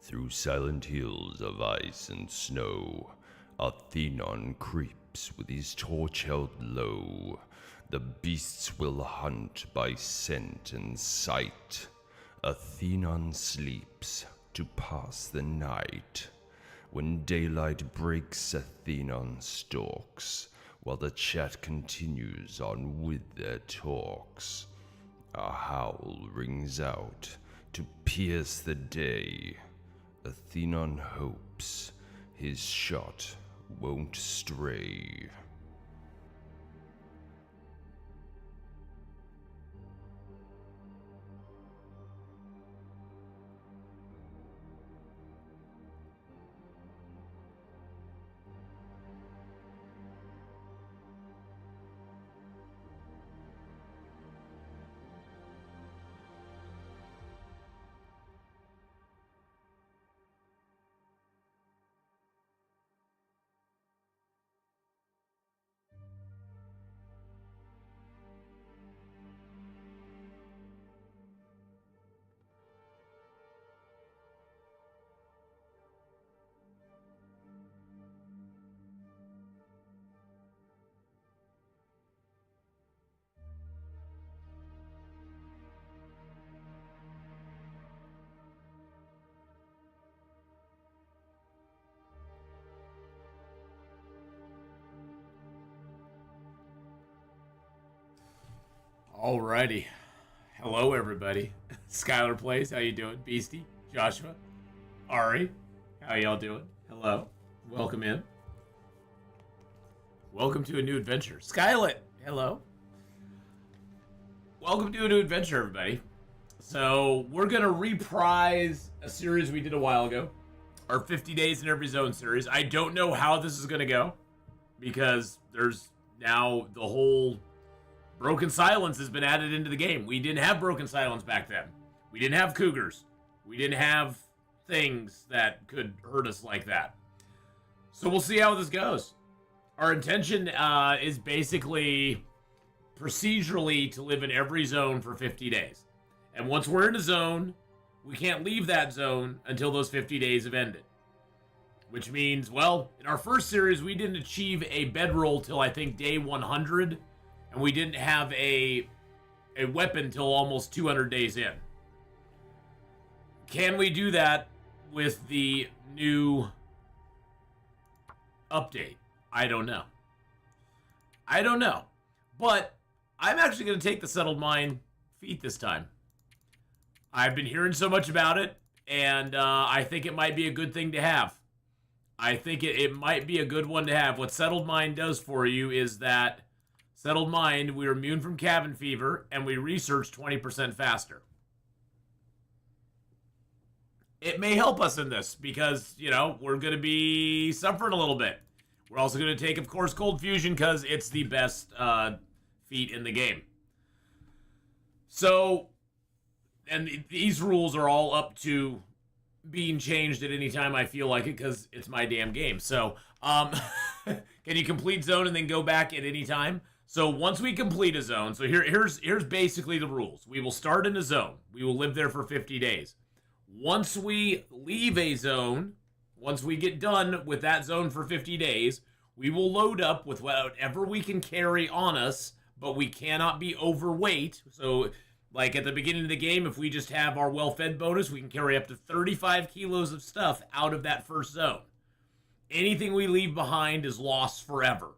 Through silent hills of ice and snow, Atheenon creeps with his torch held low. The beasts will hunt by scent and sight. Atheenon sleeps to pass the night. When daylight breaks, Atheenon stalks, while the chat continues on with their talks. A howl rings out to pierce the day. Atheenon hopes his shot won't stray. Alrighty. Hello, everybody. Skylar Plays, how you doing? Beastie, Joshua, Ari, how y'all doing? Hello. Welcome in. Welcome to a new adventure. Skylet, hello. Welcome to a new adventure, everybody. So, we're going to reprise a series we did a while ago. Our 50 Days in Every Zone series. I don't know how this is going to go, because there's now the whole Broken Silence has been added into the game. We didn't have Broken Silence back then. We didn't have cougars. We didn't have things that could hurt us like that. So we'll see how this goes. Our intention is basically procedurally to live in every zone for 50 days. And once we're in a zone, we can't leave that zone until those 50 days have ended. Which means, well, in our first series, we didn't achieve a bedroll till I think day 100. And we didn't have a weapon till almost 200 days in. Can we do that with the new update? I don't know. But I'm actually going to take the Settled Mine feat this time. I've been hearing so much about it, and I think it might be a good thing to have. I think it might be a good one to have. What Settled Mine does for you is that Settled Mind, we're immune from cabin fever, and we research 20% faster. It may help us in this, because, you know, we're going to be suffering a little bit. We're also going to take, of course, Cold Fusion, because it's the best feat in the game. So, and these rules are all up to being changed at any time I feel like it, because it's my damn game. So, can you complete zone and then go back at any time? So once we complete a zone, so here's basically the rules. We will start in a zone. We will live there for 50 days. Once we leave a zone, once we get done with that zone for 50 days, we will load up with whatever we can carry on us, but we cannot be overweight. So like at the beginning of the game, if we just have our well-fed bonus, we can carry up to 35 kilos of stuff out of that first zone. Anything we leave behind is lost forever.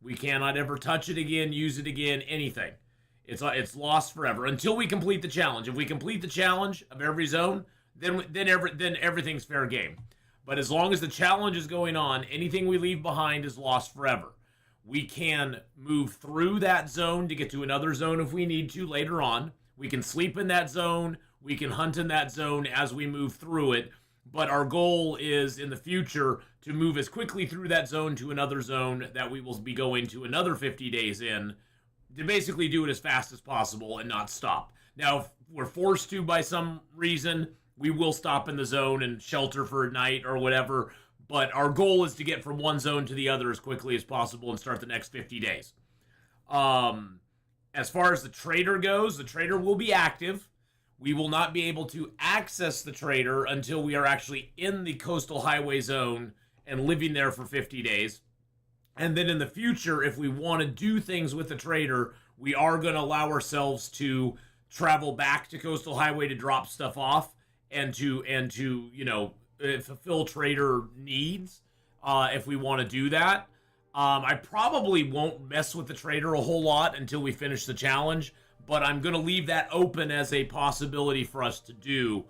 We cannot ever touch it again, use it again, anything. It's lost forever until we complete the challenge. If we complete the challenge of every zone, then everything's fair game. But as long as the challenge is going on, anything we leave behind is lost forever. We can move through that zone to get to another zone if we need to later on. We can sleep in that zone. We can hunt in that zone as we move through it. But our goal is, in the future, to move as quickly through that zone to another zone that we will be going to another 50 days in, to basically do it as fast as possible and not stop. Now, if we're forced to by some reason, we will stop in the zone and shelter for a night or whatever, but our goal is to get from one zone to the other as quickly as possible and start the next 50 days. As far as the trader goes, the trader will be active. we will not be able to access the trader until we are actually in the coastal highway zone and living there for 50 days. And then in the future, if we want to do things with the trader, we are going to allow ourselves to travel back to coastal highway to drop stuff off and to you know, fulfill trader needs if we want to do that. I probably won't mess with the trader a whole lot until we finish the challenge, but I'm going to leave that open as a possibility for us to do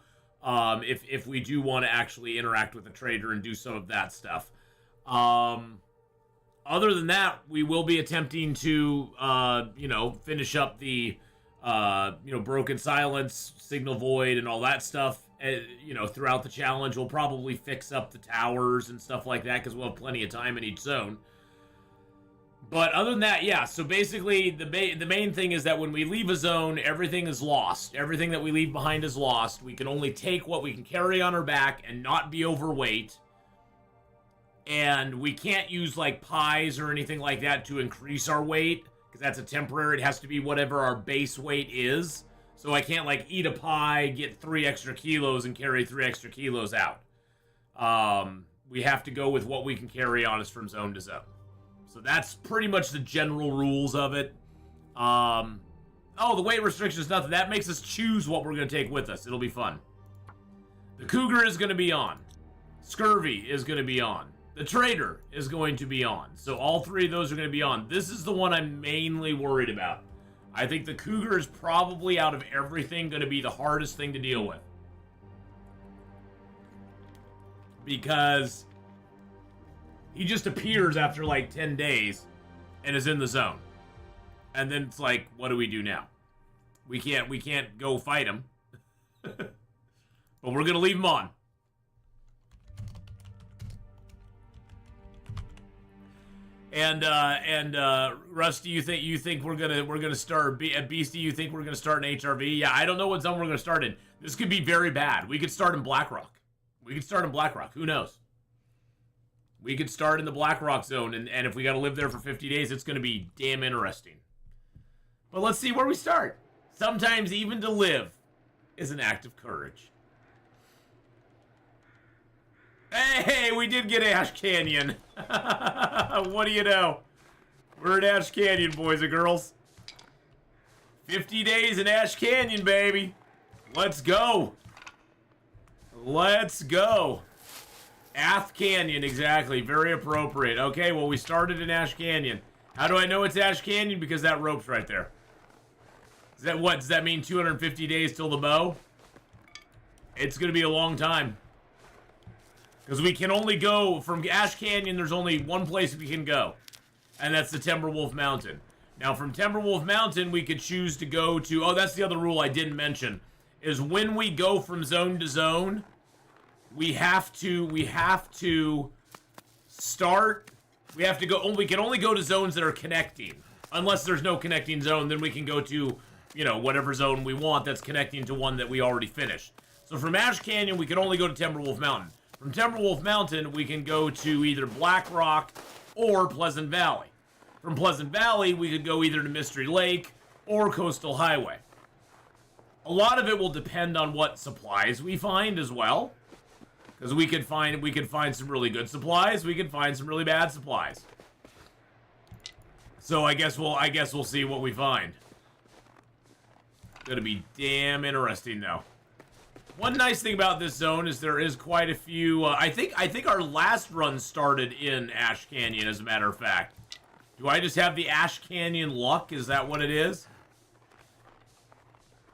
if we do want to actually interact with the trader and do some of that stuff. Other than that, we will be attempting to, you know, finish up the, you know, Broken Silence, Signal Void, and all that stuff, you know, throughout the challenge. We'll probably fix up the towers and stuff like that because we'll have plenty of time in each zone. But other than that, yeah, so basically the main thing is that when we leave a zone, everything is lost. Everything that we leave behind is lost. We can only take what we can carry on our back and not be overweight. And we can't use, like, pies or anything like that to increase our weight, because that's a temporary. It has to be whatever our base weight is. So I can't, like, eat a pie, get 3 extra kilos, and carry 3 extra kilos out. We have to go with what we can carry on us from zone to zone. So that's pretty much the general rules of it. Oh, the weight restriction is nothing. That makes us choose what we're going to take with us. It'll be fun. The Cougar is going to be on. Scurvy is going to be on. The Trader is going to be on. So all 3 of those are going to be on. This is the one I'm mainly worried about. I think the Cougar is probably, out of everything, going to be the hardest thing to deal with. Because he just appears after like 10 days and is in the zone. And then it's like, what do we do now? We can't go fight him. But we're going to leave him on. And Rusty, you think we're gonna start Beastie? You think we're gonna start an HRV? Yeah, I don't know what zone we're gonna start in. This could be very bad. We could start in Blackrock. Who knows? We could start in the Blackrock zone, and if we got to live there for 50 days, it's gonna be damn interesting. But let's see where we start. Sometimes even to live is an act of courage. Hey, we did get Ash Canyon. What do you know? We're at Ash Canyon, boys and girls. 50 days in Ash Canyon, baby. Let's go. Let's go. Ath Canyon, exactly. Very appropriate. Okay, well, we started in Ash Canyon. How do I know it's Ash Canyon? Because that rope's right there. Is that what? Does that mean 250 days till the bow? It's going to be a long time. Because we can only go from Ash Canyon, there's only one place we can go. And that's the Timberwolf Mountain. Now, from Timberwolf Mountain, we could choose to go to... Oh, that's the other rule I didn't mention. Is when we go from zone to zone, we have to start... We have to go... we can only go to zones that are connecting. Unless there's no connecting zone, then we can go to, you know, whatever zone we want that's connecting to one that we already finished. So from Ash Canyon, we can only go to Timberwolf Mountain. From Timberwolf Mountain, we can go to either Black Rock or Pleasant Valley. From Pleasant Valley, we could go either to Mystery Lake or Coastal Highway. A lot of it will depend on what supplies we find as well. Because we could find some really good supplies, we could find some really bad supplies. So I guess we'll see what we find. Gonna be damn interesting though. One nice thing about this zone is there is quite a few... I think our last run started in Ash Canyon, as a matter of fact. Do I just have the Ash Canyon luck? Is that what it is?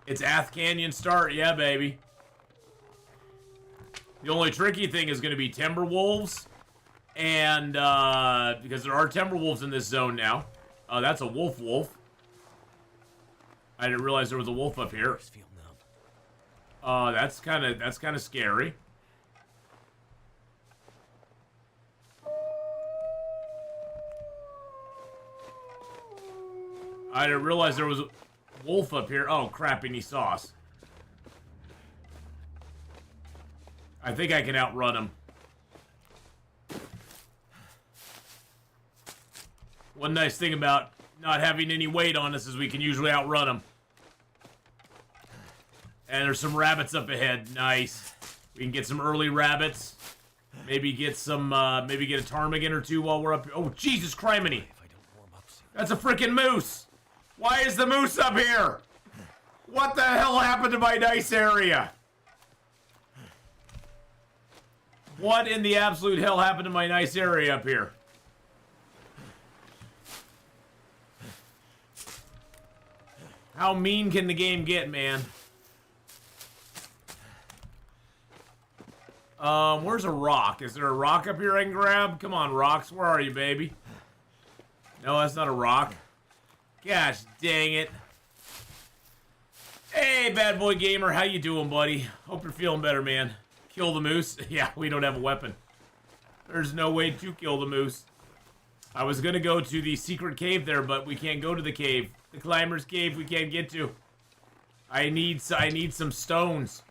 It's Ath Canyon start. Yeah, baby. The only tricky thing is going to be Timberwolves. And, because there are Timberwolves in this zone now. That's a wolf. I didn't realize there was a wolf up here. That's kind of scary. I didn't realize there was a wolf up here. Oh, crappy sauce. I think I can outrun him. One nice thing about not having any weight on us is we can usually outrun him. And there's some rabbits up ahead. Nice. We can get some early rabbits. Maybe get some, maybe get a ptarmigan or two while we're up here. Oh, Jesus criminy. That's a freaking moose. Why is the moose up here? What the hell happened to my nice area? What in the absolute hell happened to my nice area up here? How mean can the game get, man? Where's a rock? Is there a rock up here I can grab? Come on, rocks. Where are you, baby? No, that's not a rock. Gosh dang it. Hey, bad boy gamer. How you doing, buddy? Hope you're feeling better, man. Kill the moose? Yeah, we don't have a weapon. There's no way to kill the moose. I was gonna go to the secret cave there, but we can't go to the cave. The climber's cave we can't get to. I need some stones.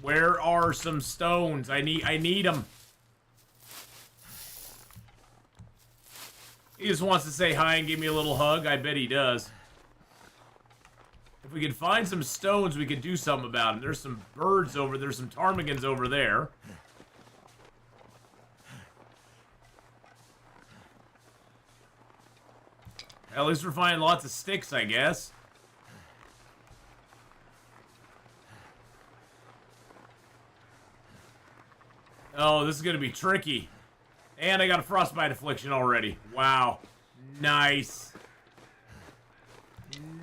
Where are some stones? I need them. He just wants to say hi and give me a little hug. I bet he does. If we could find some stones, we could do something about them. There's some birds over there. There's some ptarmigans over there. At least we're finding lots of sticks, I guess. Oh, this is gonna be tricky. And I got a frostbite affliction already. Wow. Nice.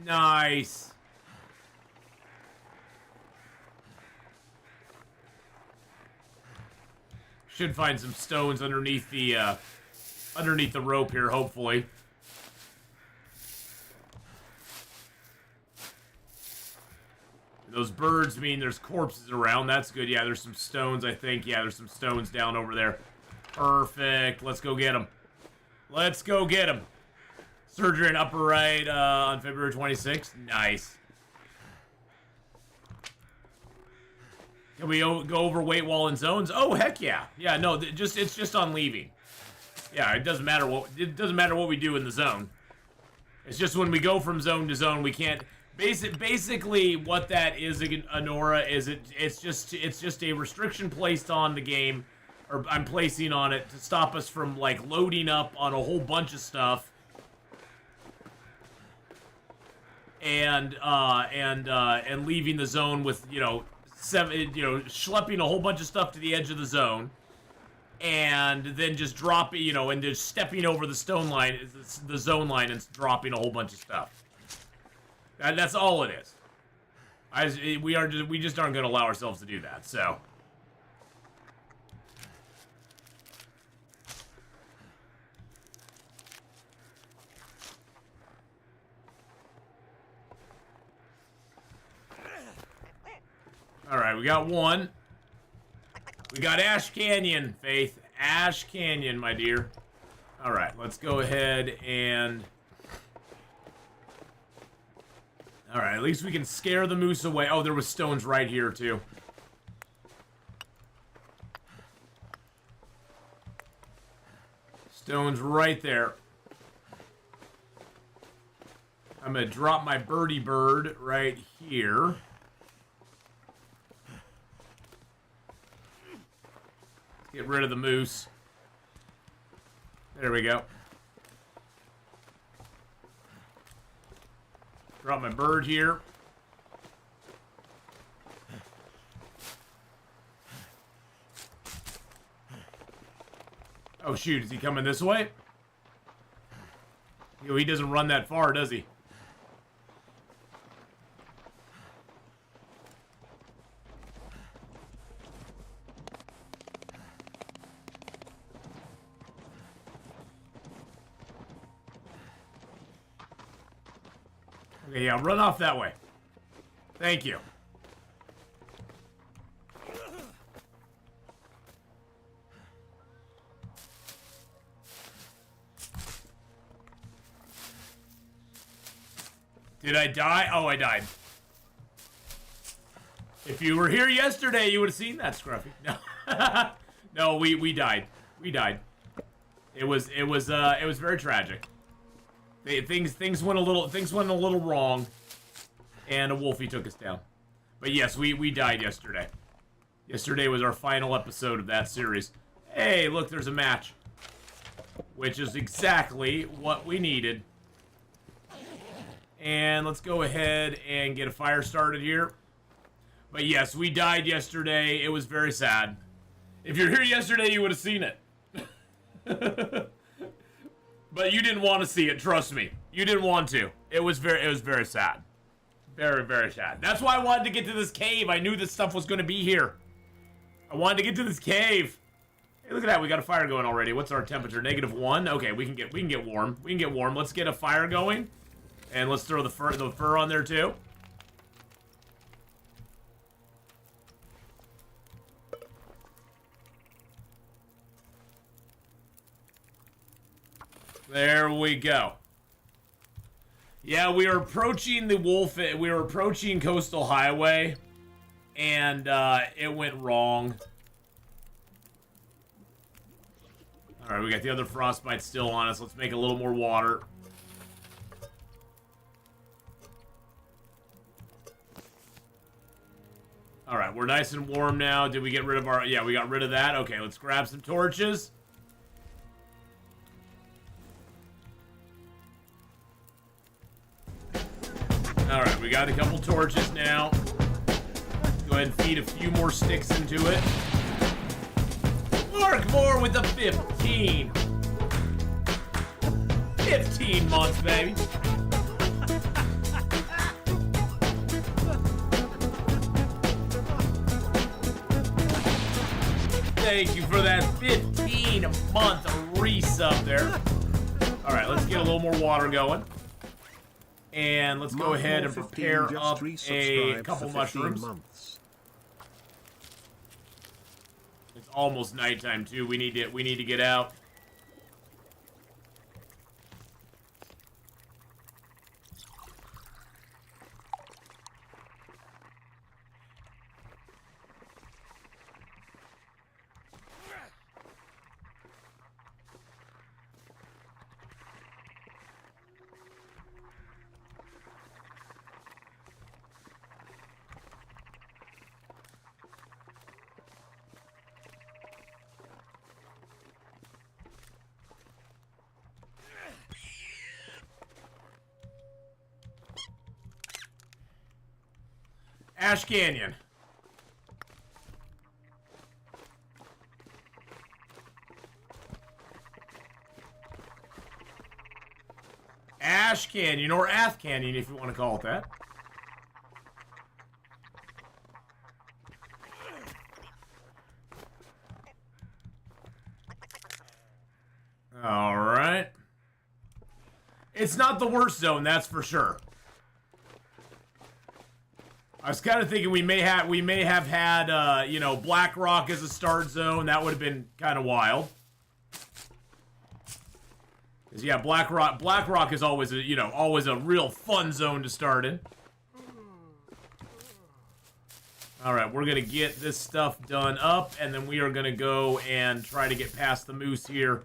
Nice. Should find some stones underneath the rope here, hopefully. Those birds mean there's corpses around. That's good. Yeah, there's some stones, I think. Yeah, there's some stones down over there. Perfect. Let's go get them. Let's go get them. Surgery in upper right on February 26th. Nice. Can we go over weight while in zones? Oh, heck yeah. Yeah, no, it's just on leaving. Yeah, it doesn't matter what we do in the zone. It's just when we go from zone to zone, we can't. Basically, what that is, Anora, is it's just a restriction placed on the game, or I'm placing on it to stop us from like loading up on a whole bunch of stuff, and leaving the zone with schlepping a whole bunch of stuff to the edge of the zone, and then just dropping and just stepping over the zone line and dropping a whole bunch of stuff. That's all it is. We just aren't going to allow ourselves to do that. So, all right, we got one. We got Ash Canyon, Faith. Ash Canyon, my dear. All right, let's go ahead and. Alright, at least we can scare the moose away. Oh, there was stones right here, too. Stones right there. I'm gonna drop my birdie bird right here. Get rid of the moose. There we go. Drop my bird here. Oh shoot, is he coming this way? He doesn't run that far, does he? Okay, yeah, run off that way. Thank you. Did I die? Oh, I died. If you were here yesterday, you would have seen that, Scruffy. No, no, we died. We died. It was very tragic. Things went a little wrong, and a wolfie took us down. But yes, we died yesterday. Yesterday was our final episode of that series. Hey, look, there's a match. Which is exactly what we needed. And let's go ahead and get a fire started here. But yes, we died yesterday. It was very sad. If you're here yesterday, you would have seen it. But you didn't want to see it, trust me. You didn't want to. It was very sad. Very, very sad. That's why I wanted to get to this cave. I knew this stuff was going to be here. I wanted to get to this cave. Hey, look at that. We got a fire going already. What's our temperature? -1. Okay, we can get warm. We can get warm. Let's get a fire going. And let's throw the fur on there too. There we go. Yeah, we are approaching the wolf. We were approaching Coastal Highway, and it went wrong. All right, we got the other frostbite still on us. Let's make a little more water. All right, we're nice and warm now. Did we get rid of our... Yeah, we got rid of that. Okay, let's grab some torches. All right, we got a couple torches now. Go ahead and feed a few more sticks into it. Mark Moore with the 15. 15 months, baby. Thank you for that 15-month resub there. All right, let's get a little more water going. And let's go ahead and prepare up a couple mushrooms. It's almost nighttime too. We need to get out. Ash Canyon. Ash Canyon, or Ath Canyon, if you want to call it that. All right. It's not the worst zone, that's for sure. I was kind of thinking we may have had you know, Black Rock as a start zone. That would have been kind of wild. Cause yeah, Black Rock is always a, you know, always a real fun zone to start in. All right, we're gonna get this stuff done up, and then we are gonna go and try to get past the moose here.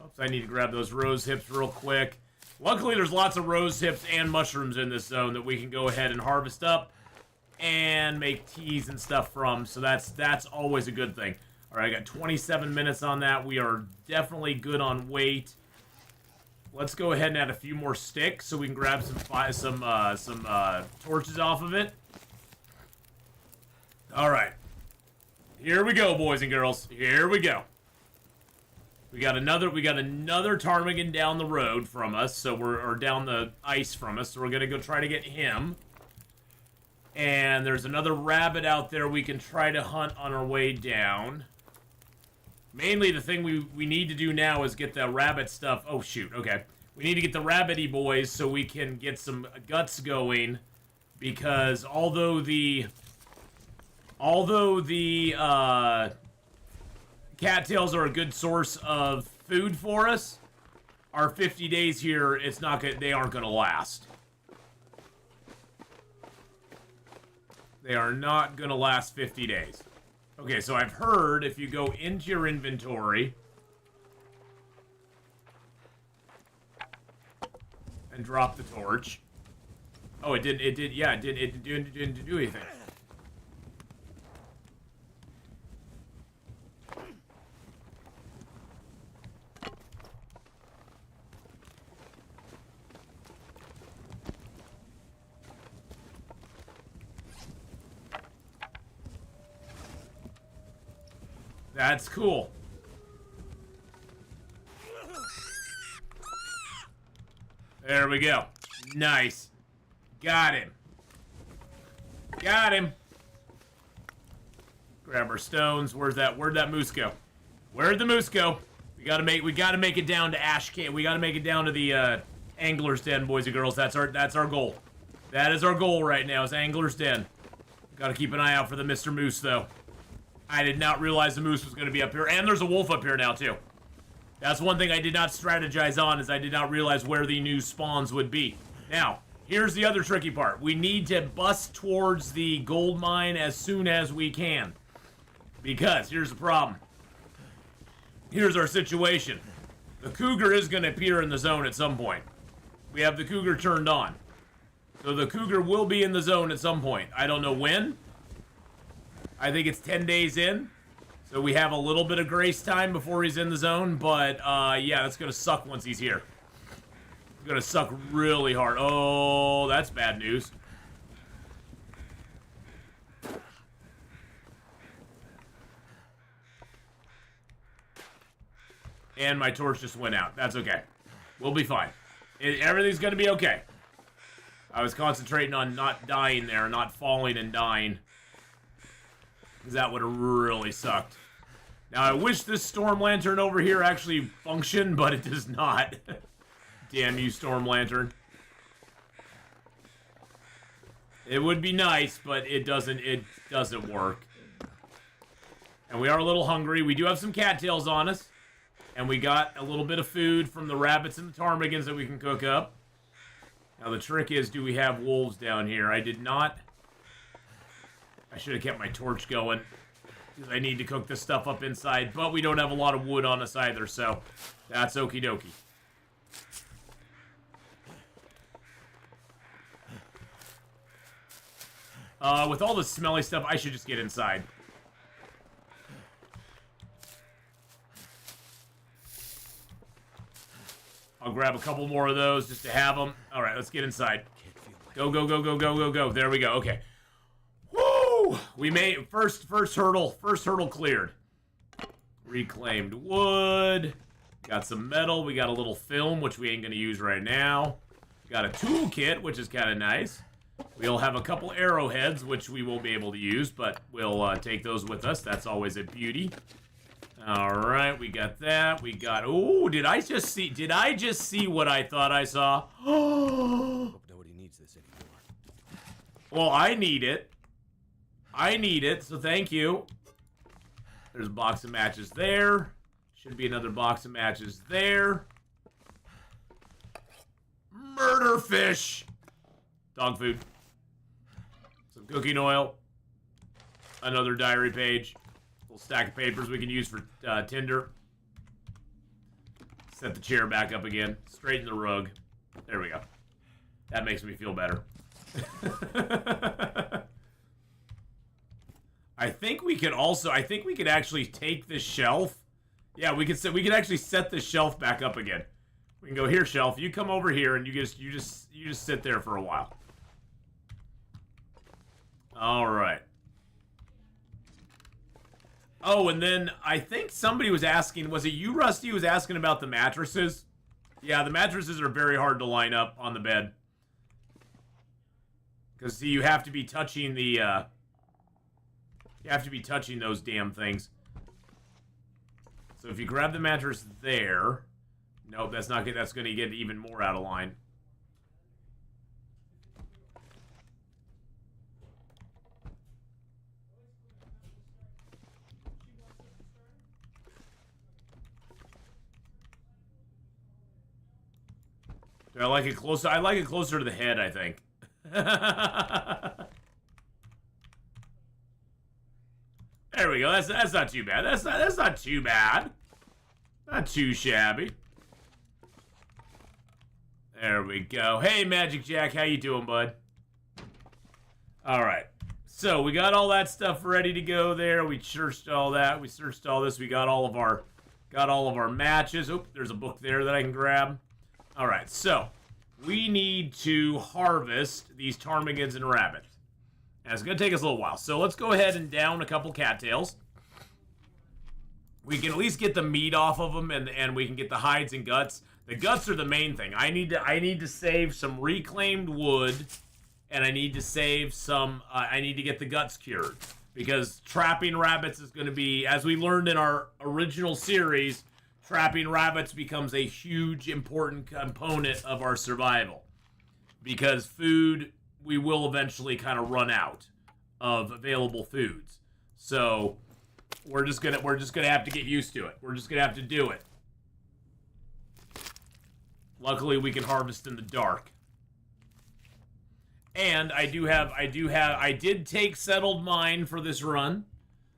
Oops, I need to grab those rose hips real quick. Luckily, there's lots of rose hips and mushrooms in this zone that we can go ahead and harvest up and make teas and stuff from, so that's always a good thing. All right, I got 27 minutes on that. We are definitely good on weight. Let's go ahead and add a few more sticks so we can grab some torches off of it. All right, here we go, boys and girls. Here we go. We got another ptarmigan down the road from us, so or down the ice from us. So we're gonna go try to get him. And there's another rabbit out there we can try to hunt on our way down. Mainly the thing we need to do now is get the rabbit stuff. Oh, shoot. Okay. We need to get the rabbity boys so we can get some guts going. Because although the cattails are a good source of food for us, our 50 days here, they aren't going to last. They are not going to last 50 days. Okay, so I've heard if you go into your inventory and drop the torch. Oh, it didn't do anything. That's cool. There we go. Nice. Got him. Got him. Grab our stones. Where'd that moose go? Where'd the moose go? We gotta make it down to Ash Cave. We gotta make it down to the Angler's Den, boys and girls. That's our goal. That is our goal right now, is Angler's Den. Gotta keep an eye out for the Mr. Moose, though. I did not realize the moose was gonna be up here. And there's a wolf up here now, too. That's one thing I did not strategize on, is I did not realize where the new spawns would be. Now, here's the other tricky part. We need to bust towards the gold mine as soon as we can. Because, here's the problem. Here's our situation. The cougar is going to appear in the zone at some point. We have the cougar turned on. So the cougar will be in the zone at some point. I don't know when. I think it's 10 days in. So we have a little bit of grace time before he's in the zone. But, yeah, that's going to suck once he's here. It's going to suck really hard. Oh, that's bad news. And my torch just went out. That's okay. We'll be fine. Everything's going to be okay. I was concentrating on not dying there, not falling and dying. Because that would have really sucked. Now, I wish this storm lantern over here actually functioned, but it does not. Damn you, storm lantern. It would be nice, but it doesn't work. And we are a little hungry. We do have some cattails on us. And we got a little bit of food from the rabbits and the ptarmigans that we can cook up. Now the trick is, do we have wolves down here? I did not. I should have kept my torch going, because I need to cook this stuff up inside. But we don't have a lot of wood on us either, so that's okie dokie. With all the smelly stuff, I should just get inside. I'll grab a couple more of those just to have them. All right, let's get inside. Go, go, go, go, go, go, go. There we go. Okay. Woo! We made first hurdle cleared. Reclaimed wood. Got some metal. We got a little film, which we ain't gonna use right now. Got a toolkit, which is kind of nice. We'll have a couple arrowheads, which we won't be able to use, but we'll take those with us. That's always a beauty. Alright, we got that. We got... Oh, did I just see what I thought I saw? Hope nobody needs this anymore. Well, I need it. I need it, so thank you. There's a box of matches there. Should be another box of matches there. Murder fish! Dog food. Some cooking oil. Another diary page. Little stack of papers we can use for tinder. Set the chair back up again. Straighten the rug. There we go. That makes me feel better. I think we could actually take this shelf. Yeah, we could actually set this shelf back up again. We can go, here, shelf. You come over here and you just sit there for a while. All right. Oh, and then I think somebody was asking, was it you, Rusty, who was asking about the mattresses? Yeah, the mattresses are very hard to line up on the bed. Because, see, you have to be touching the, you have to be touching those damn things. So if you grab the mattress there... Nope, that's not good. That's going to get even more out of line. Do I like it closer? I like it closer to the head, I think. There we go. That's not too bad. That's not too bad. Not too shabby. There we go. Hey, Magic Jack, how you doing, bud? All right. So we got all that stuff ready to go there. We searched all that. We searched all this. We got all of our matches. Oop, there's a book there that I can grab. All right. So we need to harvest these ptarmigans and rabbits. And it's going to take us a little while. So let's go ahead and down a couple cattails. we can at least get the meat off of them, and we can get the hides and guts. The guts are the main thing. I need to save some reclaimed wood, and I need to save some. I need to get the guts cured, because trapping rabbits is going to be, as we learned in our original series, trapping rabbits becomes a huge, important component of our survival, because food, we will eventually kind of run out of available foods. So we're just gonna have to get used to it. We're just gonna have to do it. Luckily, we can harvest in the dark. And I did take Settled Mind for this run.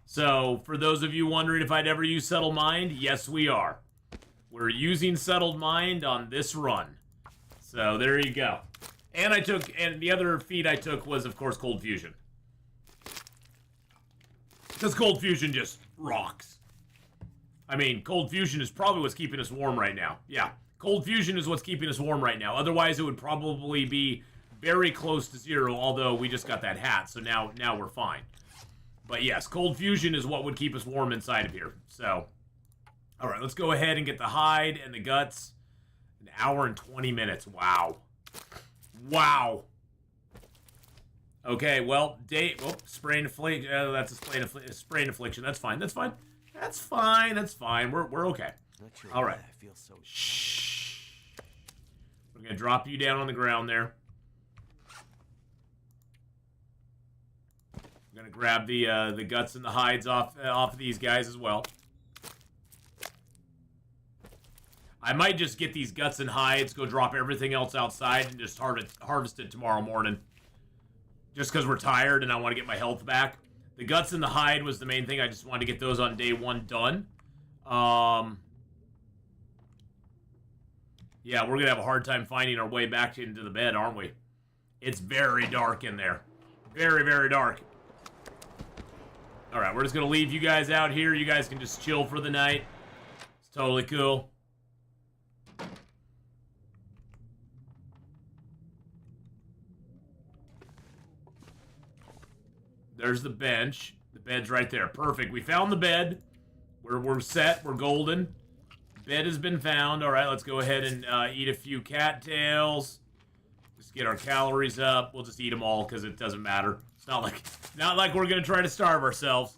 So for those of you wondering if I'd ever use Settled Mind, yes, we are. We're using Settled Mind on this run. So there you go. And the other feat I took was, of course, Cold Fusion. Because Cold Fusion just rocks. I mean, Cold Fusion is probably what's keeping us warm right now. Yeah, Cold Fusion is what's keeping us warm right now. Otherwise, it would probably be very close to 0, although we just got that hat, so now we're fine. But yes, Cold Fusion is what would keep us warm inside of here. So, all right, let's go ahead and get the hide and the guts. An hour and 20 minutes. Wow. Wow. Okay, well, sprain affliction. That's a sprain affliction. That's fine. That's fine. That's fine. That's fine. We're okay. Sure. All right. I feel so. Shh. We're gonna drop you down on the ground there. I'm gonna grab the guts and the hides off of these guys as well. I might just get these guts and hides, go drop everything else outside, and just harvest it tomorrow morning. Just because we're tired and I want to get my health back. The guts and the hide was the main thing. I just wanted to get those on day 1 done. Yeah, we're going to have a hard time finding our way back into the bed, aren't we? It's very dark in there. Very, very dark. Alright, we're just going to leave you guys out here. You guys can just chill for the night. It's totally cool. There's the bench. The bed's right there. Perfect. We found the bed. We're set. We're golden. Bed has been found. All right, let's go ahead and eat a few cattails. Just get our calories up. We'll just eat them all because it doesn't matter. It's not like we're gonna try to starve ourselves.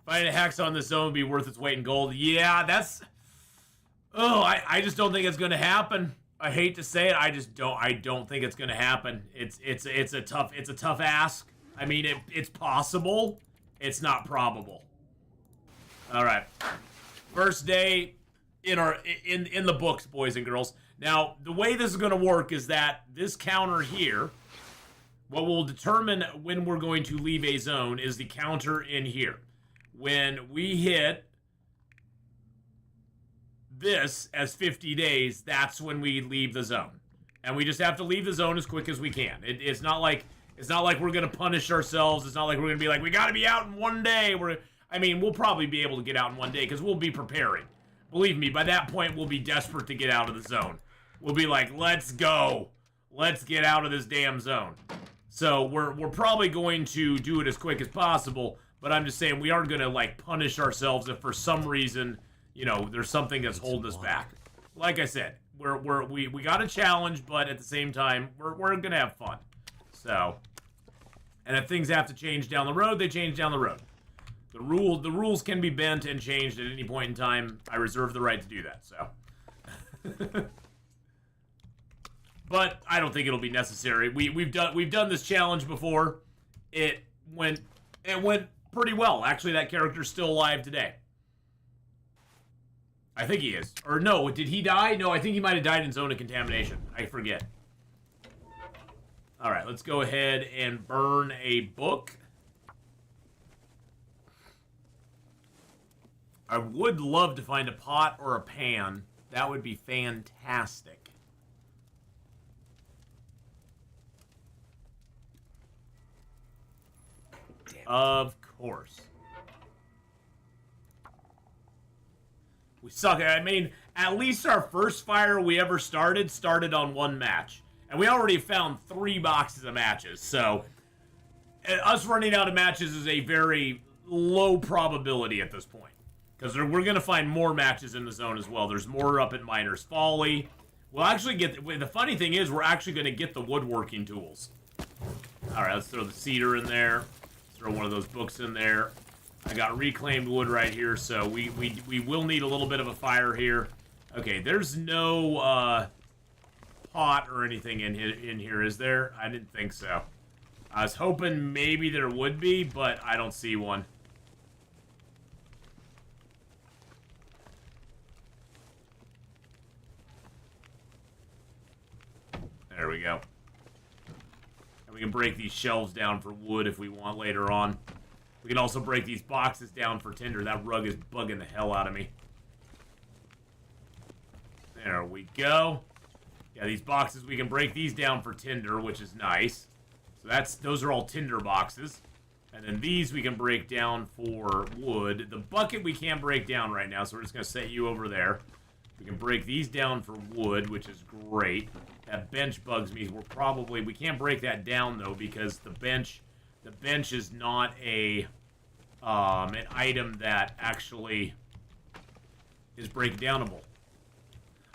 Finding a hex on this zone would be worth its weight in gold. Yeah, that's. Oh, I just don't think it's gonna happen. I hate to say it. I don't think it's gonna happen. It's a tough ask. I mean, it's possible. It's not probable. All right. First day in the books, boys and girls. Now, the way this is going to work is that this counter here, what will determine when we're going to leave a zone is the counter in here. When we hit this as 50 days, that's when we leave the zone. And we just have to leave the zone as quick as we can. It's not like we're going to punish ourselves. It's not like we're going to be like, we got to be out in 1 day. We'll probably be able to get out in 1 day because we'll be preparing. Believe me, by that point, we'll be desperate to get out of the zone. We'll be like, let's go. Let's get out of this damn zone. So we're probably going to do it as quick as possible, but I'm just saying we aren't going to, like, punish ourselves if for some reason, there's something that's holding us back. Like I said, we got a challenge, but at the same time, we're going to have fun. So, and if things have to change down the road, they change down the road. The rules can be bent and changed at any point in time. I reserve the right to do that, so. But I don't think it'll be necessary. We've done this challenge before. It went pretty well. Actually, that character's still alive today. I think he is. Or no, did he die? No, I think he might have died in zone of contamination. I forget. All right, let's go ahead and burn a book. I would love to find a pot or a pan. That would be fantastic. Of course. We suck. I mean, at least our first fire we ever started on 1 match. And we already found 3 boxes of matches. So, us running out of matches is a very low probability at this point. Because we're going to find more matches in the zone as well. There's more up at Miner's Folly. We'll actually get... The funny thing is, we're actually going to get the woodworking tools. Alright, let's throw the cedar in there. Throw one of those books in there. I got reclaimed wood right here, so we will need a little bit of a fire here. Okay, there's no pot or anything in here, is there? I didn't think so. I was hoping maybe there would be, but I don't see one. There we go. And we can break these shelves down for wood if we want later on. We can also break these boxes down for tinder. That rug is bugging the hell out of me. There we go. Yeah, these boxes, we can break these down for tinder, which is nice. So those are all tinder boxes. And then these we can break down for wood. The bucket we can't break down right now, so we're just going to set you over there. We can break these down for wood, which is great. That bench bugs me. We can't break that down, though, because the bench is not an item that actually is breakdownable.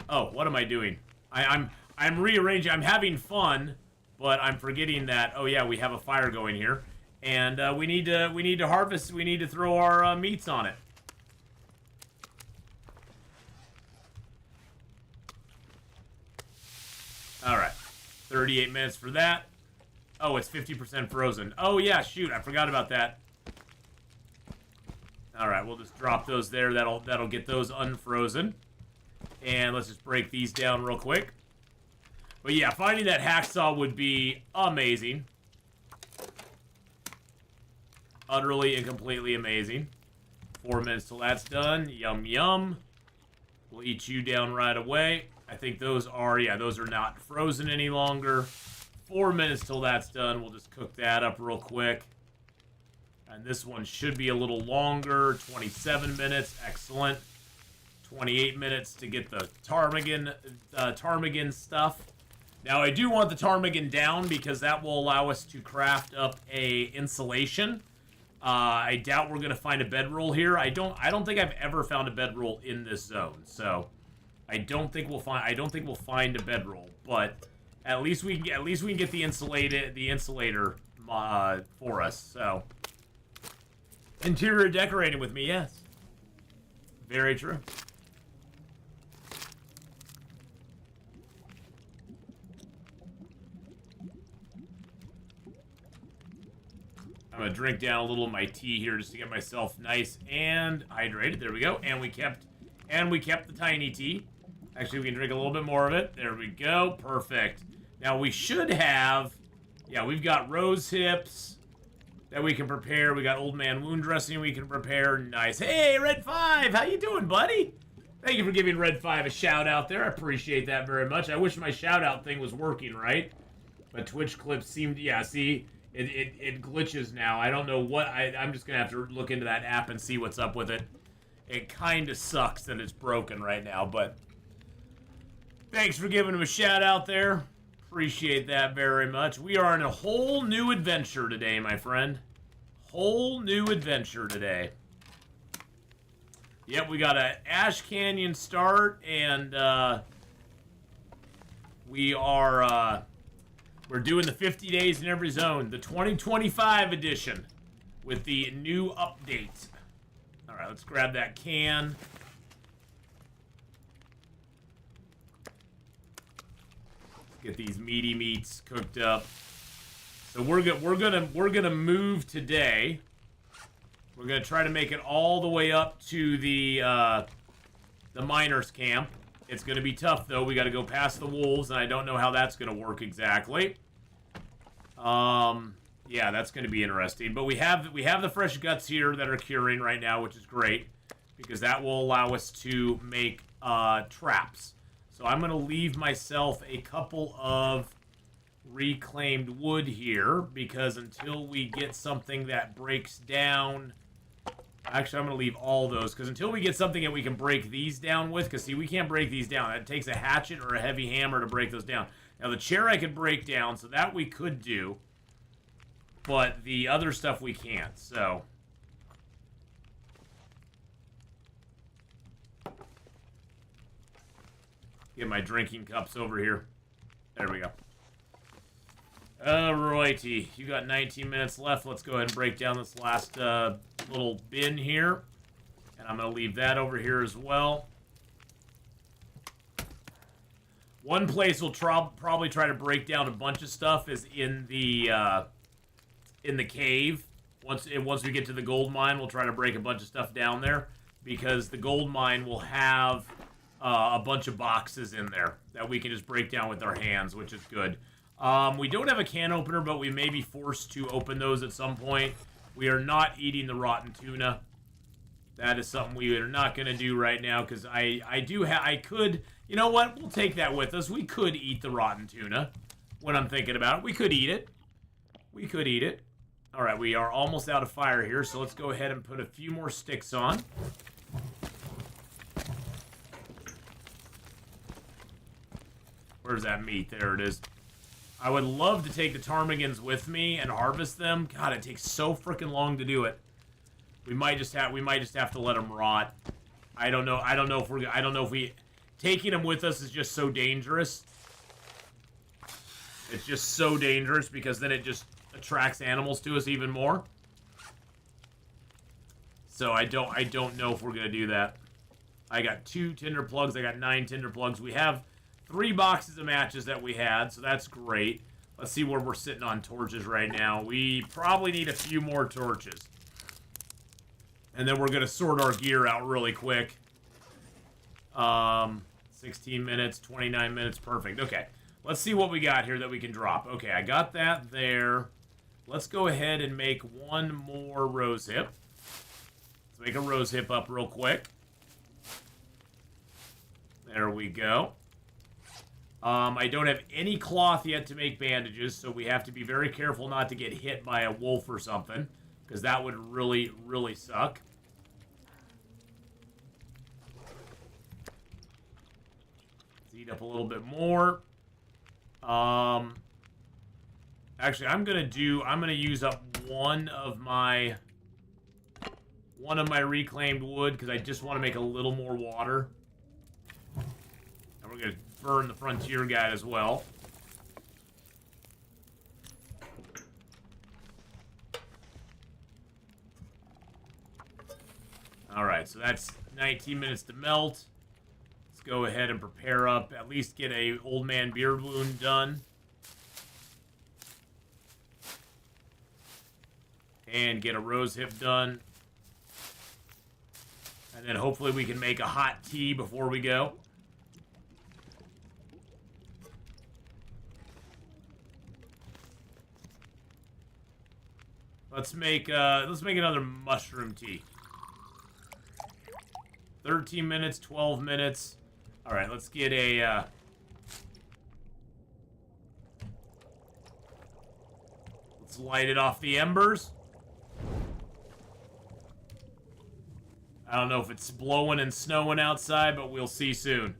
Oh, what am I doing? I'm rearranging. I'm having fun, but I'm forgetting that. Oh yeah, we have a fire going here, and we need to harvest. We need to throw our meats on it. All right, 38 minutes for that. Oh, it's 50% frozen. Oh yeah, shoot, I forgot about that. All right, we'll just drop those there. That'll get those unfrozen. And let's just break these down real quick. But yeah, finding that hacksaw would be amazing. Utterly and completely amazing. 4 minutes till that's done. Yum, yum. We'll eat you down right away. I think those are not frozen any longer. 4 minutes till that's done. We'll just cook that up real quick. And this one should be a little longer. 27 minutes. Excellent. 28 minutes to get the ptarmigan stuff. Now, I do want the ptarmigan down because that will allow us to craft up a insulation. I doubt we're gonna find a bedroll here. I don't think I've ever found a bedroll in this zone, so I don't think we'll find a bedroll. But at least we can get the insulator for us. So interior decorating with me, yes, very true. I'm gonna drink down a little of my tea here just to get myself nice and hydrated. There we go. And we kept the tiny tea. Actually, we can drink a little bit more of it. There we go. Perfect. Now we should have, yeah, we've got rose hips that we can prepare. We got old man wound dressing we can prepare. Nice. Hey, Red 5, how you doing, buddy? Thank you for giving Red 5 a shout out there. I appreciate that very much. I wish my shout out thing was working right, but Twitch clips seemed, yeah, see. It glitches now. I don't know what... I'm just going to have to look into that app and see what's up with it. It kind of sucks that it's broken right now, but... Thanks for giving him a shout out there. Appreciate that very much. We are in a whole new adventure today, my friend. Whole new adventure today. Yep, we got a Ash Canyon start, and we are... we're doing the 50 days in every zone, the 2025 edition, with the new update. All right, let's grab that can. Let's get these meaty meats cooked up. So we're gonna move today. We're gonna try to make it all the way up to the miners' camp. It's going to be tough, though. We got to go past the wolves, and I don't know how that's going to work exactly. Yeah, that's going to be interesting. But we have the fresh guts here that are curing right now, which is great, because that will allow us to make traps. So I'm going to leave myself a couple of reclaimed wood here, because until we get something that breaks down... Actually, I'm going to leave all those, because until we get something that we can break these down with, because, see, we can't break these down. It takes a hatchet or a heavy hammer to break those down. Now, the chair I could break down, so that we could do, but the other stuff we can't, so... Get my drinking cups over here. There we go. Alrighty, you got 19 minutes left. Let's go ahead and break down this last little bin here. And I'm going to leave that over here as well. One place we'll probably try to break down a bunch of stuff is in the cave. Once we get to the gold mine, we'll try to break a bunch of stuff down there. Because the gold mine will have a bunch of boxes in there that we can just break down with our hands, which is good. We don't have a can opener, but we may be forced to open those at some point. We are not eating the rotten tuna. That is something we are not going to do right now, because I could, you know what, we'll take that with us. We could eat the rotten tuna when I'm thinking about it. We could eat it. We could eat it. All right, we are almost out of fire here, so let's go ahead and put a few more sticks on. Where's that meat? There it is. I would love to take the ptarmigans with me and harvest them. God, it takes so freaking long to do it. We might just have to let them rot. I don't know if we taking them with us is just so dangerous. It's just so dangerous because then it just attracts animals to us even more. So I don't know if we're gonna do that. I got 2 tinder plugs. I got 9 tinder plugs. We have 3 boxes of matches that we had, so that's great. Let's see where we're sitting on torches right now. We probably need a few more torches. And then we're going to sort our gear out really quick. 16 minutes, 29 minutes, perfect. Okay, let's see what we got here that we can drop. Okay, I got that there. Let's go ahead and make one more rose hip. Let's make a rose hip up real quick. There we go. I don't have any cloth yet to make bandages, so we have to be very careful not to get hit by a wolf or something, because that would really, really suck. Let's eat up a little bit more. Actually, I'm gonna use up one of my reclaimed wood, because I just want to make a little more water. And we're gonna burn the frontier guide as well. Alright, so that's 19 minutes to melt. Let's go ahead and prepare up, at least get a old man beard wound done. And get a rose hip done. And then hopefully we can make a hot tea before we go. Let's make another mushroom tea. 13 minutes, 12 minutes. All right, let's get a let's light it off the embers. I don't know if it's blowing and snowing outside, but we'll see soon.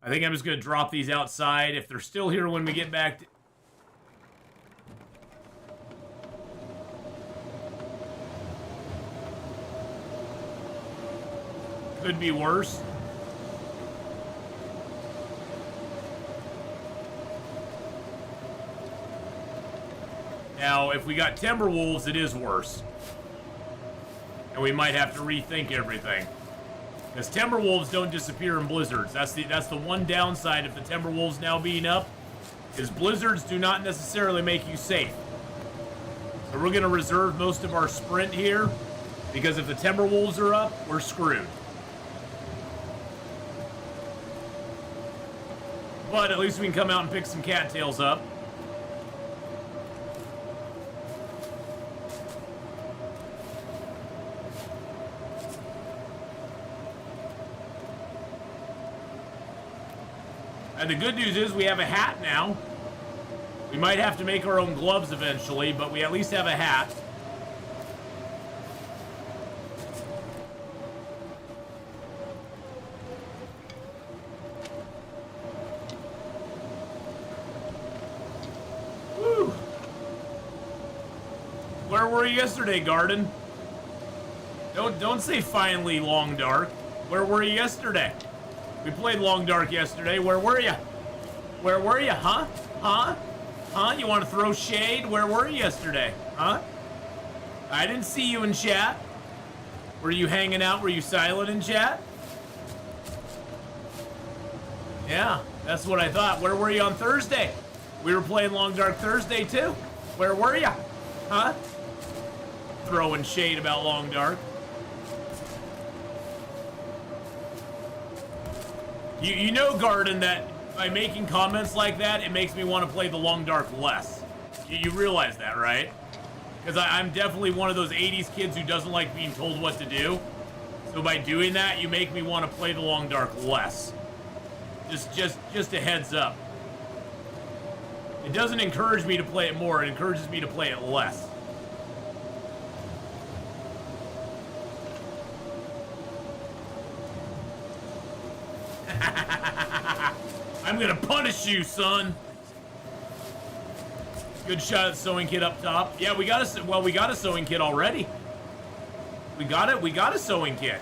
I think I'm just going to drop these outside. If they're still here when we get back to... Could be worse. Now, if we got timber wolves, it is worse. And we might have to rethink everything. Because timber wolves don't disappear in blizzards. That's the one downside of the timber wolves now being up, is blizzards do not necessarily make you safe. So we're going to reserve most of our sprint here, because if the timber wolves are up, we're screwed. But at least we can come out and pick some cattails up. And the good news is we have a hat now. We might have to make our own gloves eventually, but we at least have a hat. Woo! Where were you yesterday, Garden? Don't say finally, Long Dark. Where were you yesterday? We played Long Dark yesterday. Where were you? Where were you? Huh? Huh? Huh? You want to throw shade? Where were you yesterday? Huh? I didn't see you in chat. Were you hanging out? Were you silent in chat? Yeah, that's what I thought. Where were you on Thursday? We were playing Long Dark Thursday too. Where were you? Huh? Throwing shade about Long Dark. You know, Garden, that by making comments like that, it makes me want to play the Long Dark less. You realize that, right? Because I'm definitely one of those 80s kids who doesn't like being told what to do. So by doing that, you make me want to play the Long Dark less. Just a heads up. It doesn't encourage me to play it more, it encourages me to play it less. I'm gonna punish you, son. Good shot at sewing kit up top. Yeah, we got a sewing kit already. We got a sewing kit.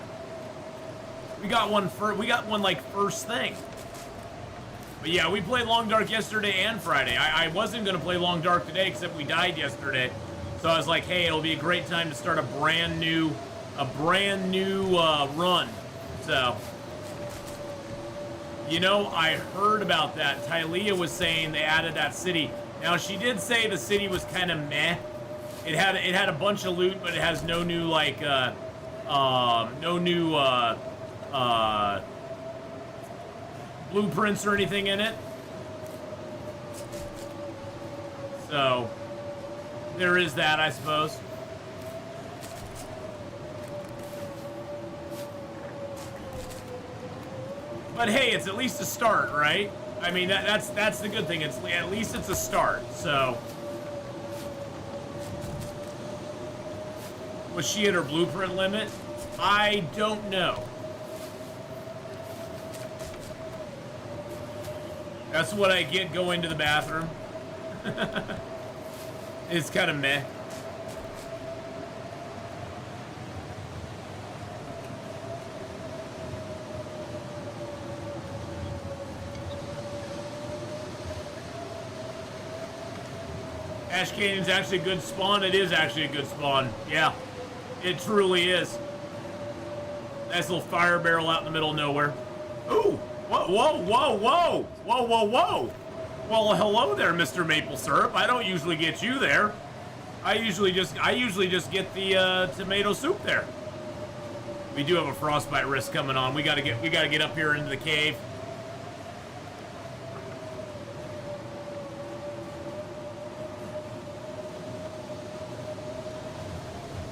We got one like first thing. But yeah, we played Long Dark yesterday and Friday. I wasn't gonna play Long Dark today, except we died yesterday. So I was like, hey, it'll be a great time to start a brand new run. So, you know, I heard about that. Tylea was saying they added that city. Now she did say the city was kind of meh. It had a bunch of loot, but it has no new like blueprints or anything in it. So there is that, I suppose. But hey, it's at least a start, right? I mean, that's the good thing. It's at least it's a start. So was she at her blueprint limit? I don't know. That's what I get going to the bathroom. It's kind of meh. Ash Canyon's actually a good spawn. It is actually a good spawn. Yeah, it truly is. Nice little fire barrel out in the middle of nowhere. Ooh! Whoa, whoa, whoa, whoa! Whoa, whoa, whoa! Well, hello there, Mr. Maple Syrup. I don't usually get you there. I usually just get the tomato soup there. We do have a frostbite risk coming on. We gotta get up here into the cave.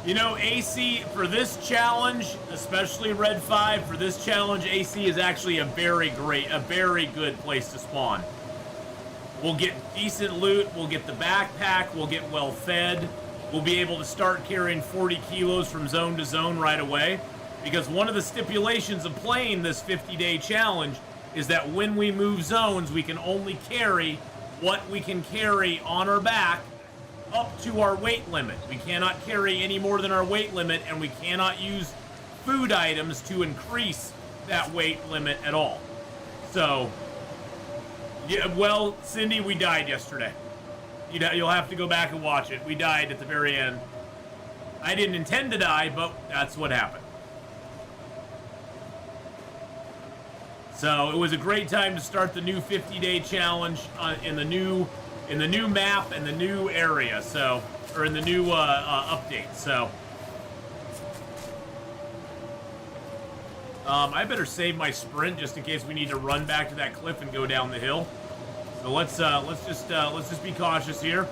You know, AC, for this challenge, especially Red 5, for this challenge, AC is actually a very good place to spawn. We'll get decent loot, we'll get the backpack, we'll get well fed, we'll be able to start carrying 40 kilos from zone to zone right away. Because one of the stipulations of playing this 50-day challenge is that when we move zones, we can only carry what we can carry on our back up to our weight limit. We cannot carry any more than our weight limit, and we cannot use food items to increase that weight limit at all. So, yeah, well, Cindy, we died yesterday. You'll have to go back and watch it. We died at the very end. I didn't intend to die, but that's what happened. So it was a great time to start the new 50-day challenge in the new map and the new area, so, or in the new update, so. I better save my sprint just in case we need to run back to that cliff and go down the hill. So let's just be cautious here.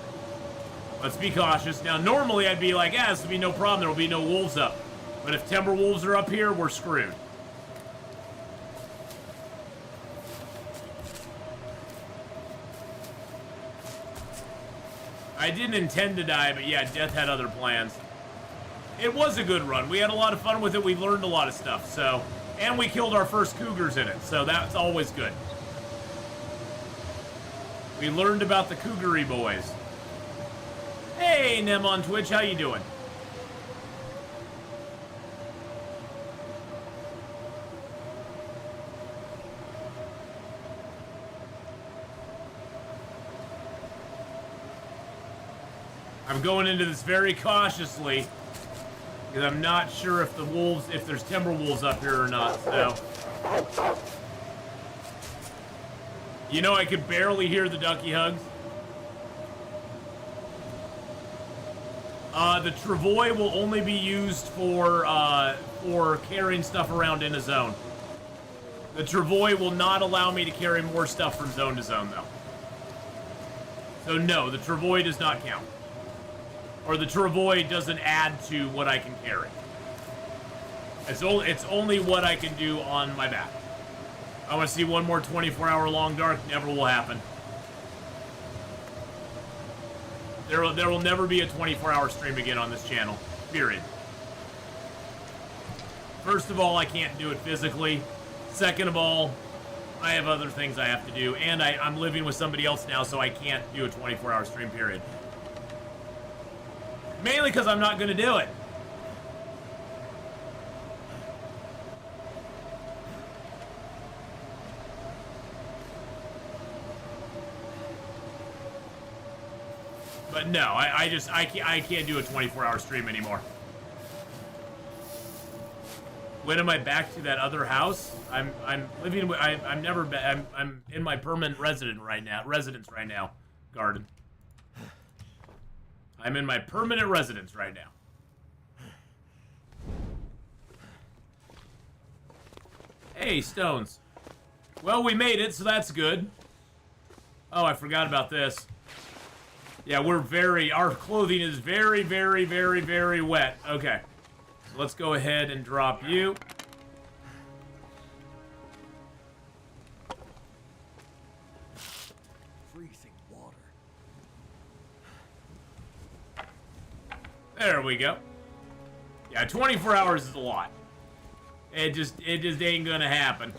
Let's be cautious. Now, normally I'd be like, this will be no problem, there will be no wolves up. But if timber wolves are up here, we're screwed. I didn't intend to die, but yeah, Death had other plans. It was a good run. We had a lot of fun with it. We learned a lot of stuff, so. And we killed our first cougars in it, so that's always good. We learned about the cougary boys. Hey, Nem on Twitch, how you doing? I'm going into this very cautiously because I'm not sure if if there's timber wolves up here or not, so. You know, I could barely hear the ducky hugs. The travois will only be used for carrying stuff around in a zone. The travois will not allow me to carry more stuff from zone to zone, though. So no, the travois does not count. Or the travois doesn't add to what I can carry. It's only what I can do on my back. I want to see one more 24-hour long dark. Never will happen. There will never be a 24-hour stream again on this channel. Period. First of all, I can't do it physically. Second of all, I have other things I have to do, and I'm living with somebody else now, so I can't do a 24-hour stream period. Mainly because I'm not going to do it. But no, I can't do a 24-hour stream anymore. When am I back to that other house? I'm living with I'm in my permanent residence right now. Garden. I'm in my permanent residence right now. Hey, stones. Well, we made it, so that's good. Oh, I forgot about this. Yeah, our clothing is very, very, very, very wet. Okay. So let's go ahead and drop you. Freezing water. There we go. Yeah, 24 hours is a lot. It just ain't gonna happen.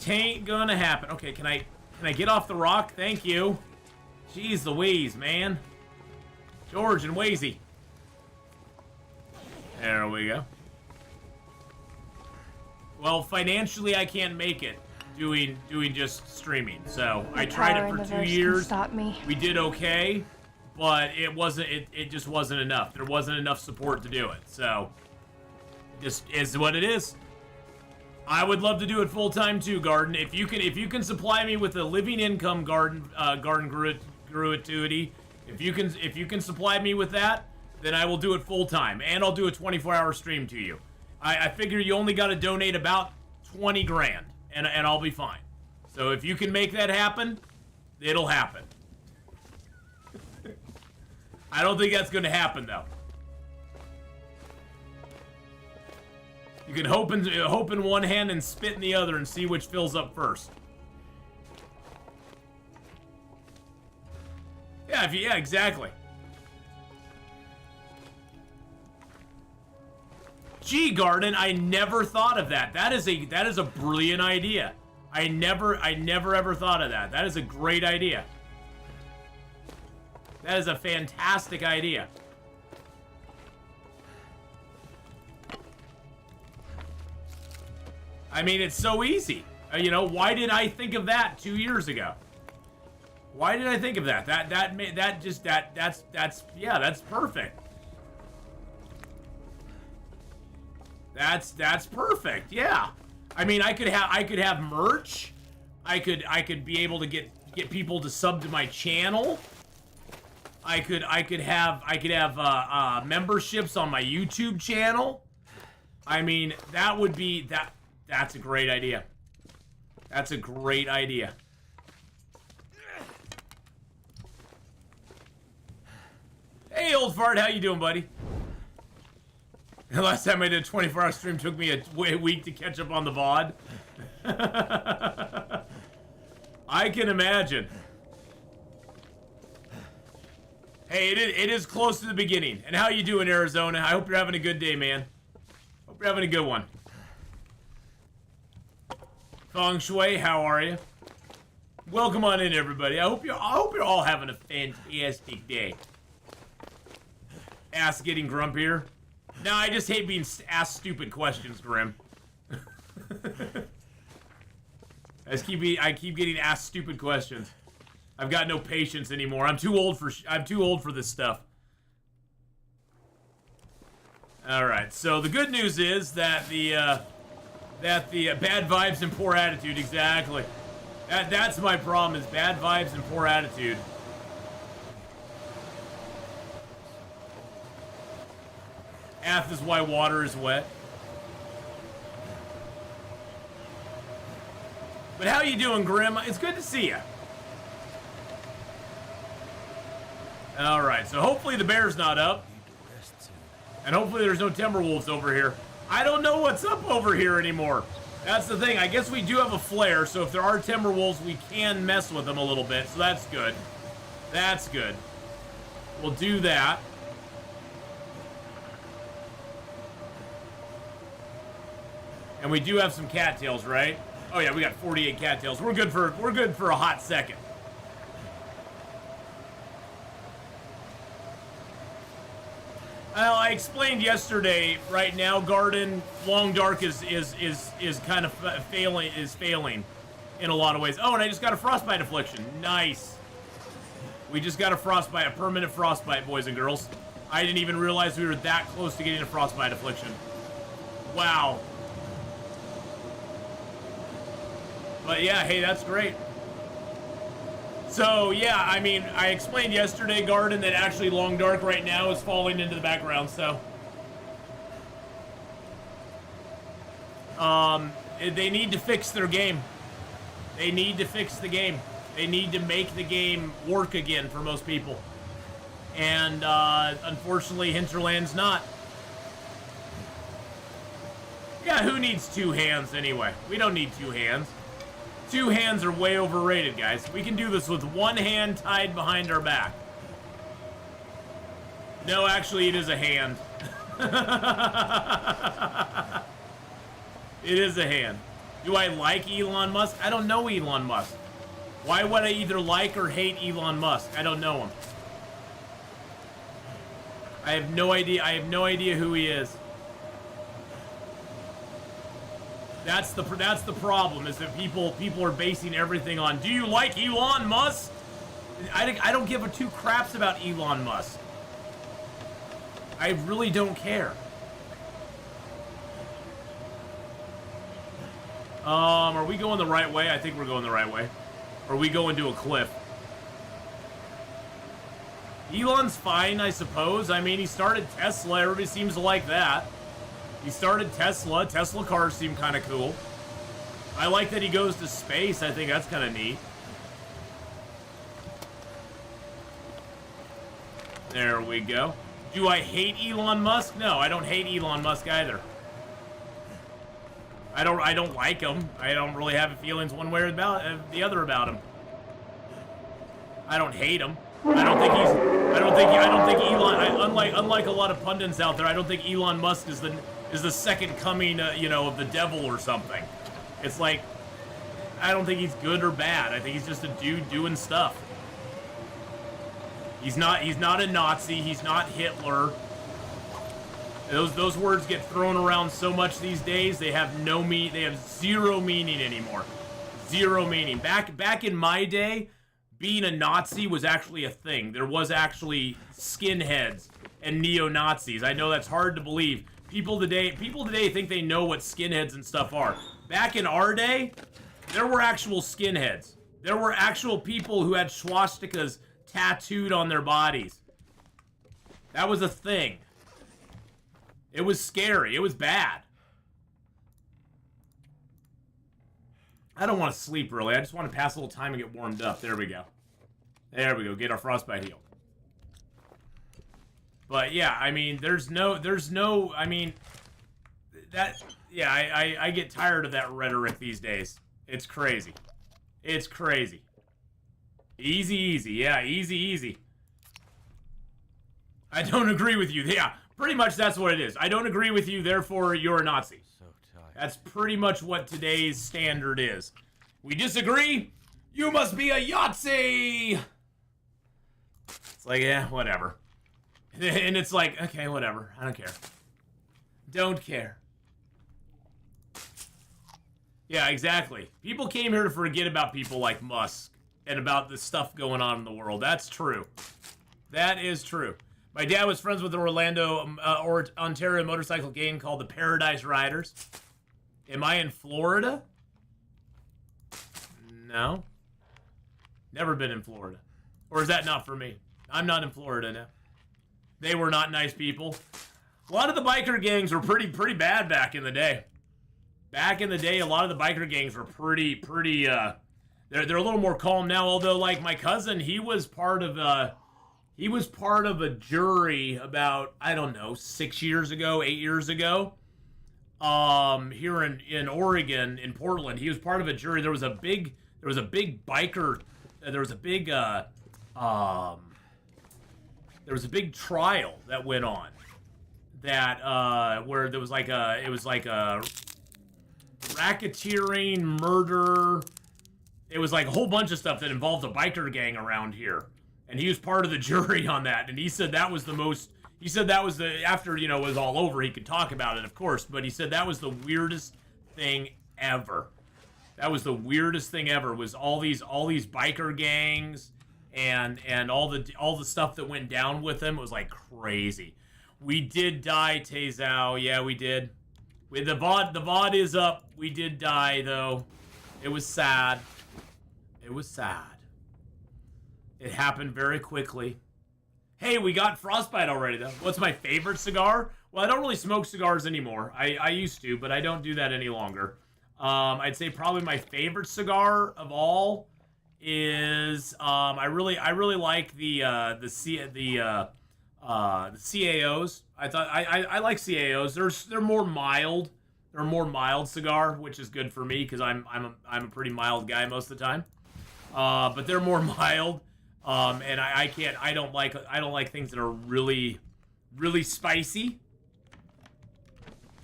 Tain't gonna happen. Okay, can I get off the rock? Thank you. Jeez Louise, man. George and Wazy. There we go. Well, financially, I can't make it doing just streaming. So I tried it for 2 years. Stop me. We did okay, but it just wasn't enough. There wasn't enough support to do it. So just is what it is. I would love to do it full time too, Garden. If you can supply me with a living income, Garden gratuity. If you can supply me with that, then I will do it full time, and I'll do a 24-hour stream to you. I figure you only got to donate about 20 grand, and I'll be fine. So if you can make that happen, it'll happen. I don't think that's going to happen though. You can hope in one hand and spit in the other and see which fills up first. Yeah, exactly. Gee, Garden, I never thought of that. That is a brilliant idea. I never ever thought of that. That is a great idea. That is a fantastic idea. I mean, it's so easy. You know, why did I think of that 2 years ago? Why did I think of that? That's perfect. That's perfect. Yeah. I mean, I could have merch. I could be able to get people to sub to my channel. I could have memberships on my YouTube channel. I mean, that's a great idea. That's a great idea. Hey, old fart, how you doing, buddy? The last time I did a 24-hour stream took me a week to catch up on the VOD. I can imagine. Hey, it is close to the beginning. And how you doing, Arizona? I hope you're having a good day, man. Hope you're having a good one. Feng Shui, how are you? Welcome on in, everybody. I hope you're all having a fantastic day. Ass getting grumpier. No, I just hate being asked stupid questions, Grim. I keep getting asked stupid questions. I've got no patience anymore. I'm too old for this stuff. All right. So the good news is that the bad vibes and poor attitude, exactly. That's my problem, is bad vibes and poor attitude. Ath is why water is wet. But how you doing, Grim? It's good to see you. All right, so hopefully the bear's not up. And hopefully there's no Timberwolves over here. I don't know what's up over here anymore. That's the thing. I guess we do have a flare, so if there are Timberwolves, we can mess with them a little bit. So that's good. That's good. We'll do that. And we do have some cattails, right? Oh yeah, we got 48 cattails. We're good for a hot second. Well, I explained yesterday. Right now, Garden Long Dark is kind of failing in a lot of ways. Oh, and I just got a frostbite affliction. Nice. We just got a permanent frostbite, boys and girls. I didn't even realize we were that close to getting a frostbite affliction. Wow. But yeah, hey, that's great. So yeah, I mean, I explained yesterday, Garden, that actually Long Dark right now is falling into the background, so. They need to fix their game. They need to fix the game. They need to make the game work again for most people. And unfortunately, Hinterland's not. Yeah, who needs two hands anyway? We don't need two hands. Two hands are way overrated, guys. We can do this with one hand tied behind our back. No, actually, it is a hand. It is a hand. Do I like Elon Musk? I don't know Elon Musk. Why would I either like or hate Elon Musk? I don't know him. I have no idea. I have no idea who he is. That's the problem, is that people are basing everything on, do you like Elon Musk? I don't give a two craps about Elon Musk. I really don't care. Are we going the right way? I think we're going the right way. Or are we going to a cliff? Elon's fine, I suppose. I mean, he started Tesla. Everybody seems to like that. He started Tesla. Tesla cars seem kind of cool. I like that he goes to space. I think that's kind of neat. There we go. Do I hate Elon Musk? No, I don't hate Elon Musk either. I don't like him. I don't really have feelings one way or the other about him. I don't hate him. I don't think Elon. Unlike a lot of pundits out there, I don't think Elon Musk is the second coming, of the devil or something. It's like, I don't think he's good or bad. I think he's just a dude doing stuff. He's not a Nazi. He's not Hitler. Those words get thrown around so much these days. They have they have zero meaning anymore. Zero meaning. Back in my day, being a Nazi was actually a thing. There was actually skinheads and neo-Nazis. I know that's hard to believe. People today think they know what skinheads and stuff are. Back in our day, there were actual skinheads. There were actual people who had swastikas tattooed on their bodies. That was a thing. It was scary. It was bad. I don't want to sleep really. I just want to pass a little time and get warmed up. There we go. There we go. Get our frostbite healed. But yeah, I mean, I mean, I get tired of that rhetoric these days. It's crazy. It's crazy. Easy, easy. Yeah, easy, easy. I don't agree with you. Yeah, pretty much that's what it is. I don't agree with you, therefore you're a Nazi. So tired. That's pretty much what today's standard is. We disagree? You must be a Yahtzee! It's like, yeah, whatever. And it's like, okay, whatever. I don't care. Don't care. Yeah, exactly. People came here to forget about people like Musk and about the stuff going on in the world. That's true. That is true. My dad was friends with the Ontario motorcycle gang called the Paradise Riders. Am I in Florida? No. Never been in Florida. Or is that not for me? I'm not in Florida now. They were not nice people. A lot of the biker gangs were pretty bad back in the day. Back in the day, a lot of the biker gangs were pretty they're a little more calm now, although like my cousin, he was part of a jury about, I don't know, 6 years ago, 8 years ago. Here in Oregon, in Portland, he was part of a jury. There was a big biker, there was a big trial that went on that where there was it was like a racketeering, murder. It was like a whole bunch of stuff that involved a biker gang around here. And he was part of the jury on that. And he said that was the most, after, you know, it was all over, he could talk about it, of course. But he said that was the weirdest thing ever. That was the weirdest thing ever, was all these biker gangs and all the stuff that went down with them. It was like crazy. We did die, Tezao. Yeah, we did. The VOD is up. We did die, though. It was sad. It was sad. It happened very quickly. Hey, we got Frostbite already, though. What's my favorite cigar? Well, I don't really smoke cigars anymore. I used to, but I don't do that any longer. I'd say probably my favorite cigar of all is I really like the CAOs. I like CAOs. They're more mild. They're a more mild cigar, which is good for me because I'm a pretty mild guy most of the time. But they're more mild. And I don't like things that are really spicy.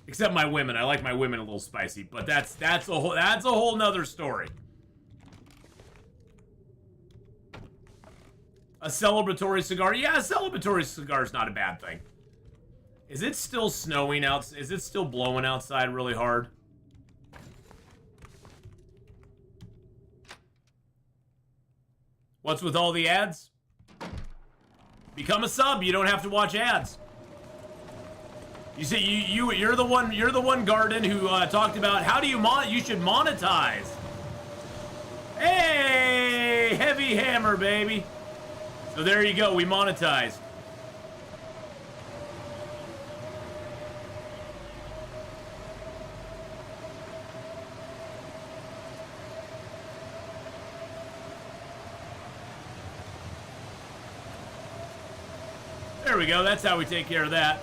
Except my women. I like my women a little spicy, but that's a whole nother story. A celebratory cigar? Yeah, a celebratory cigar is not a bad thing. Is it still snowing out? Is it still blowing outside really hard? What's with all the ads? Become a sub. You don't have to watch ads. You see, you're the one, Garden, who talked about how do you should monetize. Hey, heavy hammer, baby. So there you go. We monetized. There we go. That's how we take care of that.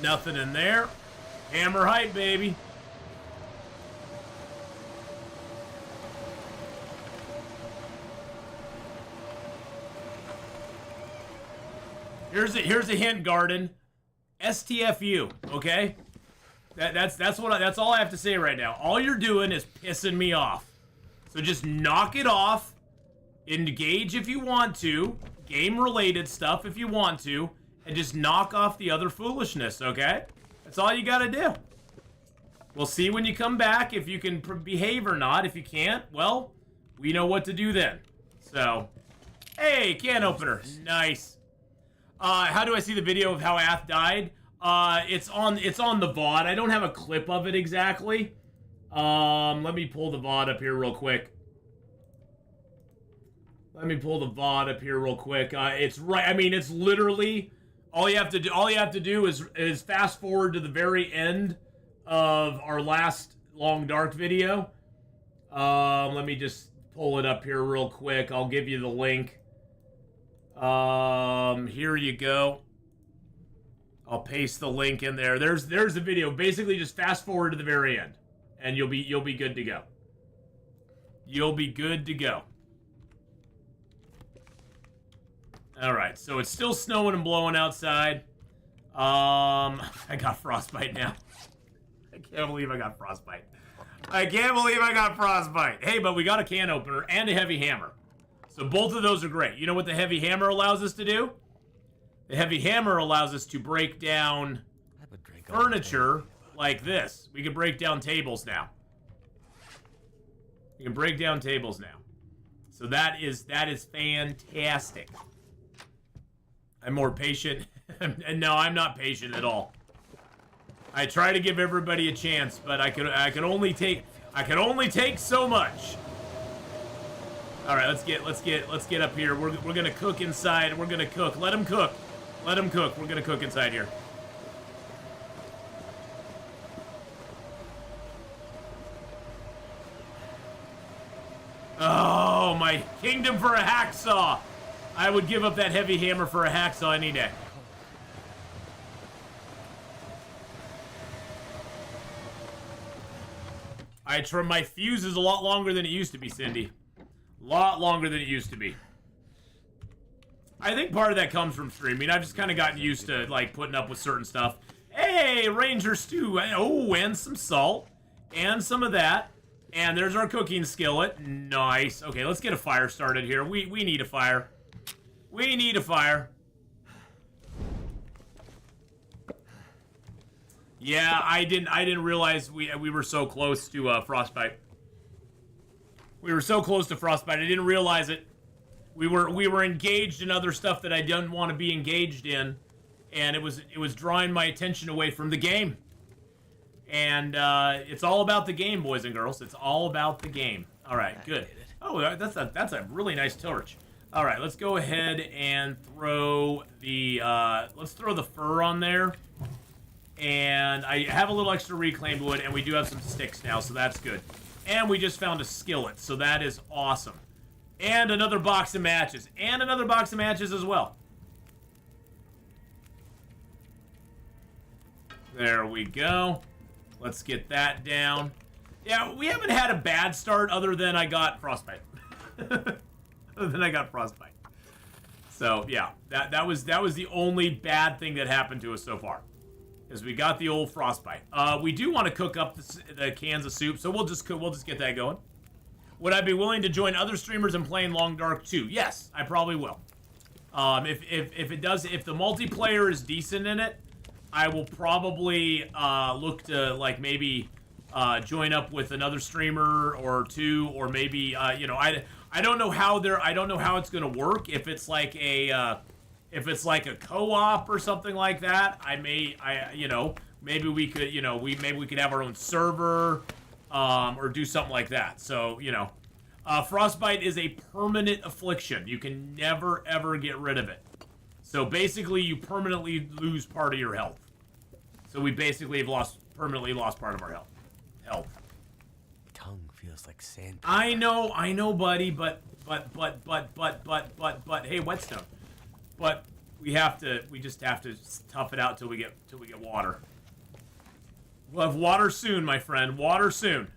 Nothing in there. Hammer height, baby. Here's a hint, Garden. STFU, okay? That's all I have to say right now. All you're doing is pissing me off. So just knock it off. Engage if you want to. Game-related stuff if you want to. And just knock off the other foolishness, okay? That's all you gotta do. We'll see when you come back if you can behave or not. If you can't, well, we know what to do then. So, hey, can opener. Nice. How do I see the video of how Ath died? It's on the VOD. I don't have a clip of it exactly. Let me pull the VOD up here real quick. It's right. I mean, it's literally all you have to do is fast forward to the very end of our last Long Dark video. Let me just pull it up here real quick. I'll give you the link. Here you go. I'll paste the link in there. There's the video. Basically, just fast forward to the very end, and you'll be good to go. You'll be good to go. All right, so it's still snowing and blowing outside. I got frostbite now. I can't believe I got frostbite. Hey, but we got a can opener and a heavy hammer. So both of those are great. You know what the heavy hammer allows us to do? The heavy hammer allows us to break down furniture like this. We can break down tables now. You can break down tables now. So that is fantastic. I'm more patient. And no, I'm not patient at all. I try to give everybody a chance, but I can only take so much. All right, let's get up here. We're gonna cook inside. We're gonna cook. Let him cook. Let him cook. We're gonna cook inside here. Oh, my kingdom for a hacksaw. I would give up that heavy hammer for a hacksaw any day. My fuse is a lot longer than it used to be, Cindy. A lot longer than it used to be. I think part of that comes from streaming. I've just kind of gotten used to, like, putting up with certain stuff. Hey, Ranger Stew. Oh, and some salt. And some of that. And there's our cooking skillet. Nice. Okay, let's get a fire started here. We need a fire. We need a fire. Yeah, I didn't realize we were so close to frostbite. We were so close to frostbite. I didn't realize it. We were engaged in other stuff that I didn't want to be engaged in, and it was drawing my attention away from the game. And it's all about the game, boys and girls. It's all about the game. All right, good. Oh, that's a really nice torch. All right, let's go ahead and throw the fur on there. And I have a little extra reclaimed wood, and we do have some sticks now, so that's good. And we just found a skillet, so that is awesome. And another box of matches. And another box of matches as well. There we go. Let's get that down. Yeah, we haven't had a bad start other than I got frostbite. So, yeah, that was the only bad thing that happened to us so far. Is we got the old frostbite. We do want to cook up the cans of soup, so we'll just get that going. Would I be willing to join other streamers in playing Long Dark 2? Yes, I probably will. If the multiplayer is decent in it, I will probably look to like maybe join up with another streamer or two, or maybe I don't know how it's gonna work. If it's like a co-op or something like that, maybe we could have our own server, or do something like that. So, frostbite is a permanent affliction. You can never, ever get rid of it. So basically, you permanently lose part of your health. So we basically have permanently lost part of our health. Tongue feels like sand. I know, buddy, but, hey, Whetstone. But we just have to tough it out till we get water. We'll have water soon, my friend. Water soon.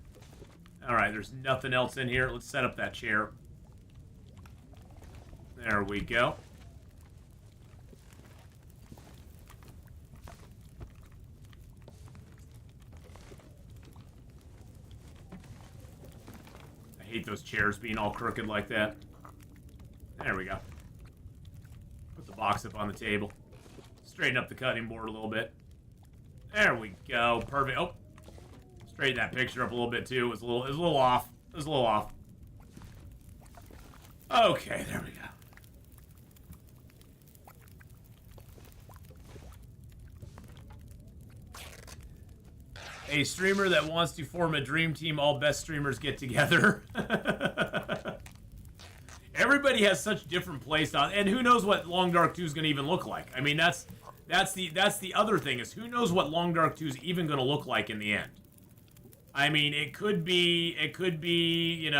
All right, there's nothing else in here. Let's set up that chair. There we go. I hate those chairs being all crooked like that. There we go. Put the box up on the table. Straighten up the cutting board a little bit. There we go. Perfect. Oh, straighten that picture up a little bit too. It was a little off. Okay, there we go. A streamer that wants to form a dream team, all best streamers get together. Everybody has such different playstyles, and who knows what Long Dark 2 is going to even look like. I mean, that's the other thing, is who knows what Long Dark 2 is even going to look like in the end. I mean, it could be, it could be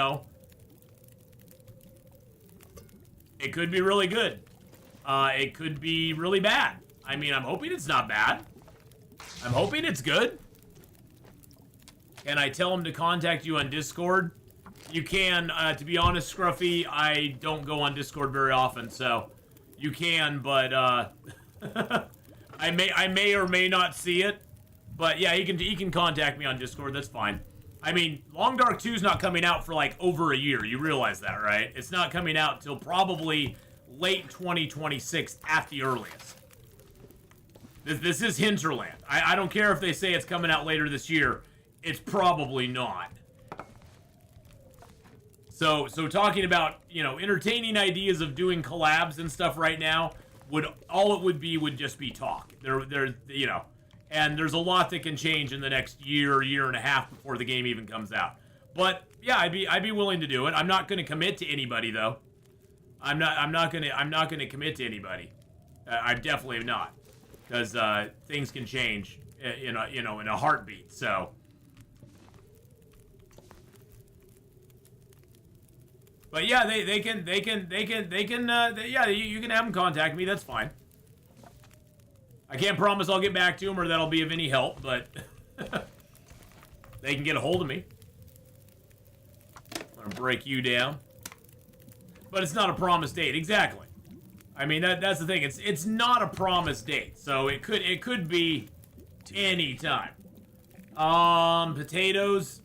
really good. It could be really bad. I mean, I'm hoping it's not bad. I'm hoping it's good. Can I tell him to contact you on Discord? You can. To be honest, Scruffy, I don't go on Discord very often, so you can, but I may or may not see it. But yeah, he can contact me on Discord. That's fine. I mean, Long Dark 2 is not coming out for like over a year. You realize that, right? It's not coming out till probably late 2026 at the earliest. This is Hinterland. I don't care if they say it's coming out later this year. It's probably not. So talking about, you know, entertaining ideas of doing collabs and stuff right now would just be talk. There, you know, and there's a lot that can change in the next year and a half before the game even comes out. But yeah, I'd be willing to do it. I'm not going to commit to anybody though. I'm not going to commit to anybody. I definitely am not, because things can change in a heartbeat. So. But yeah, you can have them contact me. That's fine. I can't promise I'll get back to them or that I'll be of any help, but they can get a hold of me. I'm gonna break you down. But it's not a promised date, exactly. I mean, that's the thing. It's not a promised date, so it could be any time. Potatoes.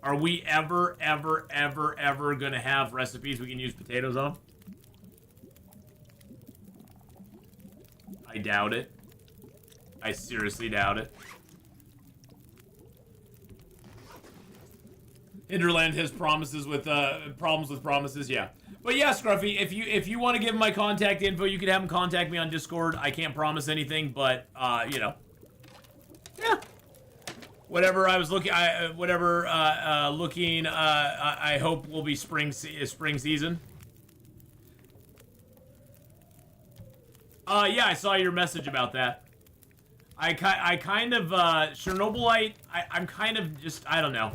Are we ever gonna have recipes we can use potatoes on? I doubt it. I seriously doubt it. Hinterland has problems with promises, yeah. But yeah, Scruffy, if you want to give my contact info, you can have him contact me on Discord. I can't promise anything, but you know, yeah. Whatever I was looking, I hope will be spring season. Yeah, I saw your message about that. I kind of Chernobylite. I'm kind of just, I don't know.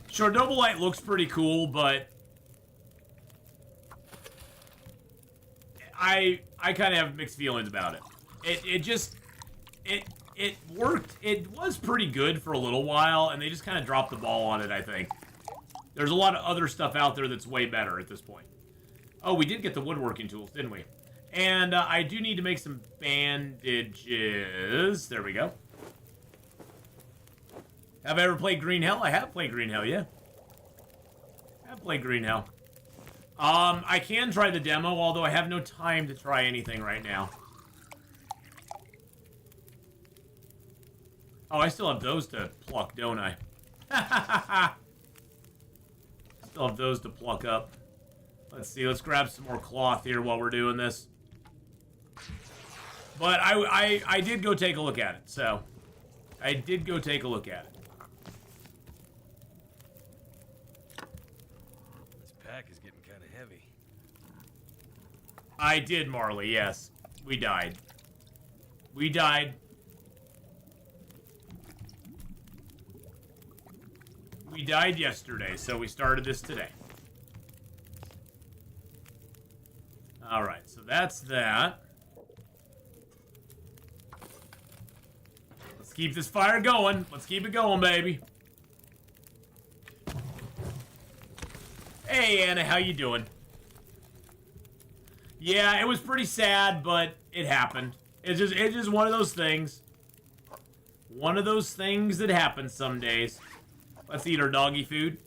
Chernobylite looks pretty cool, but I kind of have mixed feelings about it. It worked. It was pretty good for a little while, and they just kind of dropped the ball on it, I think. There's a lot of other stuff out there that's way better at this point. Oh, we did get the woodworking tools, didn't we? And I do need to make some bandages. There we go. Have I ever played Green Hell? I have played Green Hell, yeah. I have played Green Hell. I can try the demo, although I have no time to try anything right now. Oh, I still have those to pluck, don't I? Still have those to pluck up. Let's see, let's grab some more cloth here while we're doing this. But I did go take a look at it, so. I did go take a look at it. This pack is getting kind of heavy. I did, Marley, yes. We died. We died. We died yesterday, so we started this today. Alright, so that's that. Let's keep this fire going. Let's keep it going, baby. Hey, Anna, how you doing? Yeah, it was pretty sad, but it happened. It's just one of those things. One of those things that happens some days. Let's eat our doggy food.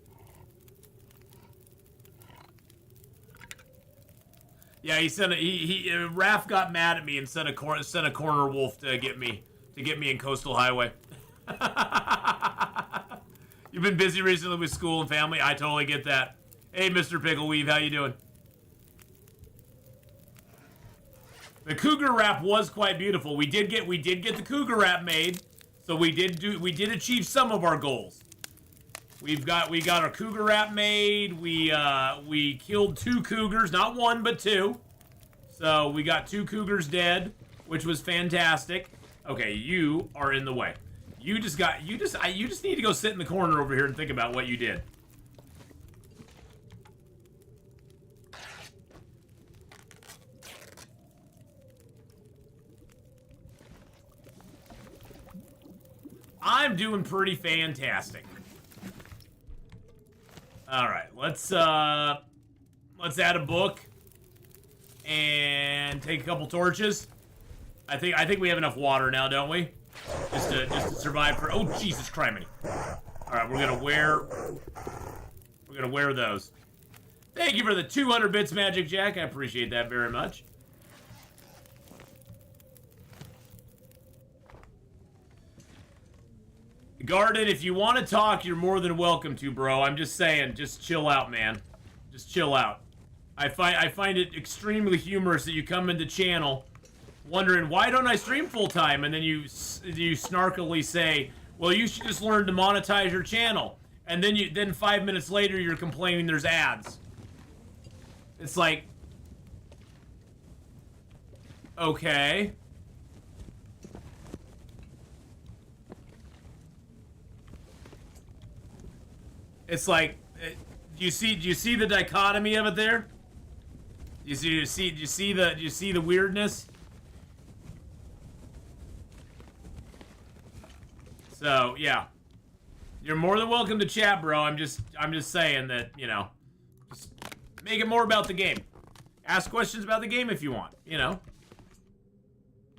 Yeah, he sent Raph got mad at me and sent a corner wolf to get me in Coastal Highway. You've been busy recently with school and family. I totally get that. Hey, Mr. Pickleweave, how you doing? The cougar wrap was quite beautiful. We did get the cougar wrap made, so we did achieve some of our goals. We got our cougar wrap made. We killed 2 cougars, not 1 but 2. So we got 2 cougars dead, which was fantastic. Okay, you are in the way. You just need to go sit in the corner over here and think about what you did. I'm doing pretty fantastic. All right, let's add a book and take a couple torches. I think we have enough water now, don't we? Just to survive for. Oh, Jesus Christ! All right, we're gonna wear those. Thank you for the 200 bits, Magic Jack. I appreciate that very much. Garden, if you want to talk, you're more than welcome to, bro. I'm just saying, just chill out, man. Just chill out. I find it extremely humorous that you come into channel wondering, why don't I stream full-time? And then you snarkily say, well, you should just learn to monetize your channel. And then 5 minutes later, you're complaining there's ads. It's like, okay. It's like, do you see the dichotomy of it there? Do you see the weirdness? So yeah, you're more than welcome to chat, bro. I'm just saying that, you know, just make it more about the game. Ask questions about the game if you want. You know,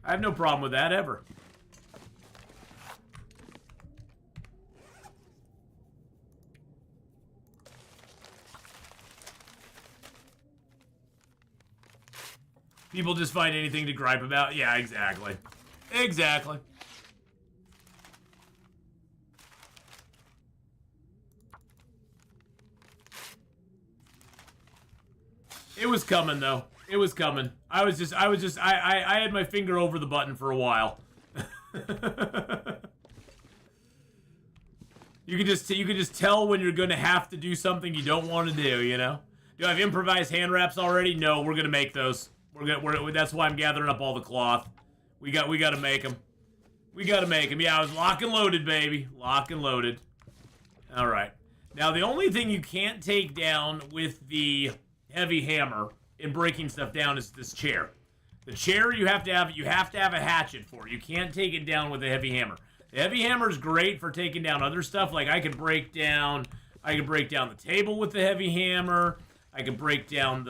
I have no problem with that ever. People just find anything to gripe about. Yeah, exactly. Exactly. It was coming, though. It was coming. I had my finger over the button for a while. You can just tell when you're gonna have to do something you don't want to do, you know? Do I have improvised hand wraps already? No, we're gonna make those. That's why I'm gathering up all the cloth. We gotta make them. We gotta make them. Yeah, I was lock and loaded, baby. Lock and loaded. All right. Now, the only thing you can't take down with the heavy hammer in breaking stuff down is this chair. The chair you have to have a hatchet for. You can't take it down with a heavy hammer. The heavy hammer is great for taking down other stuff. Like I could break down the table with the heavy hammer. I could break down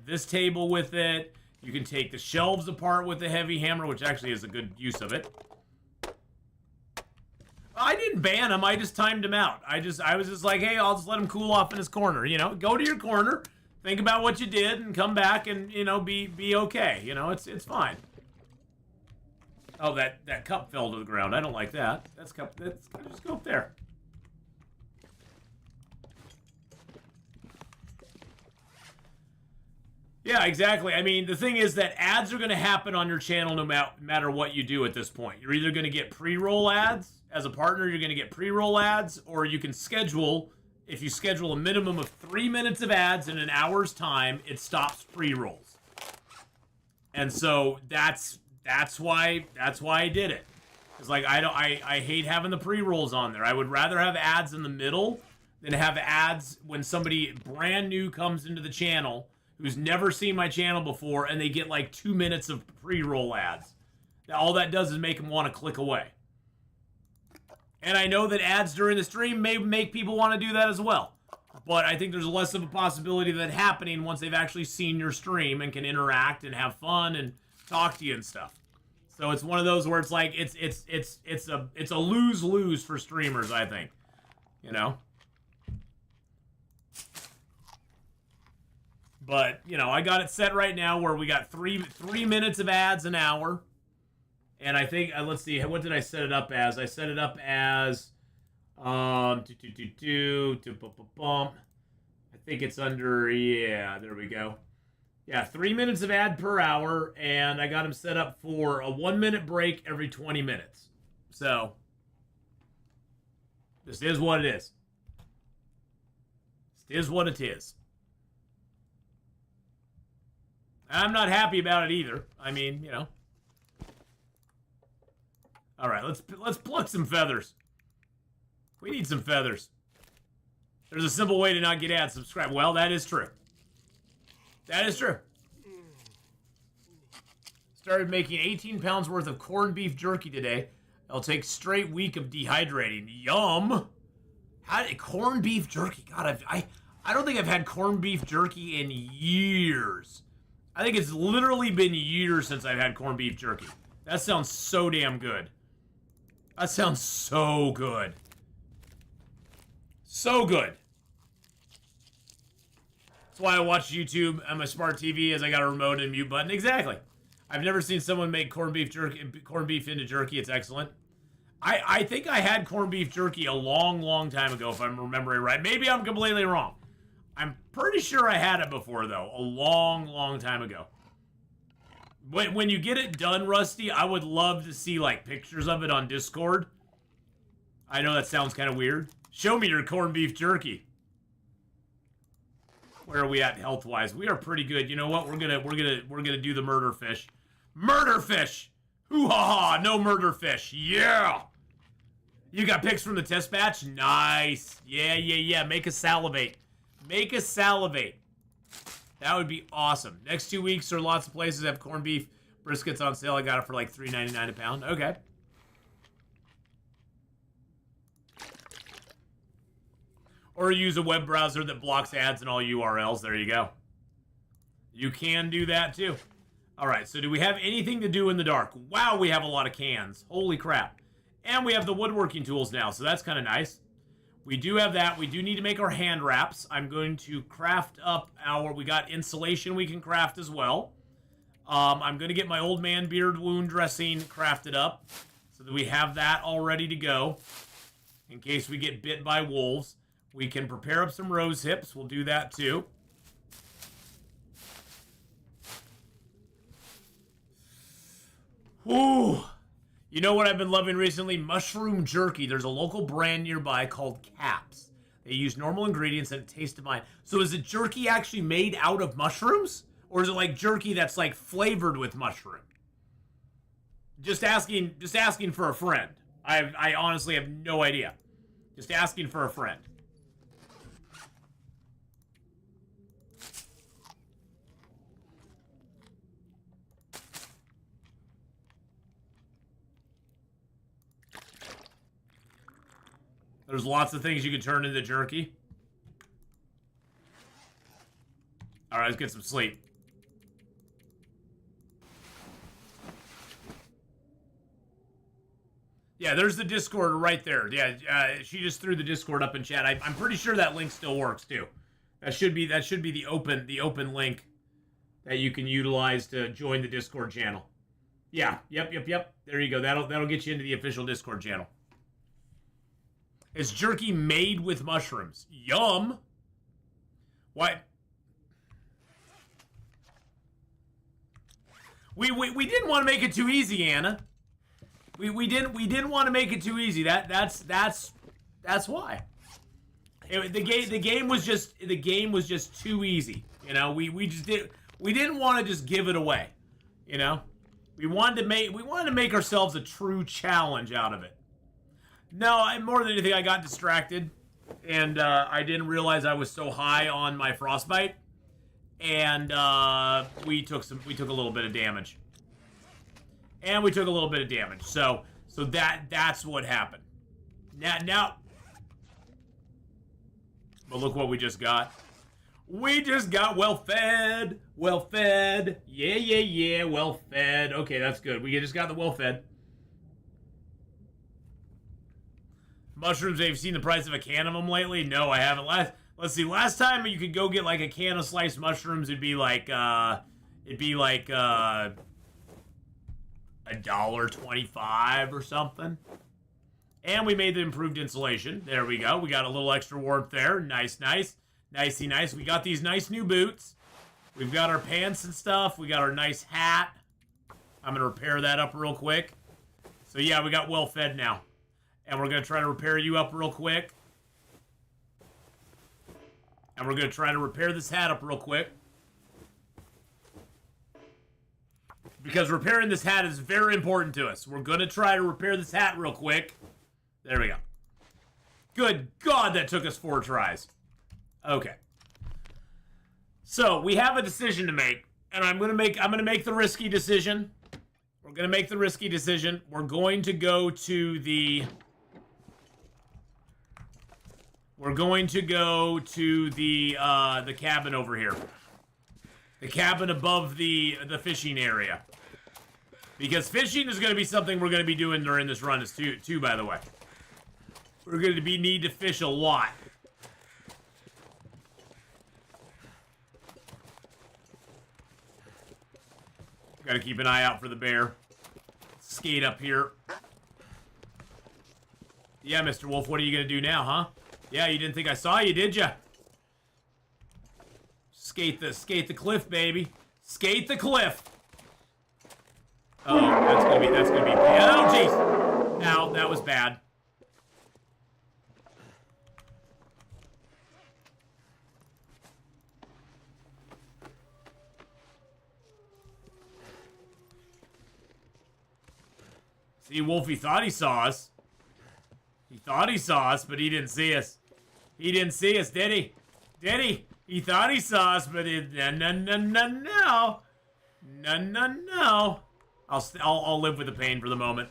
this table with it. You can take the shelves apart with the heavy hammer, which actually is a good use of it. I didn't ban him. I just timed him out. I was just like, hey, I'll just let him cool off in his corner. You know, go to your corner, think about what you did, and come back and, you know, be okay. You know, it's fine. Oh, that cup fell to the ground. I don't like that. That's just go up there. Yeah, exactly. I mean, the thing is that ads are going to happen on your channel no matter what you do at this point. You're either going to get pre-roll ads. As a partner, you're going to get pre-roll ads, or you can schedule, if you schedule a minimum of 3 minutes of ads in an hour's time, it stops pre-rolls. And so that's why I did it. It's like I hate having the pre-rolls on there. I would rather have ads in the middle than have ads when somebody brand new comes into the channel who's never seen my channel before, and they get like 2 minutes of pre-roll ads. All that does is make them want to click away. And I know that ads during the stream may make people want to do that as well. But I think there's less of a possibility of that happening once they've actually seen your stream and can interact and have fun and talk to you and stuff. So it's one of those where it's like it's a lose-lose for streamers, I think. You know? But, you know, I got it set right now where we got three minutes of ads an hour. And I think, let's see, what did I set it up as? I set it up as, I think it's under, yeah, there we go. Yeah, 3 minutes of ad per hour, and I got them set up for a 1 minute break every 20 minutes. So, this is what it is. This is what it is. I'm not happy about it either. I mean, you know. All right, let's pluck some feathers. We need some feathers. There's a simple way to not get ads. Subscribe. Well, that is true. That is true. Started making 18 pounds worth of corned beef jerky today. It'll take straight week of dehydrating. Yum. Corned beef jerky? God, I don't think I've had corned beef jerky in years. I think it's literally been years since I've had corned beef jerky. That sounds so damn good. That sounds so good. So good. That's why I watch YouTube on my smart TV as I got a remote and mute button. Exactly. I've never seen someone make corned beef into jerky. It's excellent. I think I had corned beef jerky a long time ago, if I'm remembering right. Maybe I'm completely wrong. I'm pretty sure I had it before, though. A long time ago. When you get it done, Rusty, I would love to see, like, pictures of it on Discord. I know that sounds kind of weird. Show me your corned beef jerky. Where are we at health-wise? We are pretty good. You know what? We're gonna do the murder fish. Murder fish! Hoo-ha-ha! No murder fish. Yeah! You got pics from the test batch? Nice. Yeah. Make us salivate. Make us salivate. That would be awesome. Next 2 weeks, there are lots of places that have corned beef briskets on sale. I got it for like $3.99 a pound. Okay. Or use a web browser that blocks ads and all URLs. There you go. You can do that too. All right, so do we have anything to do in the dark? Wow, we have a lot of cans. Holy crap. And we have the woodworking tools now, so that's kind of nice. We do have that. We do need to make our hand wraps. I'm going to craft up we got insulation we can craft as well. I'm going to get my old man beard wound dressing crafted up so that we have that all ready to go in case we get bit by wolves. We can prepare up some rose hips. We'll do that too. Ooh. You know what I've been loving recently? Mushroom jerky. There's a local brand nearby called Caps. They use normal ingredients and it tastes divine. So is it jerky actually made out of mushrooms? Or is it like jerky that's like flavored with mushroom? Just asking for a friend. I honestly have no idea. Just asking for a friend. There's lots of things you can turn into jerky. All right, let's get some sleep. Yeah, there's the Discord right there. Yeah, she just threw the Discord up in chat. I'm pretty sure that link still works too. That should be the open link that you can utilize to join the Discord channel. Yeah, yep. There you go. That'll get you into the official Discord channel. It's jerky made with mushrooms. Yum. What? We didn't want to make it too easy, Anna. We didn't want to make it too easy. That's why. The game was just too easy. You know, we didn't want to just give it away. You know, we wanted to make ourselves a true challenge out of it. No, more than anything, I got distracted, and I didn't realize I was so high on my frostbite, and we took a little bit of damage, So that's what happened. Now, but look what we just got. We just got well fed. Yeah, well fed. Okay, that's good. We just got the well fed. Mushrooms, have you seen the price of a can of them lately? No, I haven't. Let's see. Last time you could go get like a can of sliced mushrooms, it'd be like $1.25 or something. And we made the improved insulation. There we go. We got a little extra warmth there. Nice. Nicey nice. We got these nice new boots. We've got our pants and stuff. We got our nice hat. I'm going to repair that up real quick. So yeah, we got well fed now. And we're going to try to repair you up real quick. And we're going to try to repair this hat up real quick. Because repairing this hat is very important to us. We're going to try to repair this hat real quick. There we go. Good God, that took us 4 tries. Okay. So, we have a decision to make. And I'm going to make the risky decision. We're going to make the risky decision. We're going to go to the... the cabin over here. The cabin above the fishing area. Because fishing is going to be something we're going to be doing during this run too, by the way. We're going to need to fish a lot. Got to keep an eye out for the bear. Skate up here. Yeah, Mr. Wolf, what are you gonna do now, huh? Yeah, you didn't think I saw you, did ya? Skate the cliff, baby. Skate the cliff. Oh, that's gonna be, oh, jeez. Ow, that was bad. See, Wolfie thought he saw us. He thought he saw us, but he didn't see us. He didn't see us, did he? Did he? He thought he saw us, but no. I'll live with the pain for the moment.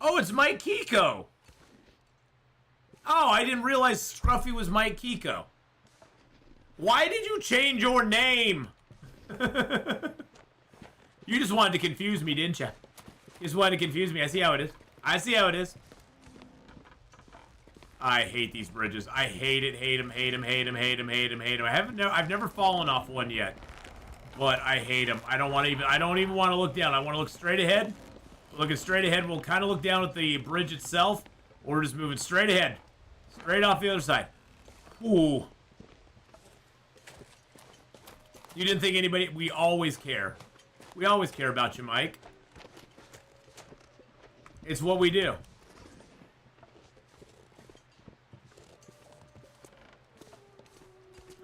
Oh, it's Mike Kiko. Oh, I didn't realize Scruffy was Mike Kiko. Why did you change your name? You just wanted to confuse me, didn't you? You just wanted to confuse me. I see how it is. I see how it is. I hate these bridges. I hate it. Hate them. Hate them. Hate them. Hate them. Hate them. Hate them. I've never fallen off one yet, but I hate them. I don't even want to look down. I want to look straight ahead. Looking straight ahead. We'll kind of look down at the bridge itself, or we're just moving straight ahead, straight off the other side. Ooh. You didn't think anybody... We always care. We always care about you, Mike. It's what we do.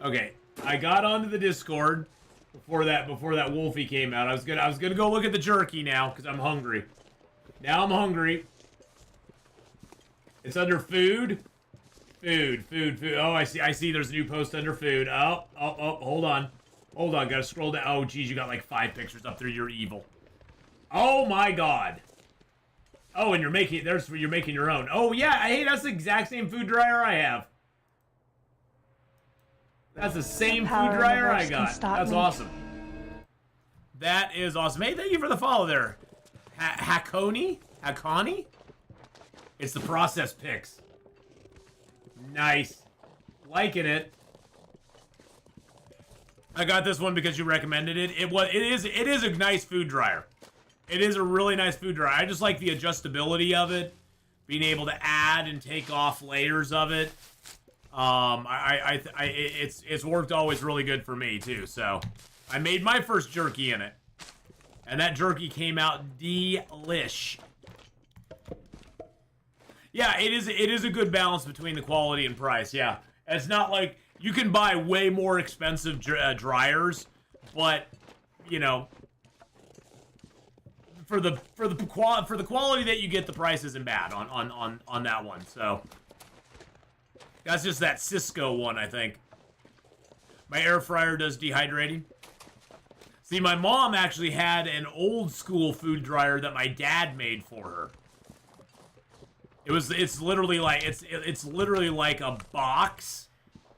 Okay, I got onto the Discord before that Wolfie came out. I was gonna go look at the jerky now because I'm hungry. Now I'm hungry. It's under food. Food. Oh, I see. There's a new post under food. Oh, hold on. Hold on, gotta scroll down. Oh, geez, you got like 5 pictures up there. You're evil. Oh my god. Oh, and you're making your own. Oh yeah, hey, that's the exact same food dryer I have. That's the same food dryer I got. That's awesome. That is awesome. Hey, thank you for the follow there. Hakoni? It's the process picks. Nice. Liking it. I got this one because you recommended it. It is a nice food dryer. It is a really nice food dryer. I just like the adjustability of it, being able to add and take off layers of it. It's worked always really good for me too. So I made my first jerky in it, and that jerky came out delish. Yeah, it is a good balance between the quality and price. Yeah, it's not like you can buy way more expensive dryers, but you know, for the quality that you get, the price isn't bad on that one. So that's just that Cisco one, I think. My air fryer does dehydrating. See, my mom actually had an old school food dryer that my dad made for her. It's literally like a box.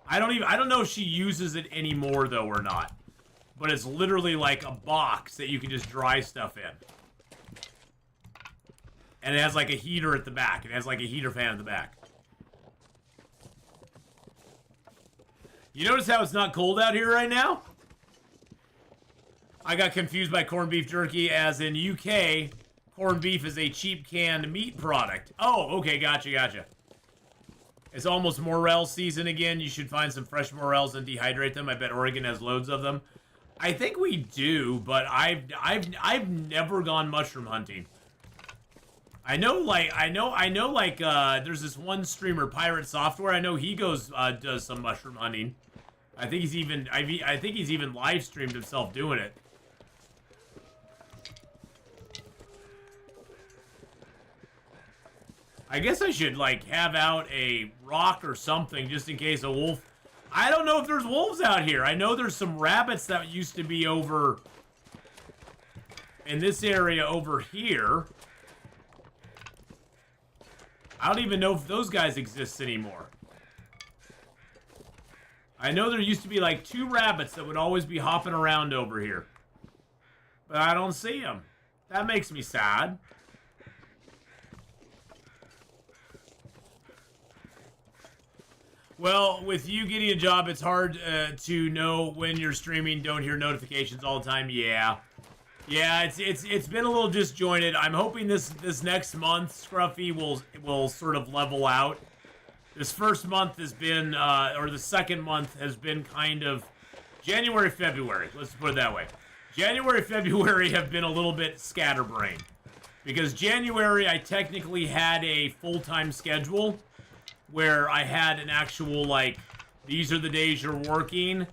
I don't know if she uses it anymore though or not. But it's literally like a box that you can just dry stuff in. And it has like a heater at the back. It has like a heater fan at the back. You notice how it's not cold out here right now? I got confused by corned beef jerky, as in UK, corned beef is a cheap canned meat product. Oh, okay, gotcha. It's almost morel season again. You should find some fresh morels and dehydrate them. I bet Oregon has loads of them. I think we do, but I've never gone mushroom hunting. I know there's this one streamer, Pirate Software. I know he does some mushroom hunting. I think he's even live streamed himself doing it. I guess I should like have out a rock or something just in case a wolf. I don't know if there's wolves out here. I know there's some rabbits that used to be over in this area over here. I don't even know if those guys exist anymore. I know there used to be like 2 rabbits that would always be hopping around over here. But I don't see them. That makes me sad. Well, with you getting a job, it's hard to know when you're streaming. Don't hear notifications all the time. Yeah. Yeah, it's been a little disjointed. I'm hoping this next month, Scruffy will sort of level out. This first month has been, or the second month has been kind of January, February. Let's put it that way. January, February have been a little bit scatterbrained. Because January, I technically had a full-time schedule where I had an actual, like, these are the days you're working.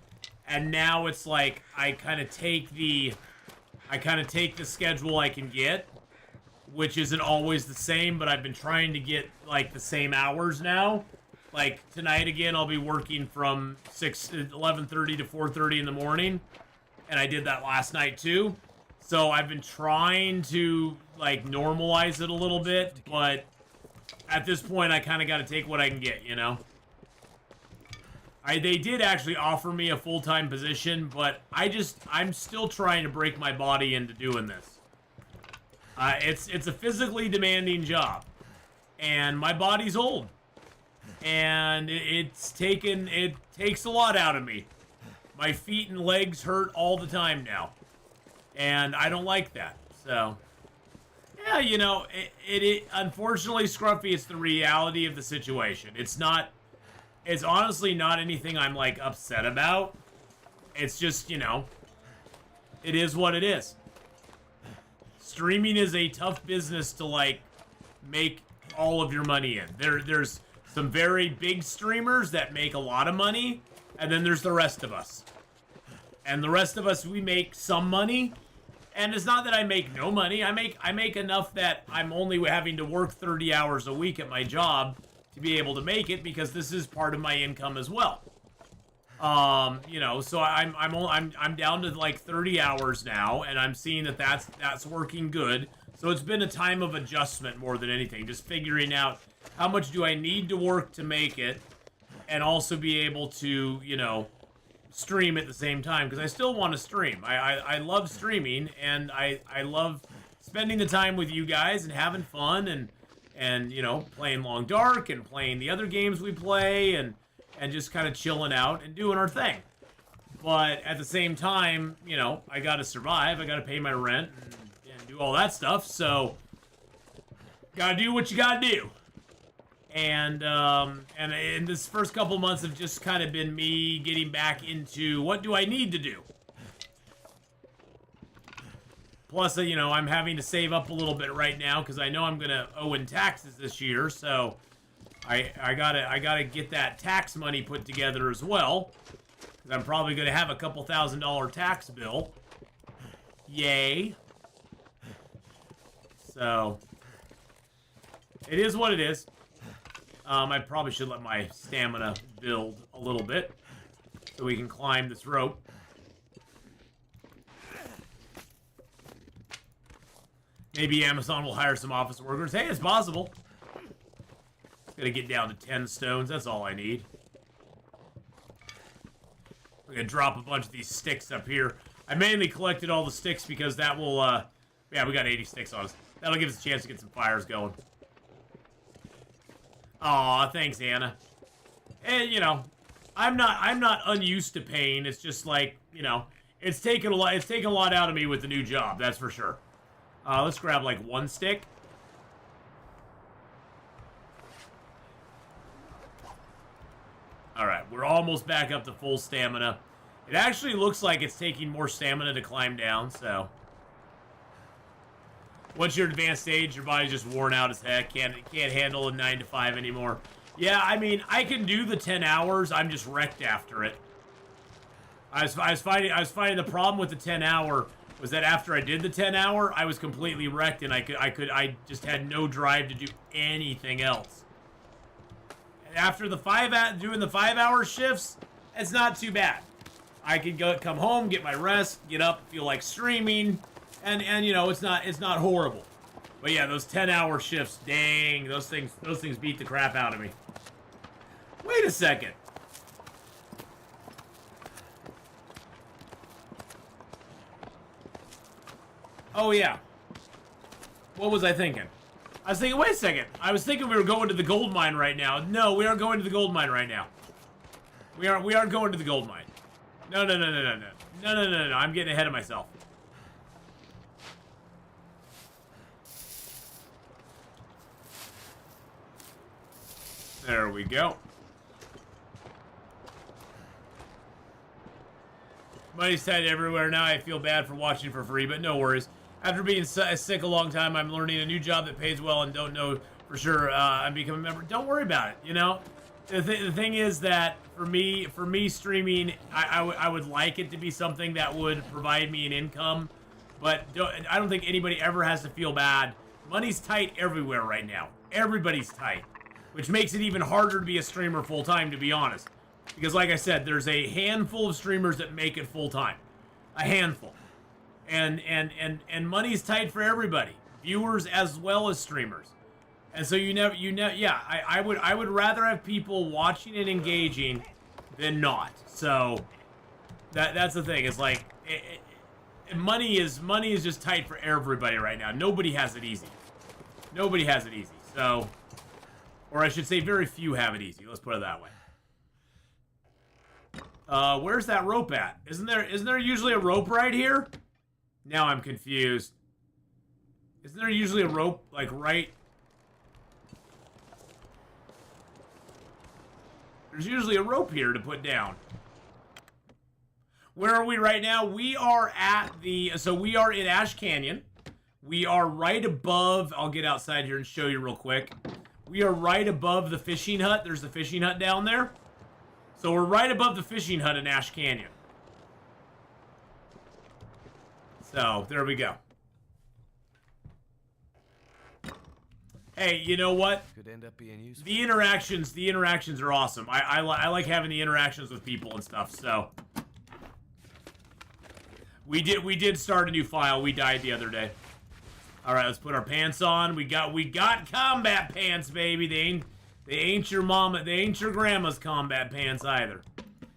And now it's like, I kind of take the schedule I can get, which isn't always the same, but I've been trying to get, like, the same hours now. Like, tonight, again, I'll be working from 11:30 to 4:30 in the morning. And I did that last night, too. So I've been trying to, like, normalize it a little bit, but at this point, I kind of got to take what I can get, you know? They did actually offer me a full-time position, but I'm still trying to break my body into doing this. It's a physically demanding job, and my body's old, and it takes a lot out of me. My feet and legs hurt all the time now, and I don't like that. So, yeah, you know, it unfortunately, Scruffy, it's the reality of the situation. It's honestly not anything I'm, like, upset about. It's just, you know, it is what it is. Streaming is a tough business to, like, make all of your money in. There's some very big streamers that make a lot of money, and then there's the rest of us. And the rest of us, we make some money, and it's not that I make no money. I make enough that I'm only having to work 30 hours a week at my job to be able to make it, because this is part of my income as well. You know, so I'm down to like 30 hours now, and I'm seeing that that's working good. So it's been a time of adjustment more than anything, just figuring out how much do I need to work to make it, and also be able to, you know, stream at the same time, because I still want to stream. I love streaming, and I love spending the time with you guys and having fun, and you know, playing Long Dark and playing the other games we play, and just kind of chilling out and doing our thing. But at the same time, you know, I gotta survive. I gotta pay my rent and do all that stuff. So, gotta do what you gotta do. And in this first couple months have just kind of been me getting back into what do I need to do. Plus, you know, I'm having to save up a little bit right now because I know I'm gonna owe in taxes this year, so I gotta get that tax money put together as well, because I'm probably gonna have a couple $1,000 tax bill. Yay! So it is what it is. I probably should let my stamina build a little bit so we can climb this rope. Maybe Amazon will hire some office workers. Hey, it's possible. Gonna get down to 10 stones. That's all I need. We're gonna drop a bunch of these sticks up here. I mainly collected all the sticks because that will, yeah, we got 80 sticks on us. That'll give us a chance to get some fires going. Aw, thanks, Anna. And, you know, I'm not unused to pain. It's just like, you know, it's taken a lot out of me with the new job, that's for sure. Let's grab, like, one stick. Alright, we're almost back up to full stamina. It actually looks like it's taking more stamina to climb down, so. Once you're at advanced age, your body's just worn out as heck. Can't handle a 9 to 5 anymore. Yeah, I mean, I can do the 10 hours. I'm just wrecked after it. I was finding the problem with the 10 hour was that after I did the 10 hour, I was completely wrecked, and I just had no drive to do anything else. And after the doing the 5 hour shifts, it's not too bad. I could come home, get my rest, get up, feel like streaming, and you know, it's not horrible. But yeah, those 10 hour shifts, dang, those things beat the crap out of me. Wait a second. Oh, yeah. What was I thinking? I was thinking, wait a second. I was thinking we were going to the gold mine right now. No, we aren't going to the gold mine right now. We aren't going to the gold mine. No. I'm getting ahead of myself. There we go. Money's tight everywhere. Now I feel bad for watching for free, but no worries. After being sick a long time, I'm learning a new job that pays well and don't know for sure I'm becoming a member. Don't worry about it, you know? The thing is that for me streaming, I would like it to be something that would provide me an income, but I don't think anybody ever has to feel bad. Money's tight everywhere right now. Everybody's tight, which makes it even harder to be a streamer full-time, to be honest. Because like I said, there's a handful of streamers that make it full-time. A handful. And money's tight for everybody. Viewers as well as streamers. And so yeah, I would rather have people watching and engaging than not. So that's the thing. It's like money is just tight for everybody right now. Nobody has it easy. Nobody has it easy. So, or I should say, very few have it easy. Let's put it that way. Where's that rope at? Isn't there usually a rope right here? Now I'm confused. Isn't there usually a rope like right? There's usually a rope here to put down. Where are we right now? We are at we are in Ash Canyon. We are right above, I'll get outside here and show you real quick. We are right above the fishing hut. There's the fishing hut down there. So we're right above the fishing hut in Ash Canyon. So, there we go. Hey, you know what? Could end up being useful. The interactions are awesome. I like having the interactions with people and stuff, so. We did start a new file. We died the other day. Alright, let's put our pants on. We got combat pants, baby. They ain't your mama, they ain't your grandma's combat pants either.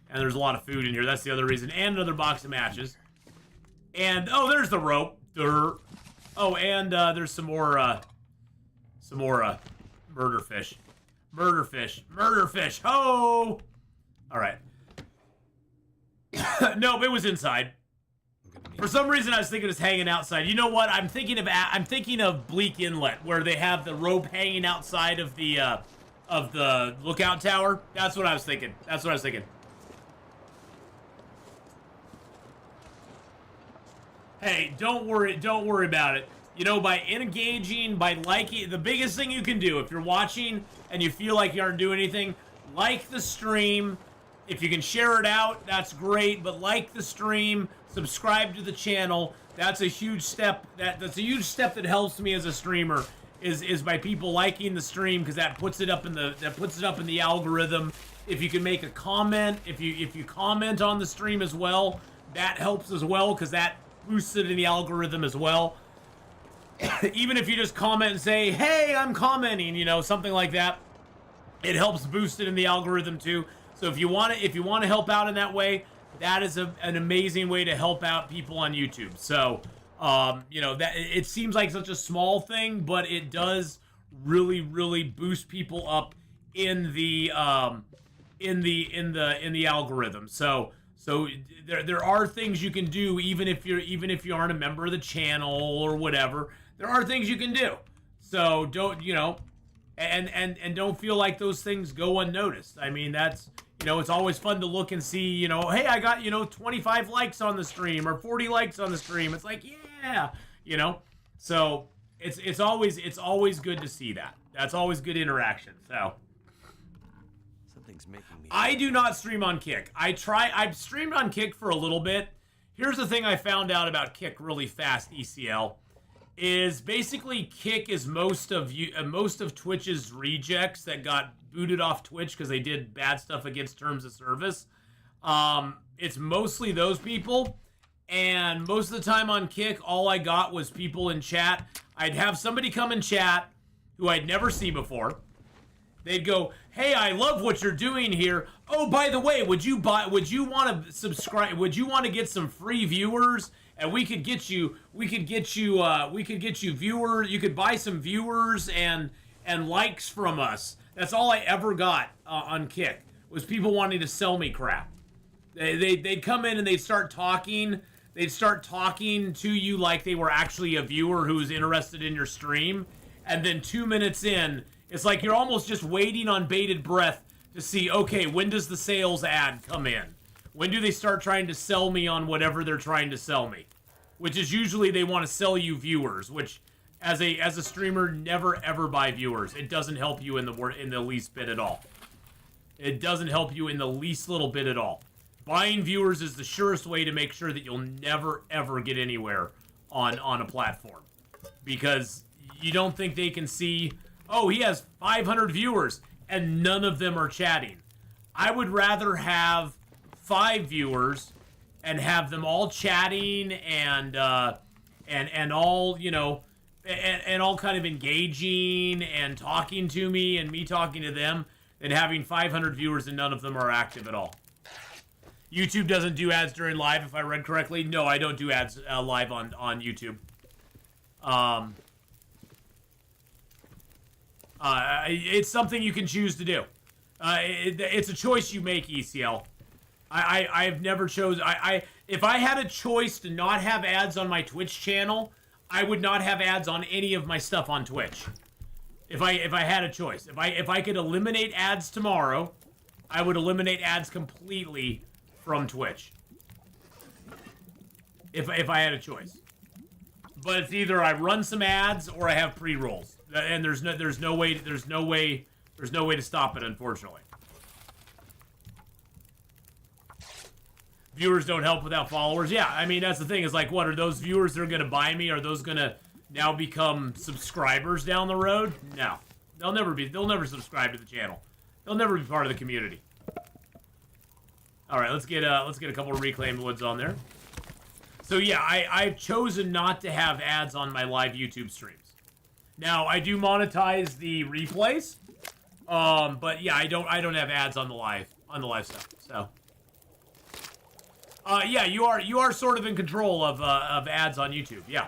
And there's a lot of food in here. That's the other reason. And another box of matches. And oh, there's the rope. Durr. Oh, and there's some more murder fish. Murder fish. Ho! All right. Nope, it was inside. For some reason, I was thinking it's hanging outside. You know what? I'm thinking of Bleak Inlet, where they have the rope hanging outside of the lookout tower. That's what I was thinking. Hey, don't worry about it. You know, by engaging, by liking, the biggest thing you can do if you're watching and you feel like you aren't doing anything, like the stream. If you can share it out, that's great. But like the stream, subscribe to the channel. That's a huge step. That's a huge step that helps me as a streamer. Is by people liking the stream, because that puts it up in the algorithm. If you can make a comment, if you comment on the stream as well, that helps as well, because that boosts it in the algorithm as well. Even if you just comment and say, "Hey, I'm commenting," you know, something like that, it helps boost it in the algorithm too. So if you want to help out in that way, that is an amazing way to help out people on YouTube. So. You know, that it seems like such a small thing, but it does really, really boost people up in the algorithm. So there are things you can do even if you aren't a member of the channel or whatever. There are things you can do. So don't, you know, and don't feel like those things go unnoticed. I mean, that's, you know, it's always fun to look and see, you know, hey, I got, you know, 25 likes on the stream or 40 likes on the stream. It's like, yeah, you know, so it's always good to see that. That's always good interaction. So Something's making me. I do not stream on Kick. I've streamed on Kick for a little bit. Here's the thing I found out about Kick really fast, ECL, is basically Kick is most of Twitch's rejects that got booted off Twitch because they did bad stuff against terms of service. It's mostly those people, and most of the time on Kick, all I got was people in chat. I'd have somebody come in chat who I'd never see before. They'd go, "Hey, I love what you're doing here. Oh, by the way, would you want to subscribe? Would you want to get some free viewers? And we could get you viewers. You could buy some viewers and likes from us." That's all I ever got on Kick, was people wanting to sell me crap. They'd come in and they'd start talking. They'd start talking to you like they were actually a viewer who was interested in your stream. And then 2 minutes in, It's like you're almost just waiting on bated breath to see, okay, when does the sales ad come in? When do they start trying to sell me on whatever they're trying to sell me? Which is usually they want to sell you viewers, which as a streamer, never ever buy viewers. It doesn't help you in the least bit at all. It doesn't help you in the least little bit at all. Buying viewers is the surest way to make sure that you'll never ever get anywhere on a platform. Because you don't think they can see, oh, he has 500 viewers and none of them are chatting. I would rather have 5 viewers and have them all chatting and all, you know, and all kind of engaging and talking to me and me talking to them than having 500 viewers and none of them are active at all. YouTube doesn't do ads during live, if I read correctly. No, I don't do ads live on YouTube. It's something you can choose to do. It's a choice you make, ECL. I've never chose. If I had a choice to not have ads on my Twitch channel, I would not have ads on any of my stuff on Twitch. If I had a choice, if I could eliminate ads tomorrow, I would eliminate ads completely from Twitch. If I had a choice. But it's either I run some ads or I have pre-rolls, and there's no way to stop it, unfortunately. Viewers don't help without followers. Yeah, I mean that's the thing. Is like, what are those viewers that are gonna buy me? Are those gonna now become subscribers down the road? No, they'll never be. They'll never subscribe to the channel. They'll never be part of the community. All right, let's get a couple of reclaimed woods on there. So yeah, I've chosen not to have ads on my live YouTube streams. Now I do monetize the replays, but yeah, I don't have ads on the live stuff. So yeah, you are sort of in control of ads on YouTube. Yeah,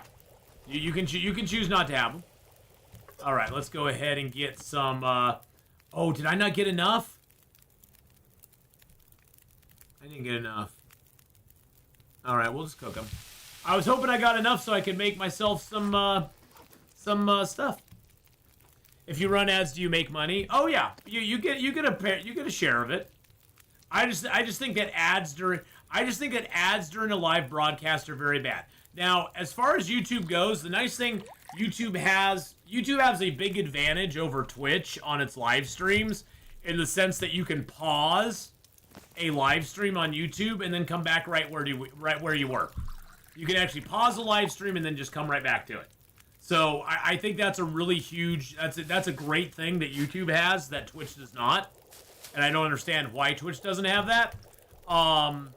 you can choose not to have them. All right, let's go ahead and get some. Oh, did I not get enough? I didn't get enough. All right, we'll just cook them. I was hoping I got enough so I could make myself some stuff. If you run ads, do you make money? Oh yeah, you get a share of it. I just think that ads during a live broadcast are very bad. Now, as far as YouTube goes, the nice thing YouTube has a big advantage over Twitch on its live streams in the sense that you can pause a live stream on YouTube and then come back right where you were. You can actually pause a live stream and then just come right back to it. So I think that's a really huge, that's a great thing that YouTube has that Twitch does not. And I don't understand why Twitch doesn't have that. And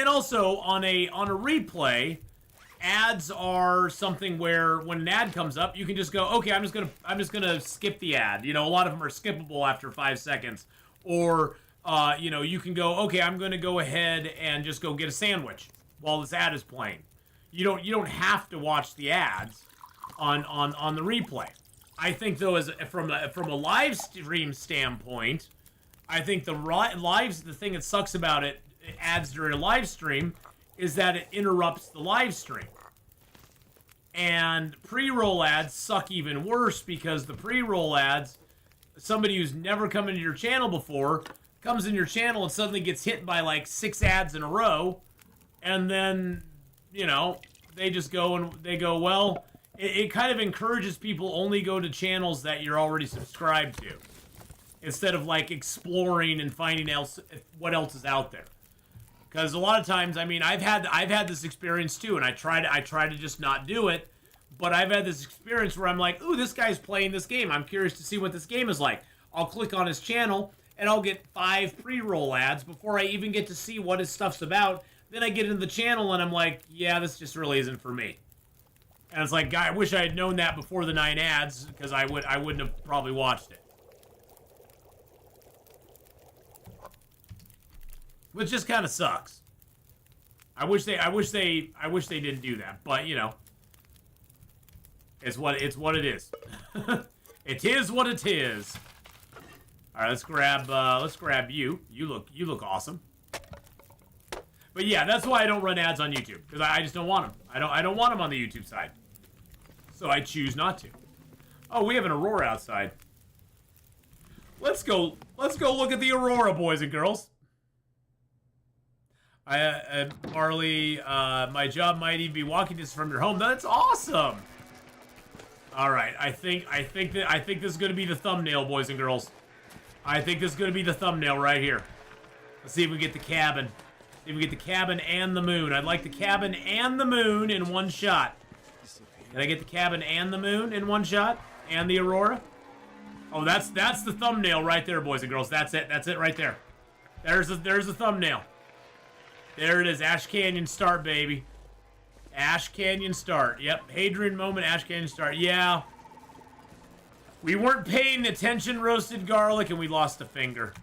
also on a replay, ads are something where when an ad comes up, you can just go, okay, I'm just gonna skip the ad. You know, a lot of them are skippable after 5 seconds. Or you know, you can go, okay, I'm gonna go ahead and just go get a sandwich while this ad is playing. You don't have to watch the ads on the replay. I think though, from a live stream standpoint, I think the thing that sucks about ads during a live stream is that it interrupts the live stream. And pre-roll ads suck even worse because the pre-roll ads, somebody who's never come into your channel before comes in your channel and suddenly gets hit by like 6 ads in a row, and then, you know, they just go and they go, well, it kind of encourages people only go to channels that you're already subscribed to, instead of like exploring and finding what else is out there. Because a lot of times, I mean, I've had this experience too, and I try to just not do it. But I've had this experience where I'm like, ooh, this guy's playing this game. I'm curious to see what this game is like. I'll click on his channel, and I'll get 5 pre-roll ads before I even get to see what his stuff's about. Then I get into the channel, and I'm like, yeah, this just really isn't for me. And it's like, God, I wish I had known that before the 9 ads, because I wouldn't have probably watched it. Which just kind of sucks. I wish they didn't do that, but you know, it's what it is. It is what it is. All right, let's grab you. You look awesome. But yeah, that's why I don't run ads on YouTube, because I just don't want them. I don't want them on the YouTube side. So I choose not to. Oh, we have an Aurora outside. Let's go look at the Aurora, boys and girls. Marley, my job might even be walking distance from your home. That's awesome. All right, I think this is gonna be the thumbnail, boys and girls. I think this is gonna be the thumbnail right here. Let's see if we get the cabin. See if we get the cabin and the moon. I'd like the cabin and the moon in one shot. Can I get the cabin and the moon in one shot? And the Aurora? Oh, that's the thumbnail right there, boys and girls. That's it. That's it right there. There's the thumbnail. There it is. Ash Canyon start, baby. Ash Canyon start. Yep. Hadrian moment, Ash Canyon start. Yeah. We weren't paying attention, roasted garlic, and we lost a finger.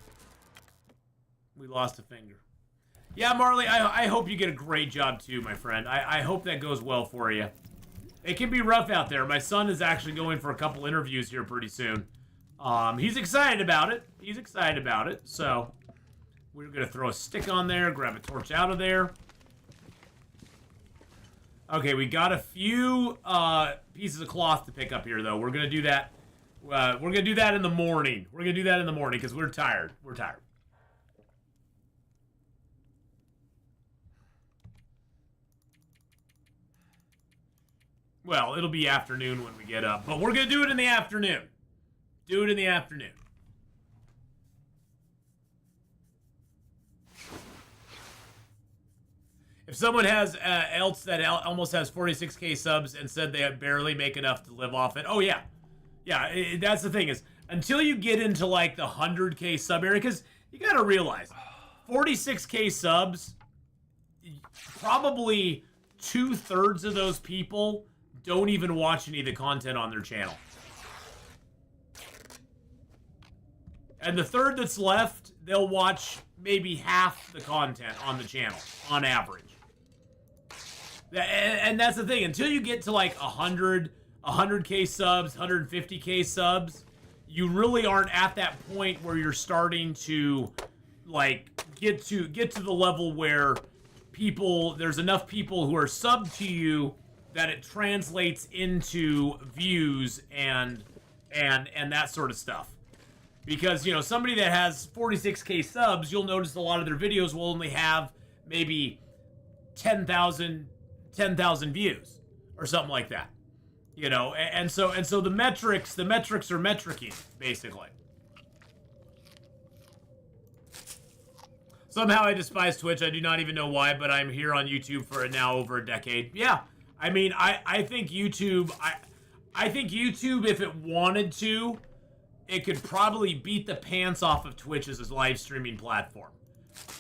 We lost a finger. Yeah, Marley, I hope you get a great job too, my friend. I hope that goes well for you. It can be rough out there. My son is actually going for a couple interviews here pretty soon. He's excited about it. He's excited about it. So, we're going to throw a stick on there, grab a torch out of there. Okay, we got a few pieces of cloth to pick up here, though. We're going to do that. We're going to do that in the morning. We're going to do that in the morning because we're tired. We're tired. Well, it'll be afternoon when we get up, but we're going to do it in the afternoon. Do it in the afternoon. If someone has else that almost has 46k subs and said they barely make enough to live off it, oh yeah. Yeah, that's the thing is, until you get into like the 100k sub area, because you got to realize, 46k subs, probably 2/3 of those people don't even watch any of the content on their channel. And the third that's left, they'll watch maybe half the content on the channel, on average. And that's the thing, until you get to like 100k subs, 150k subs, you really aren't at that point where you're starting to like get to the level where there's enough people who are subbed to you that it translates into views and that sort of stuff. Because, you know, somebody that has 46k subs, you'll notice a lot of their videos will only have maybe 10,000 views or something like that. You know, and so the metrics are metricing, basically. Somehow I despise Twitch. I do not even know why, but I'm here on YouTube for now over a decade. Yeah. I mean, I think YouTube, I think YouTube, if it wanted to, it could probably beat the pants off of Twitch as a live streaming platform.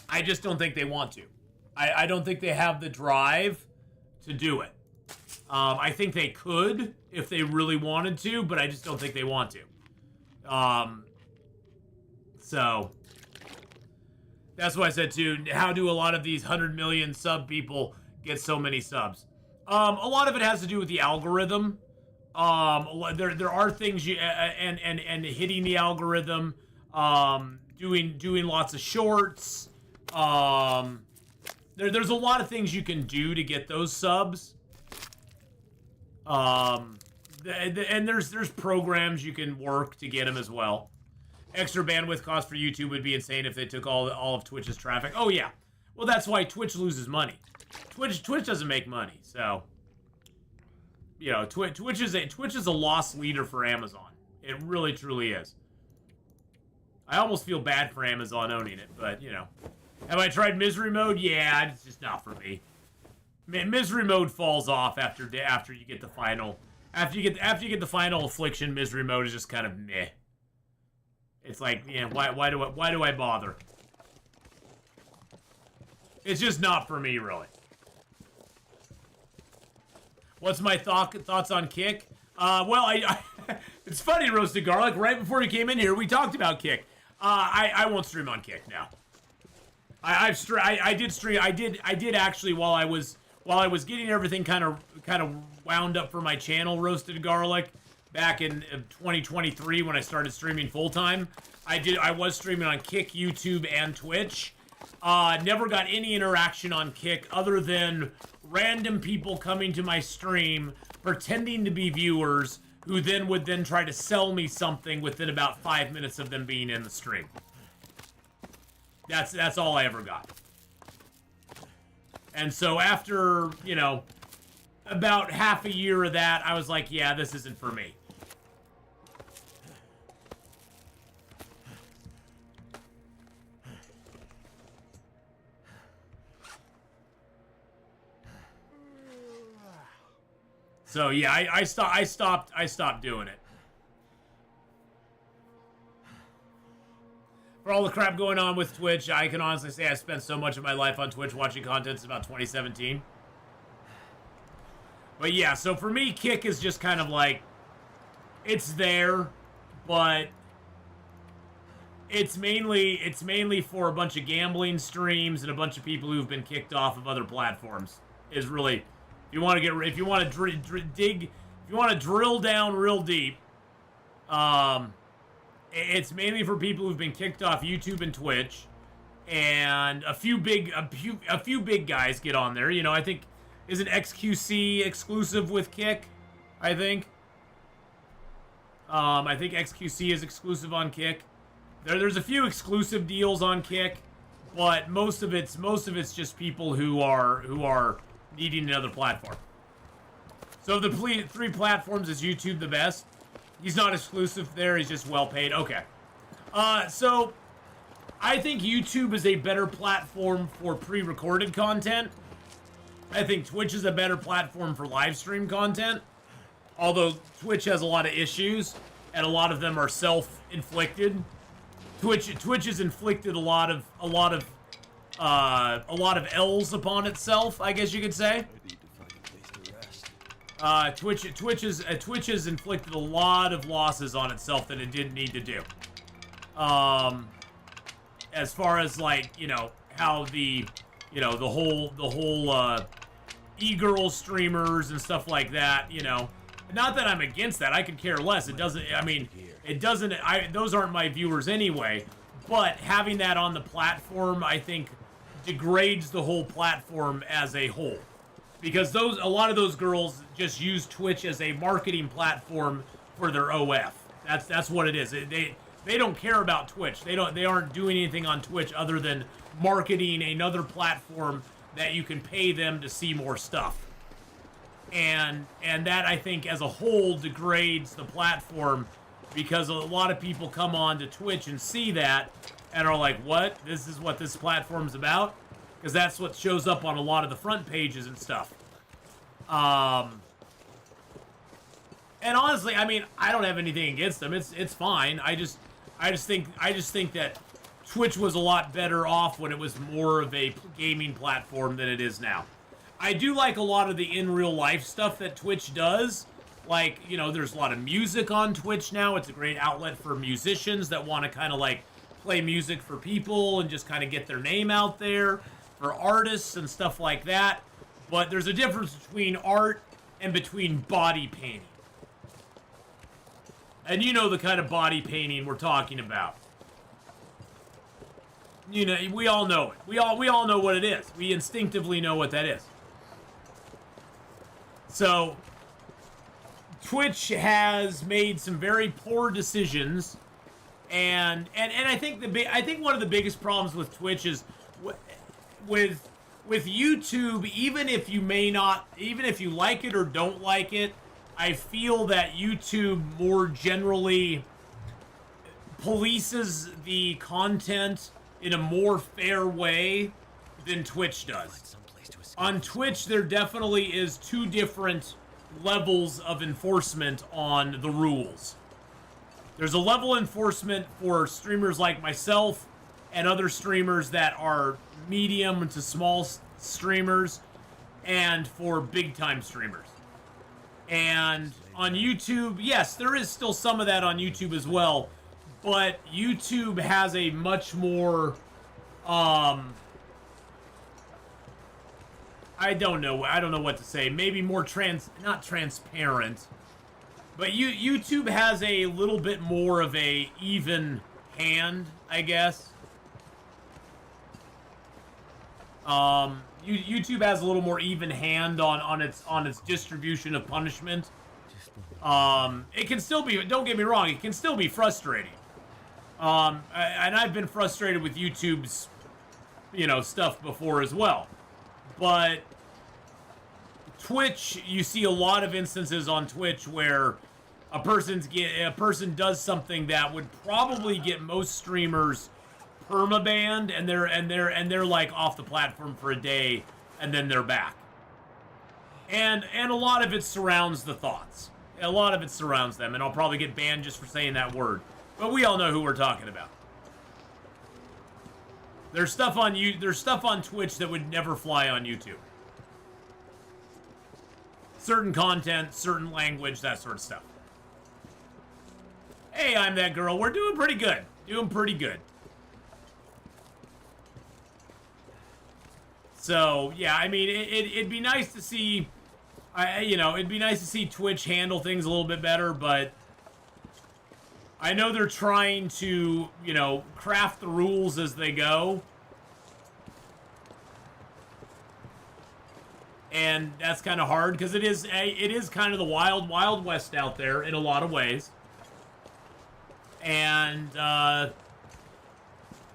I just don't think they want to. I don't think they have the drive to do it. I think they could if they really wanted to, but I just don't think they want to. So that's why I said too, how do a lot of these 100 million sub people get so many subs? A lot of it has to do with the algorithm. There are things you and hitting the algorithm, doing lots of shorts. There's a lot of things you can do to get those subs. And there's programs you can work to get them as well. Extra bandwidth cost for YouTube would be insane if they took all of Twitch's traffic. Oh yeah, well that's why Twitch loses money. Twitch doesn't make money, so you know Twitch is a loss leader for Amazon. It really truly is. I almost feel bad for Amazon owning it, but you know, have I tried misery mode? Yeah, it's just not for me. Misery mode falls off after you get the final after you get the final affliction. Misery mode is just kind of meh. It's like, yeah, why do I bother? It's just not for me, really. What's my thoughts on Kick? Well, it's funny, Roasted Garlic. Right before you came in here, we talked about Kick. I won't stream on Kick now. I did stream. I did actually while I was getting everything kind of wound up for my channel, Roasted Garlic, back in 2023 when I started streaming full time. I was streaming on Kick, YouTube, and Twitch. Never got any interaction on Kick other than random people coming to my stream pretending to be viewers who then would then try to sell me something within about 5 minutes of them being in the stream. That's all I ever got. And so after, you know, about half a year of that, I was like, yeah, this isn't for me. So yeah, I stopped doing it. For all the crap going on with Twitch, I can honestly say I spent so much of my life on Twitch watching content since about 2017. But yeah, so for me, Kick is just kind of like, it's there, but it's mainly for a bunch of gambling streams and a bunch of people who've been kicked off of other platforms. Is really, if you want to drill down real deep, it's mainly for people who've been kicked off YouTube and Twitch, and a few big guys get on there. You know, I think isn't XQC exclusive with Kick? I think XQC is exclusive on Kick. There's a few exclusive deals on Kick, but most of it's just people who are needing another platform. So of the three platforms, is YouTube the best? He's not exclusive there, he's just well paid. Okay. So I think YouTube is a better platform for pre-recorded content. I think Twitch is a better platform for live stream content. Although Twitch has a lot of issues, and a lot of them are self-inflicted. Twitch has inflicted a lot of L's upon itself, I guess you could say. Twitch has inflicted a lot of losses on itself that it didn't need to do. As far as like, you know, how the whole e-girl streamers and stuff like that, you know. Not that I'm against that. I could care less. It doesn't, I mean, it doesn't, those aren't my viewers anyway. But having that on the platform, I think, degrades the whole platform as a whole. Because a lot of those girls just use Twitch as a marketing platform for their OF. That's what it is. They don't care about Twitch. They aren't doing anything on Twitch other than marketing another platform that you can pay them to see more stuff. And that, I think, as a whole degrades the platform, because a lot of people come on to Twitch and see that and are like, what? This is what this platform's about? Because that's what shows up on a lot of the front pages and stuff. And honestly, I mean, I don't have anything against them. It's fine. I just think that Twitch was a lot better off when it was more of a gaming platform than it is now. I do like a lot of the in real life stuff that Twitch does. Like, you know, there's a lot of music on Twitch now. It's a great outlet for musicians that want to kind of like play music for people and just kind of get their name out there, for artists and stuff like that. But there's a difference between art and between body painting. And you know the kind of body painting we're talking about. You know, we all know it. We all know what it is. We instinctively know what that is. So Twitch has made some very poor decisions, and I think one of the biggest problems with Twitch is with YouTube, even if you like it or don't like it, I feel that YouTube more generally polices the content in a more fair way than Twitch does. On Twitch, there definitely is two different levels of enforcement on the rules. There's a level of enforcement for streamers like myself and other streamers that are medium to small streamers, and for big-time streamers. And on YouTube, yes, there is still some of that on YouTube as well, but YouTube has a much more, I don't know what to say. Maybe more not transparent, but YouTube has a little bit more of a even hand, I guess. YouTube has a little more even hand on its distribution of punishment. It can still be, don't get me wrong, it can still be frustrating. And I've been frustrated with YouTube's, stuff before as well. But Twitch, you see a lot of instances on Twitch where a person does something that would probably get most streamers permabanned, and they're like off the platform for a day, and then they're back. And a lot of it surrounds the thoughts. A lot of it surrounds them, and I'll probably get banned just for saying that word. But we all know who we're talking about. There's stuff on Twitch that would never fly on YouTube. Certain content, certain language, that sort of stuff. Hey, I'm that girl. We're doing pretty good. Doing pretty good. So, yeah, I mean, it'd be nice to see, it'd be nice to see Twitch handle things a little bit better, but I know they're trying to, craft the rules as they go. And that's kind of hard, because it is kind of the wild, wild west out there in a lot of ways. And,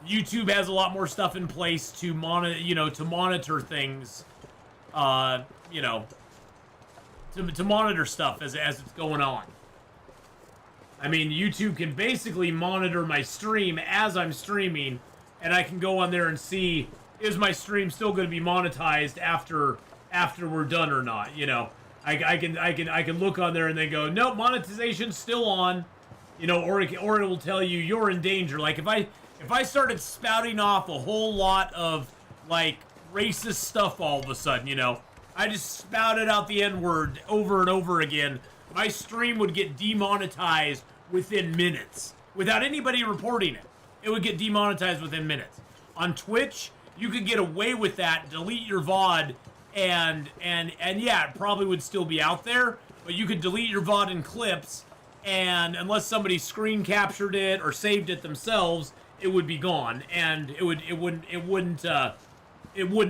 YouTube has a lot more stuff in place to monitor things, to monitor stuff as it's going on. I mean, YouTube can basically monitor my stream as I'm streaming, and I can go on there and see, is my stream still going to be monetized after we're done or not? I can look on there and then go, nope, monetization's still on, or it will tell you you're in danger. Like if I started spouting off a whole lot of, like, racist stuff all of a sudden, I just spouted out the N-word over and over again, my stream would get demonetized within minutes. Without anybody reporting it. It would get demonetized within minutes. On Twitch, you could get away with that, delete your VOD, and yeah, it probably would still be out there, but you could delete your VOD in clips, and unless somebody screen captured it or saved it themselves, it would be gone, and it wouldn't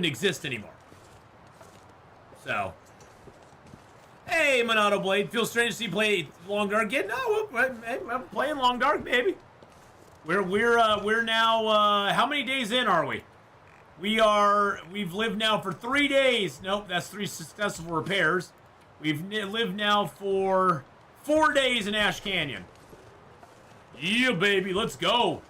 exist anymore. So, hey, Monado Blade, feels strange to see you play Long Dark again. No, I'm playing Long Dark, baby. We're now how many days in are we? We've lived now for 3 days. Nope, that's 3 successful repairs. We've lived now for 4 days in Ash Canyon. Yeah, baby, let's go.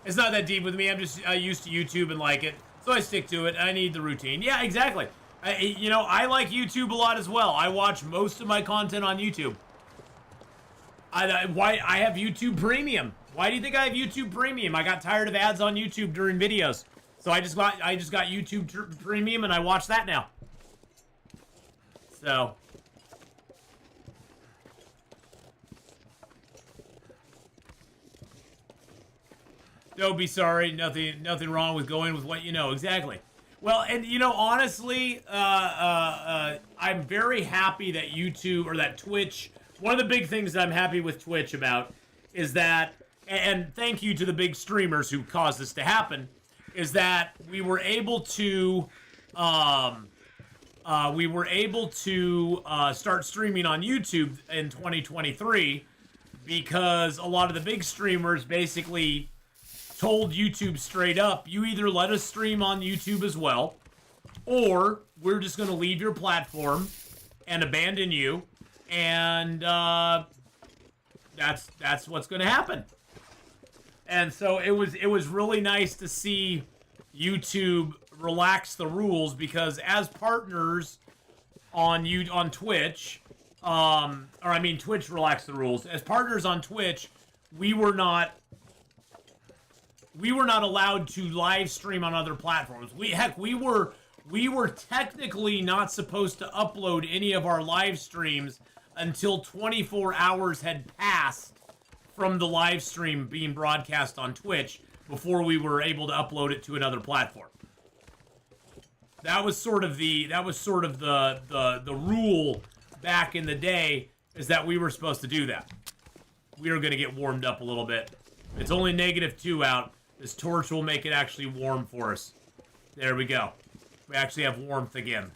It's not that deep with me. I'm just used to YouTube and like it, so I stick to it. I need the routine. Yeah, exactly. I like YouTube a lot as well. I watch most of my content on YouTube. I have YouTube Premium. Why do you think I have YouTube Premium? I got tired of ads on YouTube during videos, so I just got YouTube Premium, and I watch that now. So. Don't be sorry. Nothing wrong with going with what you know. Exactly. Well, and honestly, I'm very happy that YouTube or that Twitch. One of the big things that I'm happy with Twitch about is that, and thank you to the big streamers who caused this to happen, is that we were able to, start streaming on YouTube in 2023 because a lot of the big streamers basically told YouTube straight up, you either let us stream on YouTube as well, or we're just going to leave your platform and abandon you, and that's what's going to happen. And so it was really nice to see YouTube relax the rules, because as partners on Twitch, Twitch relaxed the rules. As partners on Twitch, we were not allowed to live stream on other platforms. We were technically not supposed to upload any of our live streams until 24 hours had passed from the live stream being broadcast on Twitch before we were able to upload it to another platform. That was sort of the rule back in the day, is that we were supposed to do that. We were going to get warmed up a little bit. It's only -2 out. This torch will make it actually warm for us. There we go. We actually have warmth again.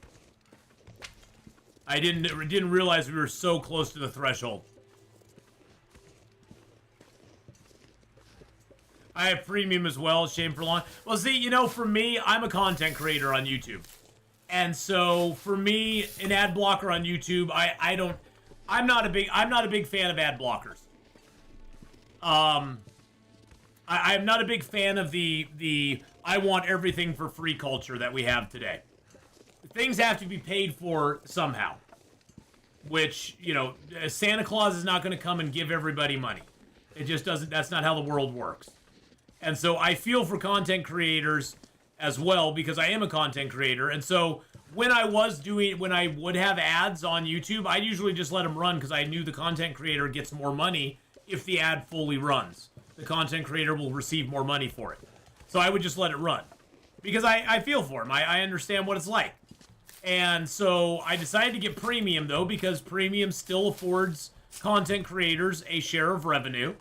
I didn't realize we were so close to the threshold. I have premium as well. Shame for long. Well, see, you know, for me, I'm a content creator on YouTube. And so for me, an ad blocker on YouTube, I'm not a big fan of ad blockers. I'm not a big fan of the I want everything for free culture that we have today. Things have to be paid for somehow. Which, you know, Santa Claus is not going to come and give everybody money. It just doesn't, that's not how the world works. And so I feel for content creators as well, because I am a content creator. And so when I would have ads on YouTube, I usually just let them run because I knew the content creator gets more money if the ad fully runs. The content creator will receive more money for it. So I would just let it run because I feel for him. I understand what it's like. And so I decided to get premium though, because premium still affords content creators a share of revenue.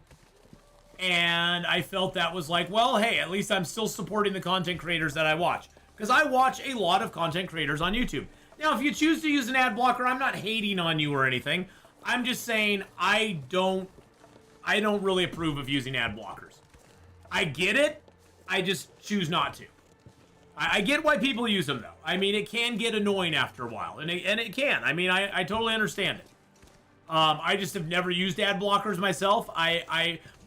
And I felt that was like, well, hey, at least I'm still supporting the content creators that I watch. Because I watch a lot of content creators on YouTube. Now, if you choose to use an ad blocker, I'm not hating on you or anything. I'm just saying I don't really approve of using ad blockers. I get it. I just choose not to. I get why people use them, though. I mean, it can get annoying after a while. And it can. I mean, I totally understand it. I just have never used ad blockers myself.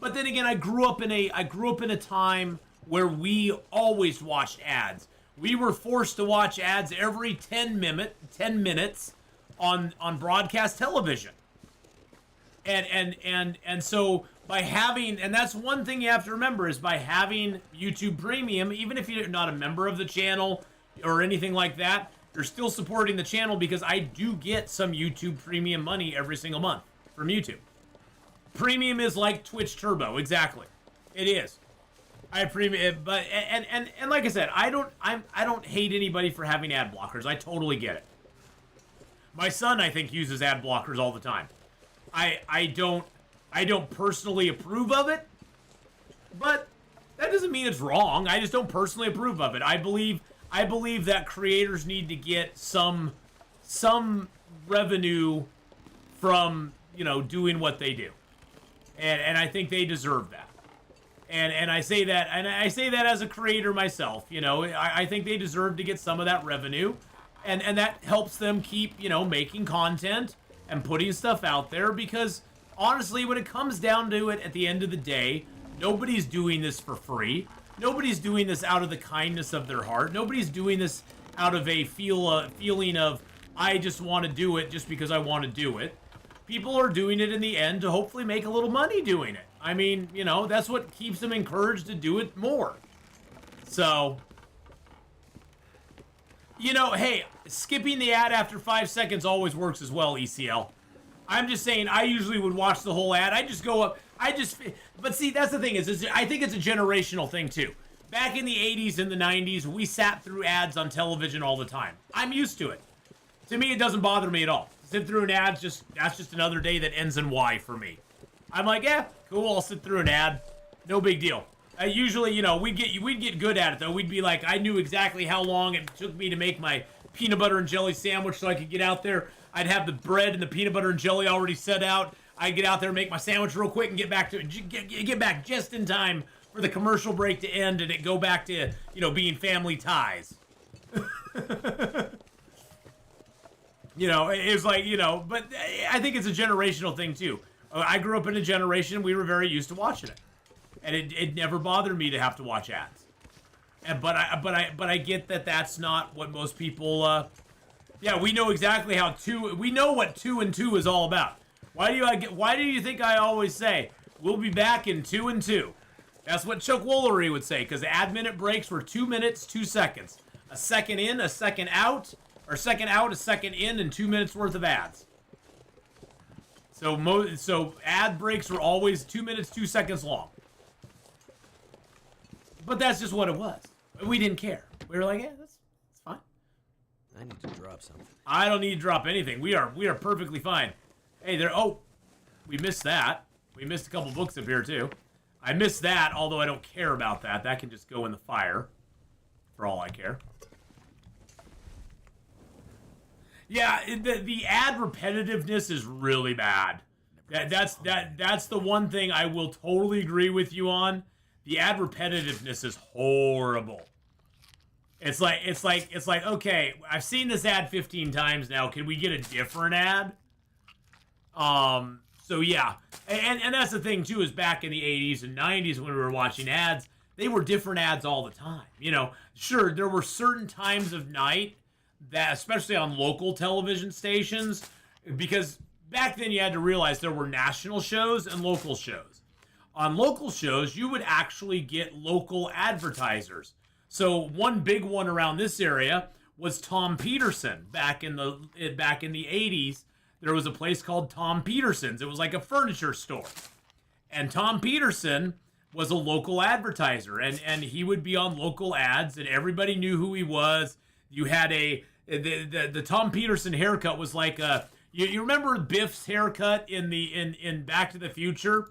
But then again, I grew up in a time where we always watched ads. We were forced to watch ads every 10 minutes on broadcast television. And so by having, and that's one thing you have to remember, is by having YouTube Premium, even if you're not a member of the channel or anything like that, you're still supporting the channel, because I do get some YouTube Premium money every single month from YouTube. Premium is like Twitch Turbo, exactly. It is. I have premium, but and like I said, I don't hate anybody for having ad blockers. I totally get it. My son, I think, uses ad blockers all the time. I don't personally approve of it, but that doesn't mean it's wrong. I just don't personally approve of it. I believe that creators need to get some revenue from, you know, doing what they do. And I think they deserve that. And I say that as a creator myself, you know, I think they deserve to get some of that revenue, and that helps them keep, you know, making content and putting stuff out there, because honestly, when it comes down to it, at the end of the day, nobody's doing this for free. Nobody's doing this out of the kindness of their heart. Nobody's doing this out of a feeling of, I just want to do it just because I want to do it. People are doing it in the end to hopefully make a little money doing it. I mean, you know, that's what keeps them encouraged to do it more. So, you know, hey, skipping the ad after 5 seconds always works as well, ECL. I'm just saying, I usually would watch the whole ad. I just go up, but see, that's the thing is I think it's a generational thing too. Back in the 80s and the 90s, we sat through ads on television all the time. I'm used to it. To me, it doesn't bother me at all. Sit through an ad, that's just another day that ends in Y for me. I'm like, yeah, cool, I'll sit through an ad. No big deal. Usually, you know, we'd get good at it, though. We'd be like, I knew exactly how long it took me to make my peanut butter and jelly sandwich so I could get out there. I'd have the bread and the peanut butter and jelly already set out. I'd get out there and make my sandwich real quick and get back to it. Get back just in time for the commercial break to end and it go back to, you know, being family ties. You know, it was like, you know, but I think it's a generational thing, too. I grew up in a generation, we were very used to watching it. And it never bothered me to have to watch ads. But I get that that's not what most people, yeah, we know exactly how we know what 2 and 2 is all about. Why do you think I always say, we'll be back in 2 and 2? That's what Chuck Woolery would say, because ad minute breaks were 2 minutes, 2 seconds. A second in, a second out, or second out, a second in, and 2 minutes worth of ads. So ad breaks were always 2 minutes, 2 seconds long. But that's just what it was. We didn't care. We were like, yeah, that's fine. I need to drop something. I don't need to drop anything. We are perfectly fine. Hey, we missed that. We missed a couple books up here too. I missed that, although I don't care about that. That can just go in the fire. for all I care. Yeah, the ad repetitiveness is really bad. That's the one thing I will totally agree with you on. The ad repetitiveness is horrible. It's like okay, I've seen this ad 15 times now. Can we get a different ad? So yeah, and that's the thing too, is back in the 80s and 90s when we were watching ads, they were different ads all the time. You know, sure, there were certain times of night that, especially on local television stations, because back then you had to realize there were national shows and local shows. On local shows, you would actually get local advertisers. So one big one around this area was Tom Peterson. Back in the 80s, there was a place called Tom Peterson's. It was like a furniture store. And Tom Peterson was a local advertiser, and he would be on local ads, and everybody knew who he was. You had the Tom Peterson haircut was like you remember Biff's haircut in Back to the Future?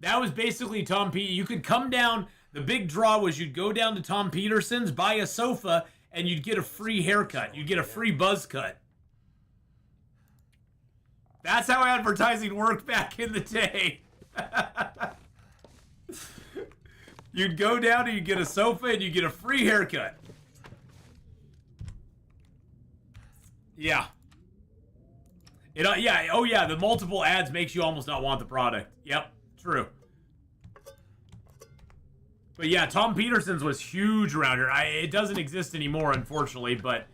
That was basically Tom P. You could come down. The big draw was you'd go down to Tom Peterson's, buy a sofa, and you'd get a free haircut. You'd get a free buzz cut. That's how advertising worked back in the day. You'd go down and you'd get a sofa and you'd get a free haircut. Yeah. Yeah. Oh, yeah. The multiple ads makes you almost not want the product. Yep. True. But yeah, Tom Peterson's was huge around here. It doesn't exist anymore, unfortunately, but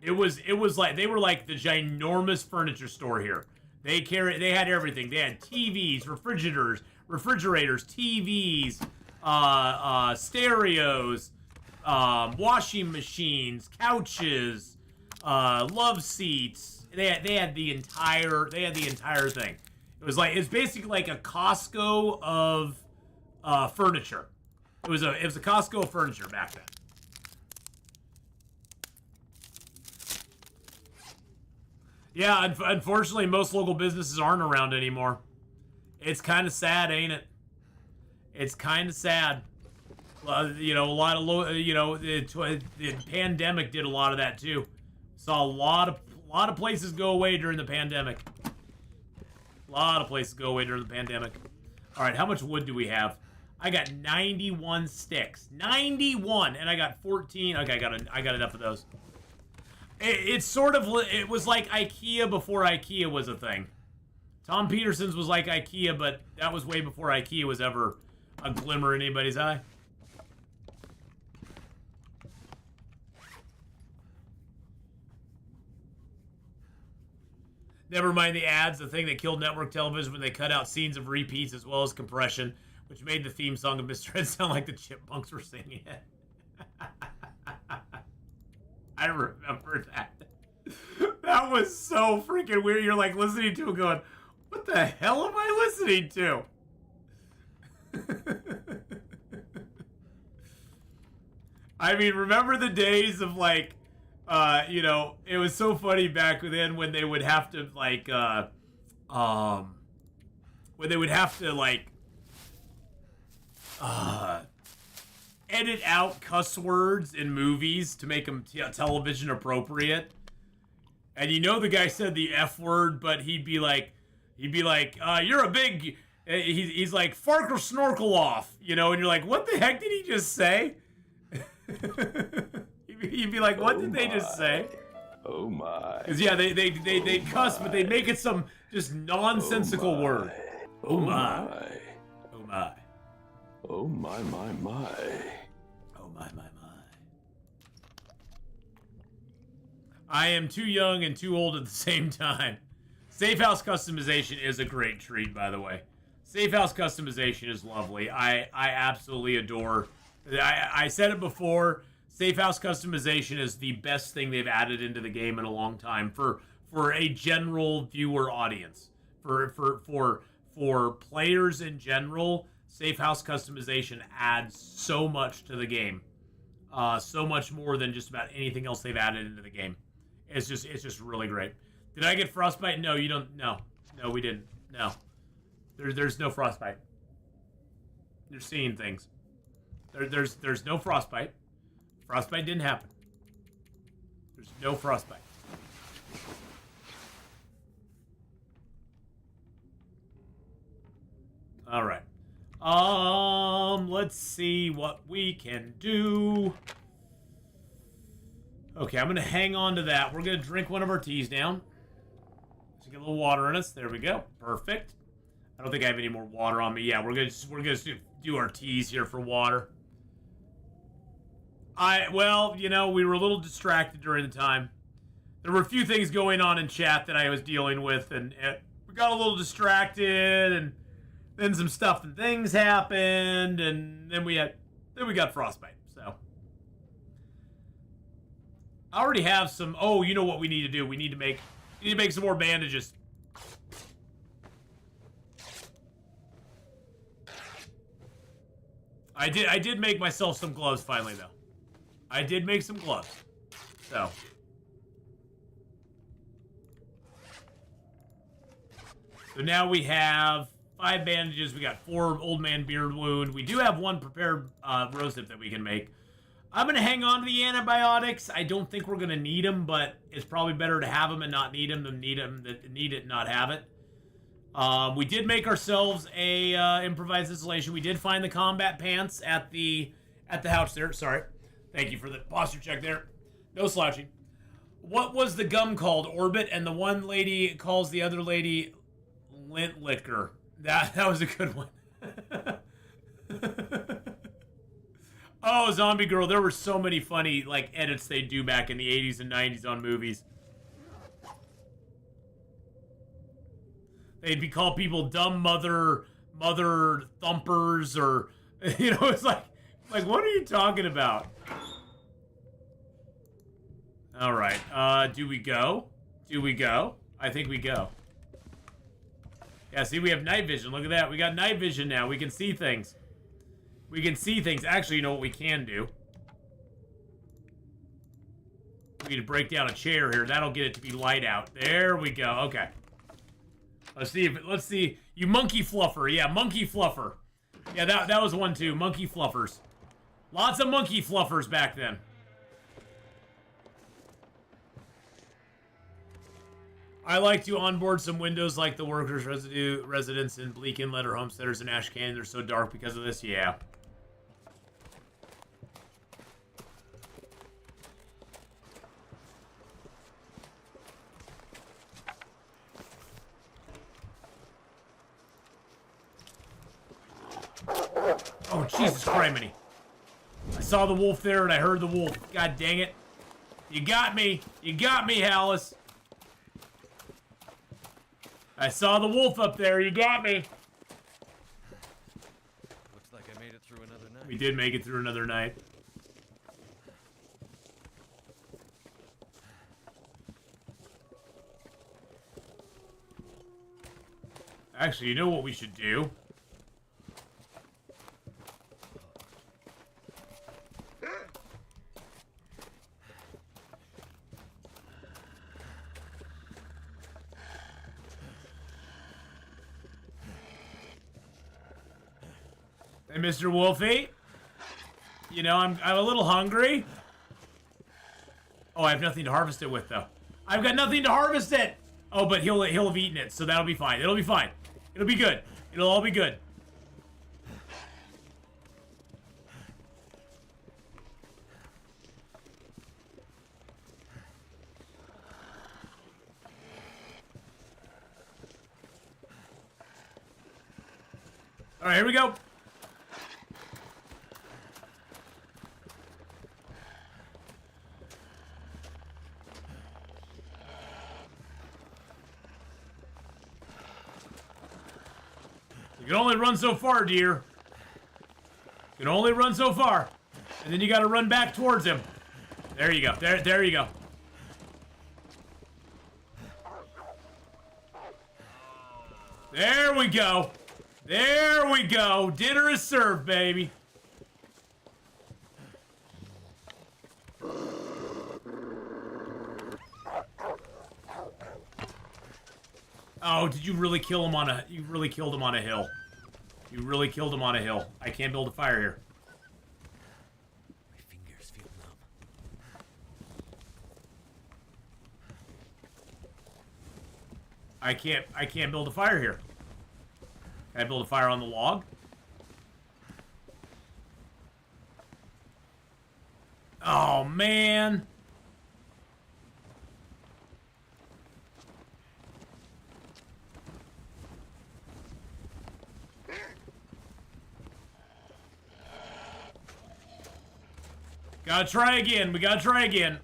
it was like they were like the ginormous furniture store here. They had everything. They had TVs, refrigerators, TVs, stereos, washing machines, couches, love seats. They had the entire thing. It's basically like a Costco of furniture. It was a Costco of furniture back then. Yeah, unfortunately, most local businesses aren't around anymore. It's kind of sad, ain't it? It's kind of sad. You know, a lot of the pandemic did a lot of that too. Saw a lot of places go away during the pandemic. A lot of places go away during the pandemic. All right, how much wood do we have? I got 91 sticks. 91, and I got 14. Okay, I got enough of those. It was like IKEA before IKEA was a thing. Tom Peterson's was like IKEA, but that was way before IKEA was ever a glimmer in anybody's eye. Never mind the ads, the thing that killed network television when they cut out scenes of repeats as well as compression, which made the theme song of Mr. Ed sound like the Chipmunks were singing it. I remember that. That was so freaking weird. You're like listening to it going, what the hell am I listening to? I mean, remember the days of like, it was so funny back then when they would have to like, edit out cuss words in movies to make them television appropriate. And the guy said the F word, but he'd be like, you're a big, he's like, fark or snorkel off, and you're like, what the heck did he just say? He'd be like, what did they just say? Oh my. Because yeah, they cuss, but they make it some just nonsensical word. Oh my. Oh my. Oh my. Oh my. I am too young and too old at the same time. Safe house customization is a great treat, by the way. Safe house customization is lovely. I absolutely adore. I said it before. Safe house customization is the best thing they've added into the game in a long time for a general viewer audience. For players in general, safe house customization adds so much to the game. So much more than just about anything else they've added into the game. It's just really great. Did I get frostbite? No, you don't. No, we didn't. No, there's no frostbite. You're seeing things. There's no frostbite. Frostbite didn't happen. There's no frostbite. All right. Let's see what we can do. Okay, I'm gonna hang on to that. We're gonna drink one of our teas down. Just get a little water in us. There we go. Perfect. I don't think I have any more water on me. Yeah, we're gonna do our teas here for water. Well, you know, we were a little distracted during the time. There were a few things going on in chat that I was dealing with, and we got a little distracted, and then some stuff and things happened, and then we got frostbite. So I already have some. Oh, you know what we need to do? We need to make some more bandages. I did make myself some gloves finally, though. I did make some gloves. So now we have 5 bandages. We got 4 old man beard wound. We do have 1 prepared rose dip that we can make. I'm going to hang on to the antibiotics. I don't think we're going to need them, but it's probably better to have them and not need them than need it and not have it. We did make ourselves a improvised installation. We did find the combat pants at the house there. Sorry. Thank you for the posture check there. No slouching. What was the gum called? Orbit, and the one lady calls the other lady lint liquor. That was a good one. Oh, Zombie Girl. There were so many funny like edits they do back in the 80s and 90s on movies. They'd be called people dumb mother thumpers, or you know, it's like what are you talking about? All right. Do we go? Do we go? I think we go. Yeah, see, we have night vision. Look at that. We got night vision now. We can see things. We can see things. Actually, you know what we can do? We need to break down a chair here. That'll get it to be light out. There we go. Okay. Let's see. You monkey fluffer. Yeah, monkey fluffer. Yeah, that was one too. Monkey fluffers. Lots of monkey fluffers back then. I like to onboard some windows like the workers' residents in Bleak Inlet or homesteaders in Ash Canyon. They're so dark because of this. Yeah. Oh, Jesus criminy. I saw the wolf there and I heard the wolf. God dang it. You got me. You got me, Hallis. I saw the wolf up there. You got me. Looks like I made it through another night. We did make it through another night. Actually, you know what we should do? Hey, Mr. Wolfie. You know, I'm a little hungry. Oh, I have nothing to harvest it with, though. I've got nothing to harvest it! Oh, but he'll have eaten it, so that'll be fine. It'll be fine. It'll be good. It'll all be good. All right, here we go. You can only run so far, dear. You can only run so far. And then you gotta run back towards him. There you go. There you go. There we go. There we go. Dinner is served, baby. Oh, did you really kill him on a... You really killed him on a hill. You really killed him on a hill. I can't build a fire here. I can't build a fire here. Can I build a fire on the log? Oh, man. Gotta try again. We gotta try again.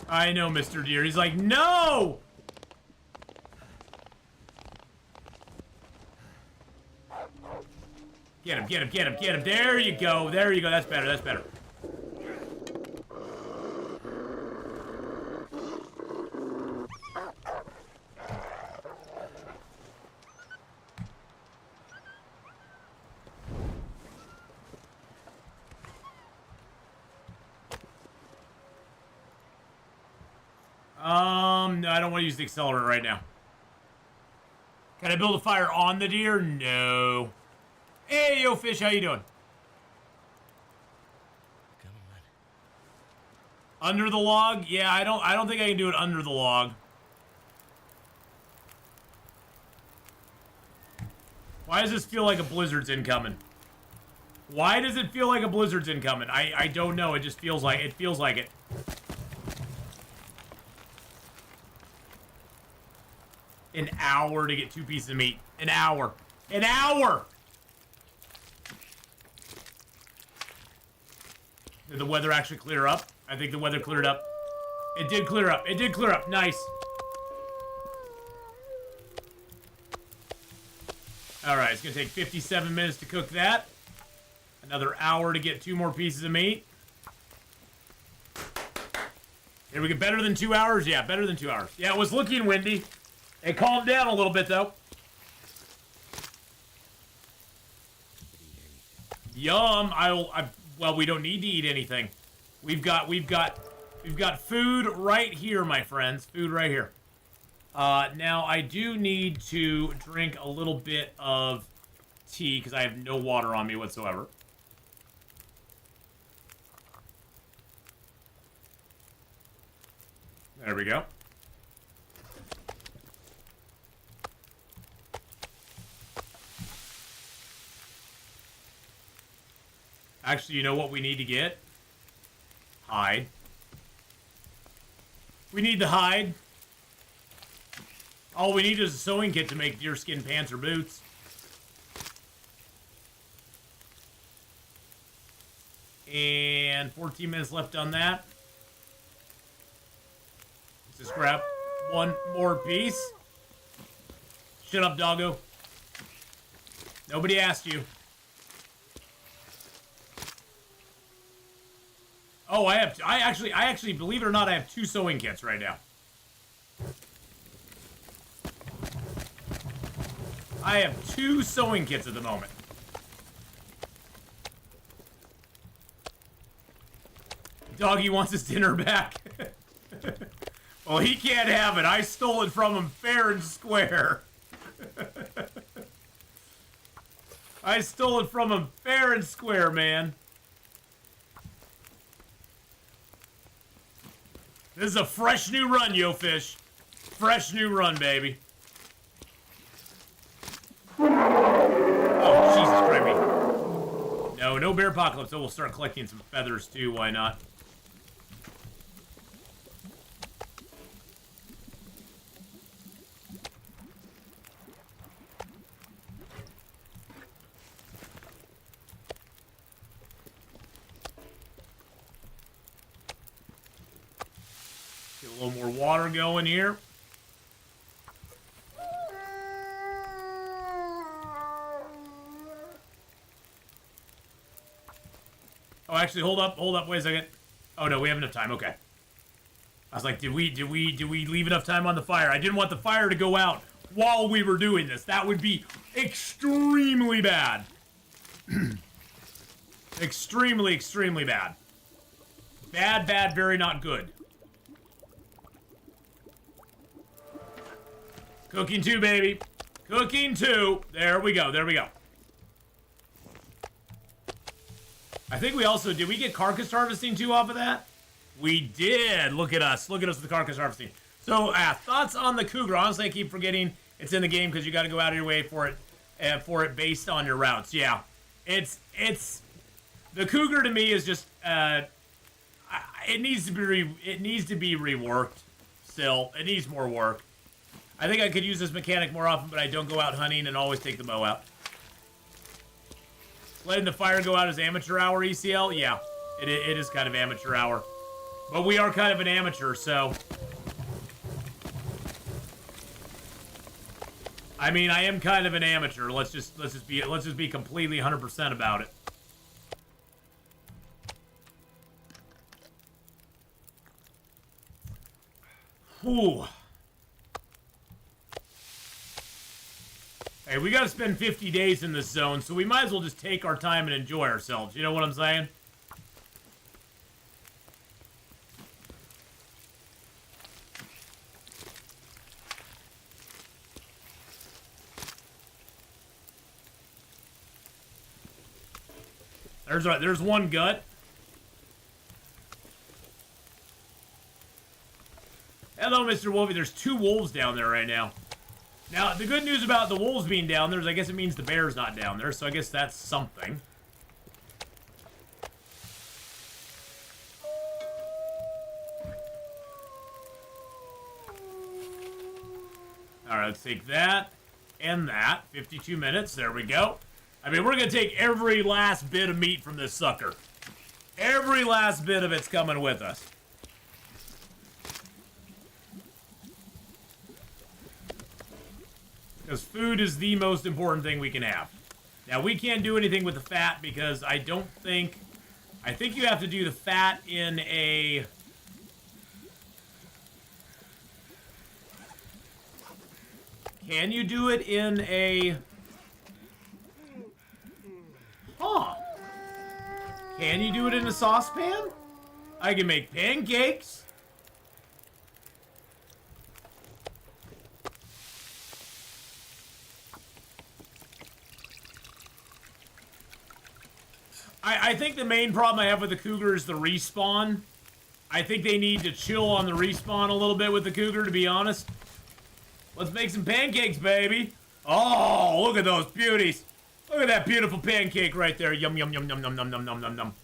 I know, Mr. Deer. He's like, no! Get him, get him, get him, get him. There you go. There you go. That's better. That's better. No, I don't want to use the accelerant right now. Can I build a fire on the deer? No. Hey, yo, fish, how you doing? Come on. Under the log? Yeah, I don't think I can do it under the log. Why does this feel like a blizzard's incoming? Why does it feel like a blizzard's incoming? I don't know. It just feels like it. An hour to get 2 pieces of meat. An hour. An hour! Did the weather actually clear up? I think the weather cleared up. It did clear up. It did clear up. Nice. Alright, it's gonna take 57 minutes to cook that. Another hour to get 2 more pieces of meat. Here we get better than 2 hours? Yeah, better than 2 hours. Yeah, it was looking windy. It calmed down a little bit, though. Yum. Well, we don't need to eat anything. We've got food right here, my friends. Food right here. Now I do need to drink a little bit of tea because I have no water on me whatsoever. There we go. Actually, you know what we need to get? Hide. We need the hide. All we need is a sewing kit to make deerskin pants or boots. And 14 minutes left on that. Let's just grab one more piece. Shut up, doggo. Nobody asked you. Oh, I actually, believe it or not, I have 2 sewing kits right now. I have 2 sewing kits at the moment. Doggy wants his dinner back. Well, he can't have it. I stole it from him fair and square. I stole it from him fair and square, man. This is a fresh new run, yo fish. Fresh new run, baby. Oh, Jesus Christ. No, no bear apocalypse. So we'll start collecting some feathers too. Why not? Get a little more water going here. Oh, actually, hold up, wait a second. Oh no, we have enough time. Okay. I was like, did we leave enough time on the fire? I didn't want the fire to go out while we were doing this. That would be extremely bad. Extremely, extremely bad. Bad, very not good. Cooking 2, baby. Cooking 2. There we go. There we go. I think we also... Did we get carcass harvesting 2 off of that? We did. Look at us. Look at us with the carcass harvesting. So, thoughts on the cougar. Honestly, I keep forgetting it's in the game because you got to go out of your way for it based on your routes. Yeah. It's... The cougar to me is just... it needs to be reworked still. It needs more work. I think I could use this mechanic more often, but I don't go out hunting and always take the bow out. Letting the fire go out as amateur hour, ECL? Yeah, it is kind of amateur hour. But we are kind of an amateur, so... I mean, I am kind of an amateur. Let's just be completely 100% about it. Whew. Hey, we gotta spend 50 days in this zone, so we might as well just take our time and enjoy ourselves. You know what I'm saying? There's one gut. Hello, Mr. Wolfie. There's 2 wolves down there right now. Now, the good news about the wolves being down there is I guess it means the bear's not down there, so I guess that's something. Alright, let's take that and that. 52 minutes. There we go. I mean, we're going to take every last bit of meat from this sucker. Every last bit of it's coming with us. Because food is the most important thing we can have. Now, we can't do anything with the fat because I don't think... I think you have to do the fat in a... Can you do it in a... Huh. Can you do it in a saucepan? I can make pancakes. I think the main problem I have with the cougar is the respawn. I think they need to chill on the respawn a little bit with the cougar, to be honest. Let's make some pancakes, baby. Oh, look at those beauties. Look at that beautiful pancake right there. Yum, yum, yum, yum, yum, yum, yum, yum, yum, yum.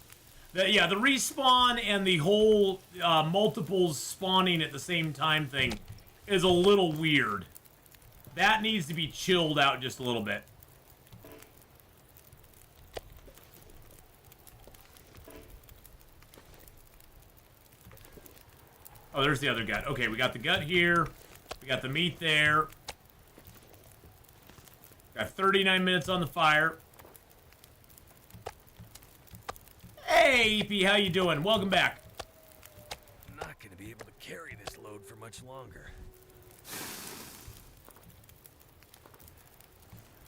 Yeah, the respawn and the whole multiples spawning at the same time thing is a little weird. That needs to be chilled out just a little bit. Oh, there's the other gut. Okay, we got the gut here. We got the meat there. Got 39 minutes on the fire. Hey, EP, how you doing? Welcome back. I'm not gonna be able to carry this load for much longer.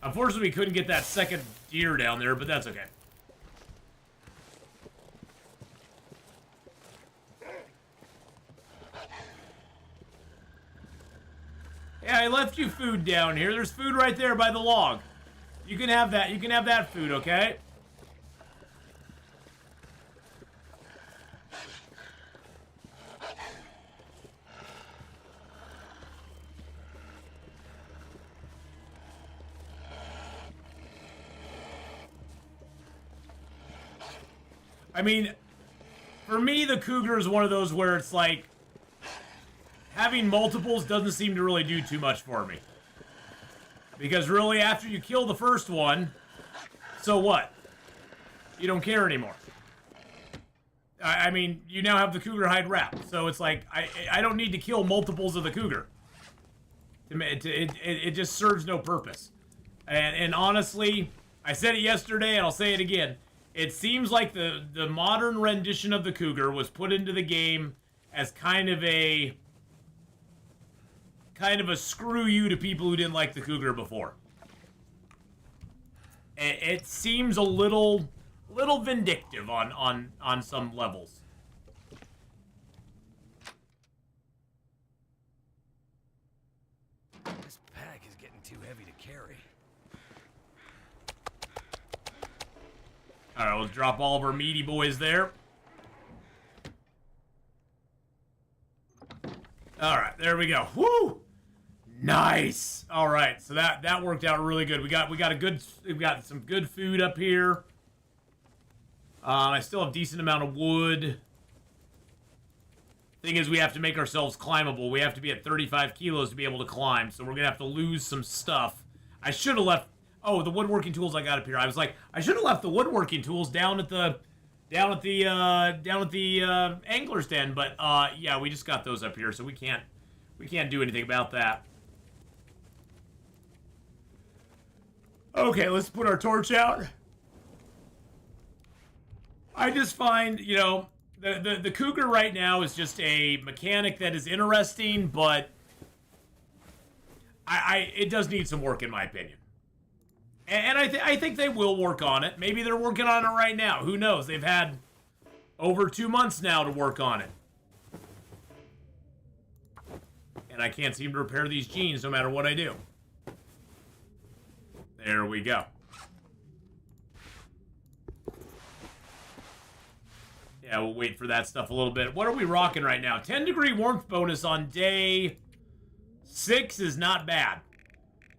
Unfortunately, we couldn't get that second deer down there, but that's okay. Yeah, I left you food down here. There's food right there by the log. You can have that. You can have that food, okay? I mean, for me, the cougar is one of those where it's like, having multiples doesn't seem to really do too much for me. Because really, after you kill the first one, so what? You don't care anymore. I mean, you now have the cougar hide wrap. So it's like, I don't need to kill multiples of the cougar. It just serves no purpose. And honestly, I said it yesterday and I'll say it again. It seems like the modern rendition of the cougar was put into the game as kind of a screw you to people who didn't like the cougar before. It seems a little vindictive on some levels. This pack is getting too heavy to carry. All right, let's drop all of our meaty boys there. All right, there we go. Woo! Nice. All right, so that worked out really good. We've got some good food up here. I still have a decent amount of wood. Thing is, we have to make ourselves climbable. We have to be at 35 kilos to be able to climb, so we're gonna have to lose some stuff. I should have left. Oh, the woodworking tools I got up here. I was like, I should have left the woodworking tools down at the angler's den, but yeah, we just got those up here, so we can't do anything about that. Okay, let's put our torch out. I just find, you know, the Cougar right now is just a mechanic that is interesting, but it does need some work in my opinion. And I think they will work on it. Maybe they're working on it right now. Who knows? They've had over 2 months now to work on it. And I can't seem to repair these jeans no matter what I do. There we go. Yeah, we'll wait for that stuff a little bit. What are we rocking right now? 10-degree warmth bonus on day 6 is not bad.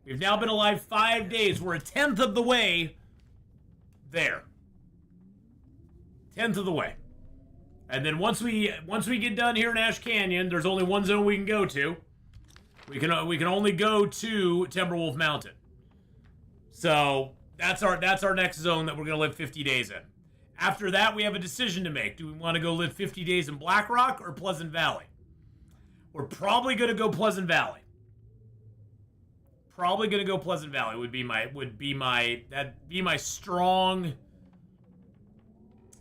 We've now been alive 5 days. We're a 10th of the way there. 10th of the way. And then once we get done here in Ash Canyon, there's only one zone we can go to. We can only go to Timberwolf Mountain. So that's our next zone that we're gonna live 50 days in. After that, we have a decision to make. Do we want to go live 50 days in Black Rock or Pleasant Valley? We're probably gonna go Pleasant Valley. Probably gonna go Pleasant Valley would be my strong.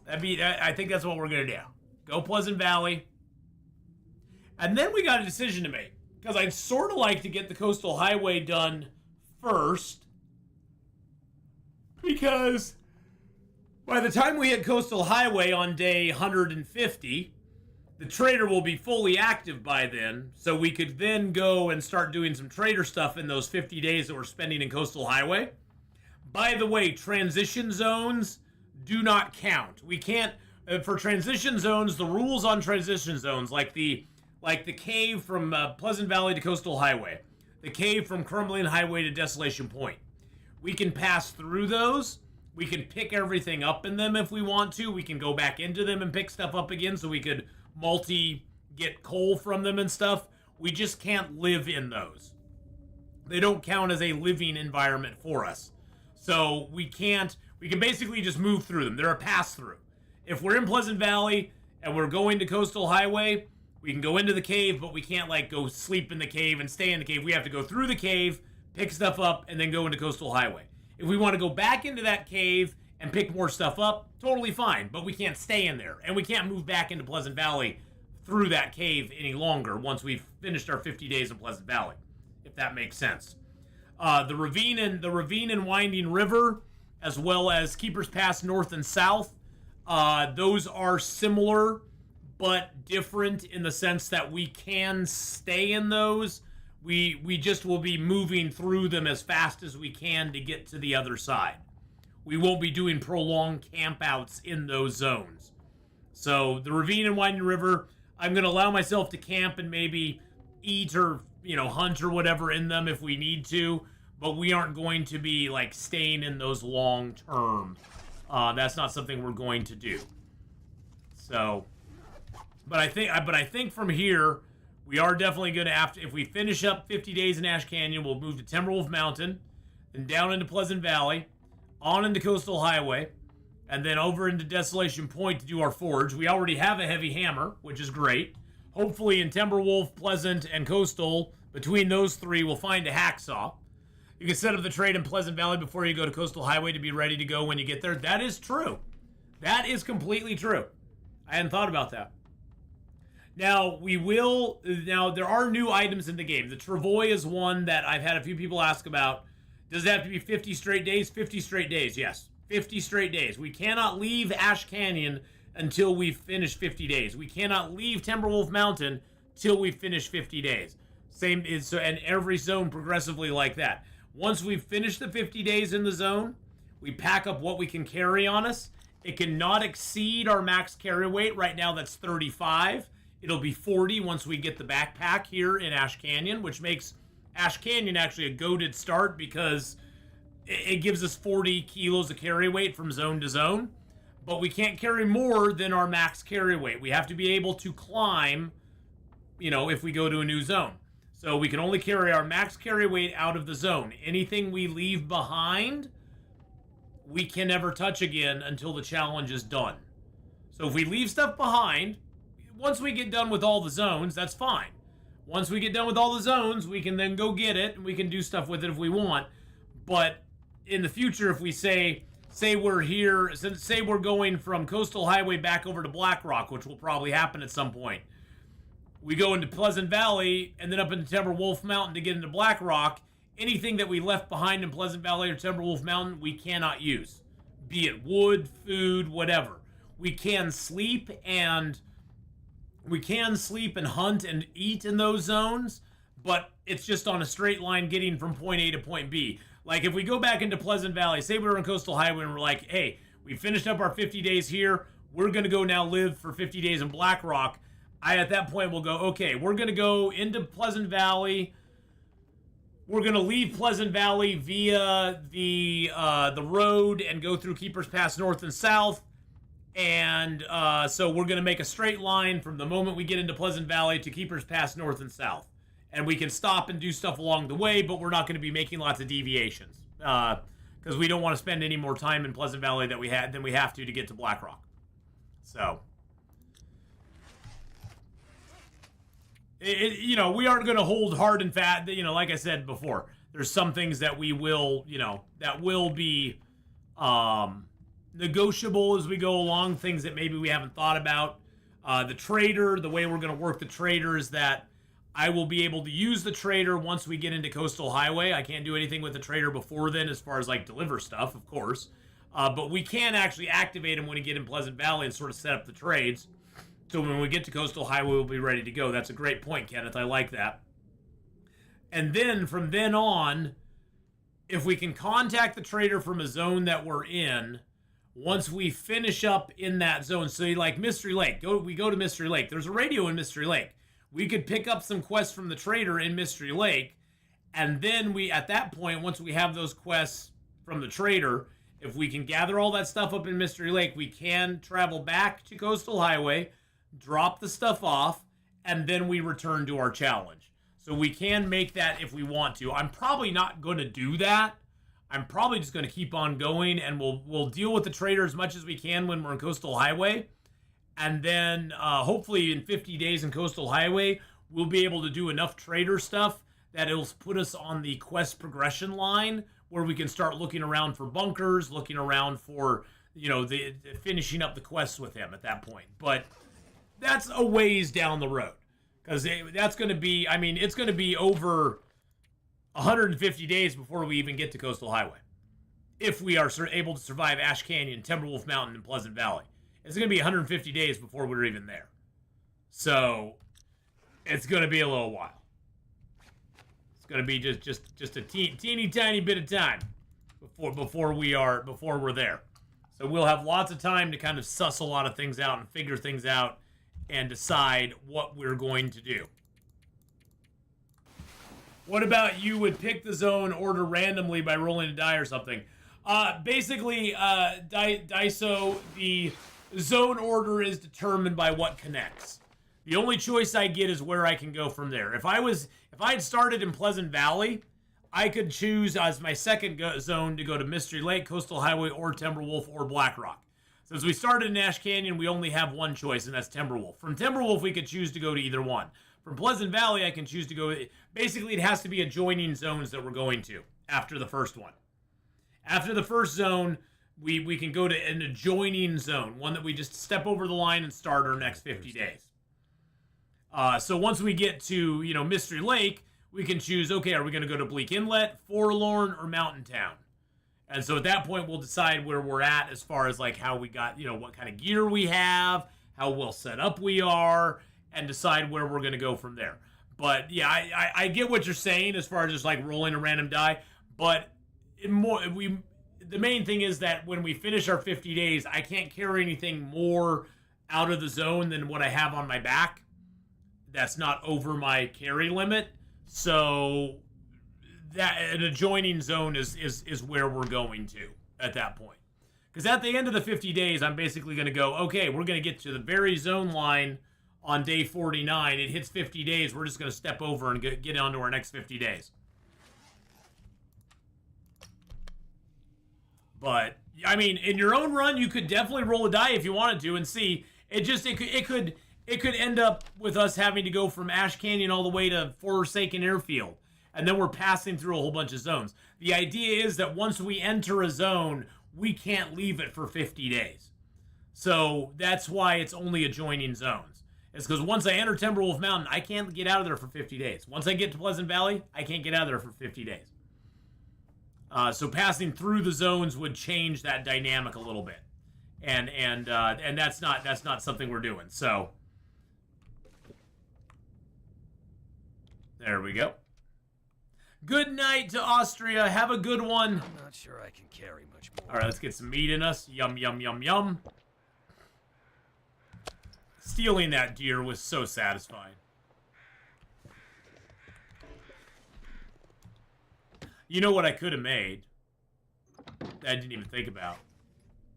I think that's what we're gonna do. Go Pleasant Valley. And then we got a decision to make. Because I'd sort of like to get the Coastal Highway done first. Because by the time we hit Coastal Highway on day 150, the trader will be fully active by then. So we could then go and start doing some trader stuff in those 50 days that we're spending in Coastal Highway. By the way, transition zones do not count. We can't, for transition zones, the rules on transition zones, like the cave from Pleasant Valley to Coastal Highway, the cave from Crumbling Highway to Desolation Point. We can pass through those. We can pick everything up in them if we want to. We can go back into them and pick stuff up again so we could get coal from them and stuff. We just can't live in those. They don't count as a living environment for us. So we can basically just move through them. They're a pass-through. If we're in Pleasant Valley and we're going to Coastal Highway, we can go into the cave, but we can't like go sleep in the cave and stay in the cave. We have to go through the cave, pick stuff up, and then go into Coastal Highway. If we want to go back into that cave and pick more stuff up, totally fine, but we can't stay in there. And we can't move back into Pleasant Valley through that cave any longer once we've finished our 50 days in Pleasant Valley, if that makes sense. The ravine and winding river, as well as Keeper's Pass north and south, those are similar but different in the sense that we can stay in those. We just will be moving through them as fast as we can to get to the other side. We won't be doing prolonged campouts in those zones. So the ravine and winding river, I'm going to allow myself to camp and maybe eat or, hunt or whatever in them if we need to, but we aren't going to be like staying in those long term. That's not something we're going to do. So, but I think from here, we are definitely going to have to, if we finish up 50 days in Ash Canyon, we'll move to Timberwolf Mountain, then down into Pleasant Valley, on into Coastal Highway, and then over into Desolation Point to do our forge. We already have a heavy hammer, which is great. Hopefully in Timberwolf, Pleasant, and Coastal, between those three, we'll find a hacksaw. You can set up the trade in Pleasant Valley before you go to Coastal Highway to be ready to go when you get there. That is true. That is completely true. I hadn't thought about that. Now, there are new items in the game. The Travois is one that I've had a few people ask about. Does it have to be 50 straight days? 50 straight days, yes. 50 straight days. We cannot leave Ash Canyon until we've finished 50 days. We cannot leave Timberwolf Mountain till we've finished 50 days. Same is so, and every zone progressively like that. Once we've finished the 50 days in the zone, we pack up what we can carry on us. It cannot exceed our max carry weight. Right now, that's 35. It'll be 40 once we get the backpack here in Ash Canyon, which makes Ash Canyon actually a goated start because it gives us 40 kilos of carry weight from zone to zone. But we can't carry more than our max carry weight. We have to be able to climb, if we go to a new zone. So we can only carry our max carry weight out of the zone. Anything we leave behind, we can never touch again until the challenge is done. So if we leave stuff behind, once we get done with all the zones, that's fine. Once we get done with all the zones, we can then go get it, and we can do stuff with it if we want. But in the future, if we say we're here, say we're going from Coastal Highway back over to Black Rock, which will probably happen at some point. We go into Pleasant Valley and then up into Timberwolf Mountain to get into Black Rock. Anything that we left behind in Pleasant Valley or Timberwolf Mountain, we cannot use. Be it wood, food, whatever. We can sleep and hunt and eat in those zones, but it's just on a straight line getting from point A to point B. Like if we go back into Pleasant Valley, say we were on Coastal Highway and we're like, hey, we finished up our 50 days here. We're going to go now live for 50 days in Black Rock. At that point will go, okay, we're going to go into Pleasant Valley. We're going to leave Pleasant Valley via the road and go through Keeper's Pass north and south. And so we're going to make a straight line from the moment we get into Pleasant Valley to Keeper's Pass north and south. And we can stop and do stuff along the way, but we're not going to be making lots of deviations. Because we don't want to spend any more time in Pleasant Valley than we have to get to Black Rock. So... we aren't going to hold hard and fat. Like I said before, there's some things that we will, that will be negotiable as we go along, things that maybe we haven't thought about. The trader, the way we're going to work the trader is that I will be able to use the trader once we get into Coastal Highway. I can't do anything with the trader before then as far as like deliver stuff, of course. But we can actually activate him when we get in Pleasant Valley and sort of set up the trades. So when we get to Coastal Highway, we'll be ready to go. That's a great point, Kenneth. I like that. And then from then on, if we can contact the trader from a zone that we're in, once we finish up in that zone, so like Mystery Lake, we go to Mystery Lake. There's a radio in Mystery Lake. We could pick up some quests from the trader in Mystery Lake, and then at that point, once we have those quests from the trader, if we can gather all that stuff up in Mystery Lake, we can travel back to Coastal Highway, drop the stuff off, and then we return to our challenge. So we can make that if we want to. I'm probably not going to do that. I'm probably just going to keep on going, and we'll deal with the trader as much as we can when we're in Coastal Highway. And then hopefully in 50 days in Coastal Highway, we'll be able to do enough trader stuff that it'll put us on the quest progression line where we can start looking around for bunkers, looking around for, the finishing up the quests with him at that point. But that's a ways down the road, because that's going to be, it's going to be over 150 days before we even get to Coastal Highway. If we are able to survive Ash Canyon, Timberwolf Mountain, and Pleasant Valley. It's going to be 150 days before we're even there. So, it's going to be a little while. It's going to be just a teeny tiny bit of time before we're there. So we'll have lots of time to kind of suss a lot of things out and figure things out and decide what we're going to do. What about you would pick the zone order randomly by rolling a die or something? Basically, Daiso, the zone order is determined by what connects. The only choice I get is where I can go from there. If I had started in Pleasant Valley, I could choose as my second zone to go to Mystery Lake, Coastal Highway, or Timberwolf, or Black Rock. Since we started in Ash Canyon, we only have one choice, and that's Timberwolf. From Timberwolf, we could choose to go to either one. From Pleasant Valley, I can choose to go... Basically, it has to be adjoining zones that we're going to after the first one. After the first zone, we can go to an adjoining zone, one that we just step over the line and start our next 50 days. So once we get to, Mystery Lake, we can choose, okay, are we going to go to Bleak Inlet, Forlorn, or Mountain Town? And so at that point, we'll decide where we're at as far as like how we got, what kind of gear we have, how well set up we are, and decide where we're going to go from there. But yeah, I get what you're saying as far as just like rolling a random die. But the main thing is that when we finish our 50 days, I can't carry anything more out of the zone than what I have on my back. That's not over my carry limit. So that an adjoining zone is where we're going to at that point. Because at the end of the 50 days, I'm basically going to go, okay, we're going to get to the very zone line on day 49. It hits 50 days. We're just going to step over and get on to our next 50 days. But, I mean, in your own run, you could definitely roll a die if you wanted to and see. It could end up with us having to go from Ash Canyon all the way to Forsaken Airfield. And then we're passing through a whole bunch of zones. The idea is that once we enter a zone, we can't leave it for 50 days. So that's why it's only adjoining zones. It's because once I enter Timberwolf Mountain, I can't get out of there for 50 days. Once I get to Pleasant Valley, I can't get out of there for 50 days. So passing through the zones would change that dynamic a little bit. And that's not something we're doing. So there we go. Good night to Austria. Have a good one. I'm not sure I can carry much more. All right, let's get some meat in us. Yum, yum, yum, yum. Stealing that deer was so satisfying. You know what I could have made that I didn't even think about?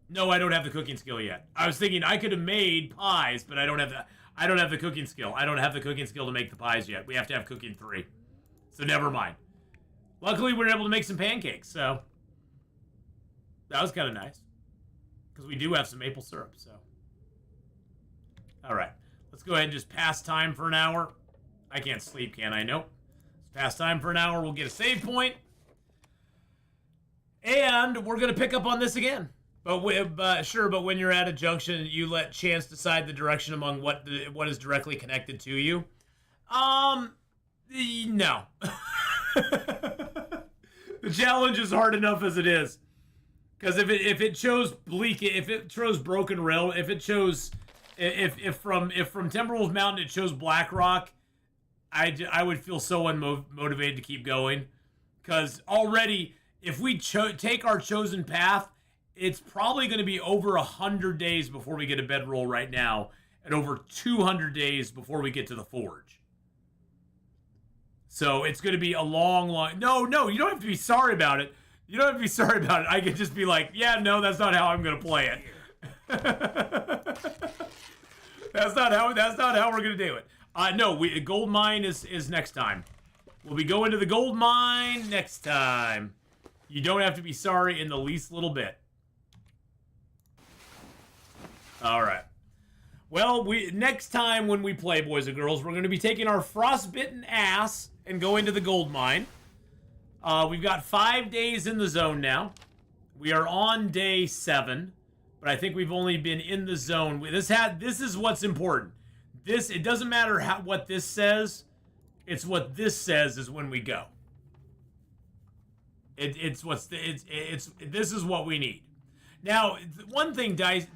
No, I don't have the cooking skill yet. I was thinking I could have made pies, but I don't have the cooking skill. I don't have the cooking skill to make the pies yet. We have to have cooking 3. So never mind. Luckily, we were able to make some pancakes, so that was kind of nice. Because we do have some maple syrup, so. All right. Let's go ahead and just pass time for an hour. I can't sleep, can I? Nope. Let's pass time for an hour. We'll get a save point. And we're going to pick up on this again. But when you're at a junction, you let chance decide the direction among what is directly connected to you. No. The challenge is hard enough as it is. Because if it chose bleak, if it chose broken rail, if from Timberwolf Mountain it chose Black Rock, I would feel so unmotivated to keep going. Because already, if we take our chosen path, it's probably going to be over 100 days before we get a bedroll right now, and over 200 days before we get to the forge. So it's going to be a long. No, you don't have to be sorry about it. You don't have to be sorry about it. I could just be like, yeah, no, that's not how I'm going to play it. That's not how we're going to do it. No, gold mine is next time. We'll be going to the gold mine next time. You don't have to be sorry in the least little bit. All right. Well, next time when we play, boys and girls, we're going to be taking our frostbitten ass and going to the gold mine. We've got 5 days in the zone now. We are on day 7, but I think we've only been in the zone. This is what's important. It doesn't matter what this says. It's what this says is when we go. This is what we need. Now, one thing, Dicefo,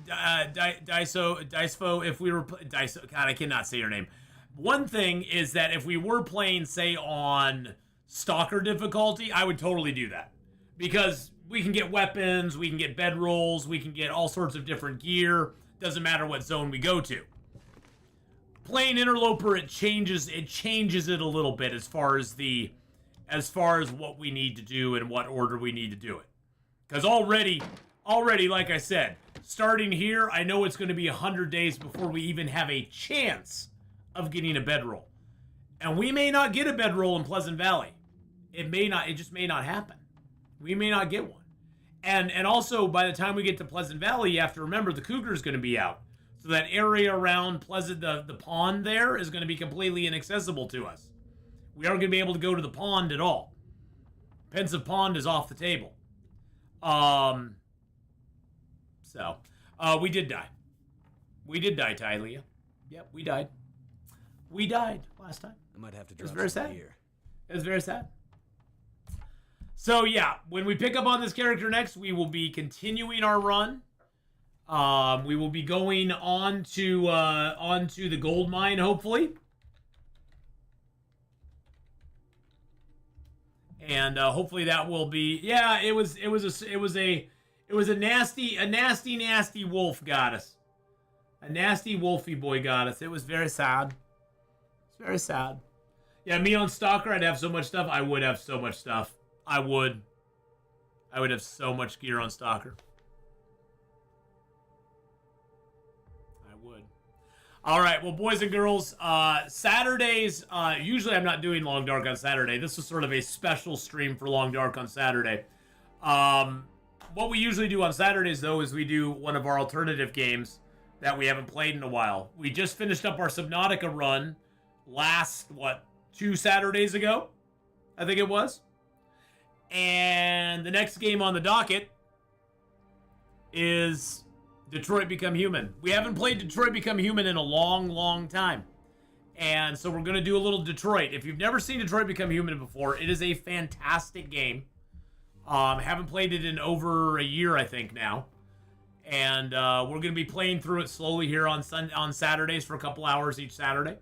if we were God, I cannot say your name. One thing is that if we were playing, say, on Stalker difficulty, I would totally do that. Because we can get weapons, we can get bedrolls, we can get all sorts of different gear. Doesn't matter what zone we go to. Playing Interloper, it changes it a little bit as far as what we need to do and what order we need to do it. Because already, like I said, starting here, I know it's going to be 100 days before we even have a chance of getting a bedroll. And we may not get a bedroll in Pleasant Valley. It just may not happen. We may not get one. And also, by the time we get to Pleasant Valley, you have to remember the cougar's going to be out. So that area around Pleasant, the pond there, is going to be completely inaccessible to us. We aren't going to be able to go to the pond at all. Pensive Pond is off the table. So, we did die. We did die, Tylea. Yep, we died. We died last time. I might have to It was drop very some sad. gear. It was very sad. So, yeah, when we pick up on this character next, we will be continuing our run. We will be going on to the gold mine, hopefully. and hopefully that will be. Yeah, it was a nasty wolf got us. A nasty wolfy boy got us. It was very sad. It's very sad. Yeah, me on Stalker, I'd have so much stuff. I would have so much stuff. I would have so much gear on Stalker. I would. All right, well, boys and girls, Saturdays, usually I'm not doing Long Dark on Saturday. This was sort of a special stream for Long Dark on Saturday. What we usually do on Saturdays, though, is we do one of our alternative games that we haven't played in a while. We just finished up our Subnautica run last, 2 Saturdays ago? I think it was. And the next game on the docket is Detroit Become Human. We haven't played Detroit Become Human in a long, long time. And so we're going to do a little Detroit. If you've never seen Detroit Become Human before, it is a fantastic game. Haven't played it in over a year, I think, now. And we're going to be playing through it slowly here on Saturdays for a couple hours each Saturday.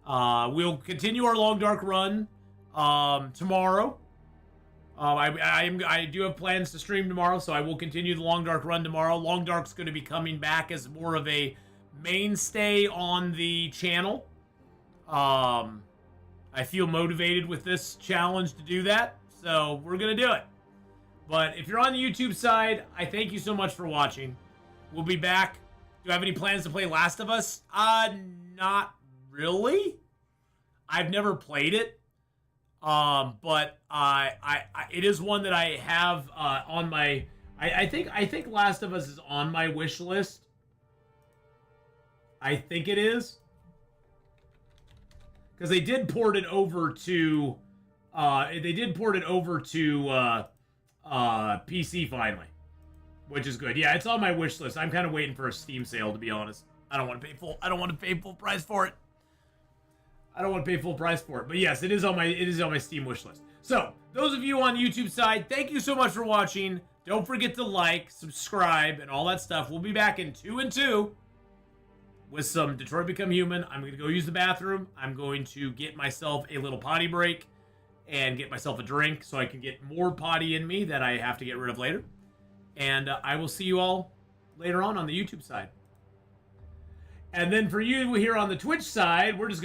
We'll continue our Long Dark run tomorrow. I do have plans to stream tomorrow, so I will continue the Long Dark run tomorrow. Long Dark's going to be coming back as more of a mainstay on the channel. I feel motivated with this challenge to do that, so we're going to do it. But if you're on the YouTube side, I thank you so much for watching. We'll be back. Do I have any plans to play Last of Us? Not really. I've never played it. But it is one that I have on my. I think Last of Us is on my wish list. I think it is, because they did port it over to. PC finally, which is good. Yeah, it's on my wish list. I'm kind of waiting for a Steam sale, to be honest. I don't want to pay full price for it. But yes, it is on my Steam wish list. So, those of you on the YouTube side, thank you so much for watching. Don't forget to like, subscribe, and all that stuff. We'll be back in 2 and 2 with some Detroit Become Human. I'm going to go use the bathroom. I'm going to get myself a little potty break and get myself a drink so I can get more potty in me that I have to get rid of later. And I will see you all later on the YouTube side. And then for you here on the Twitch side, we're just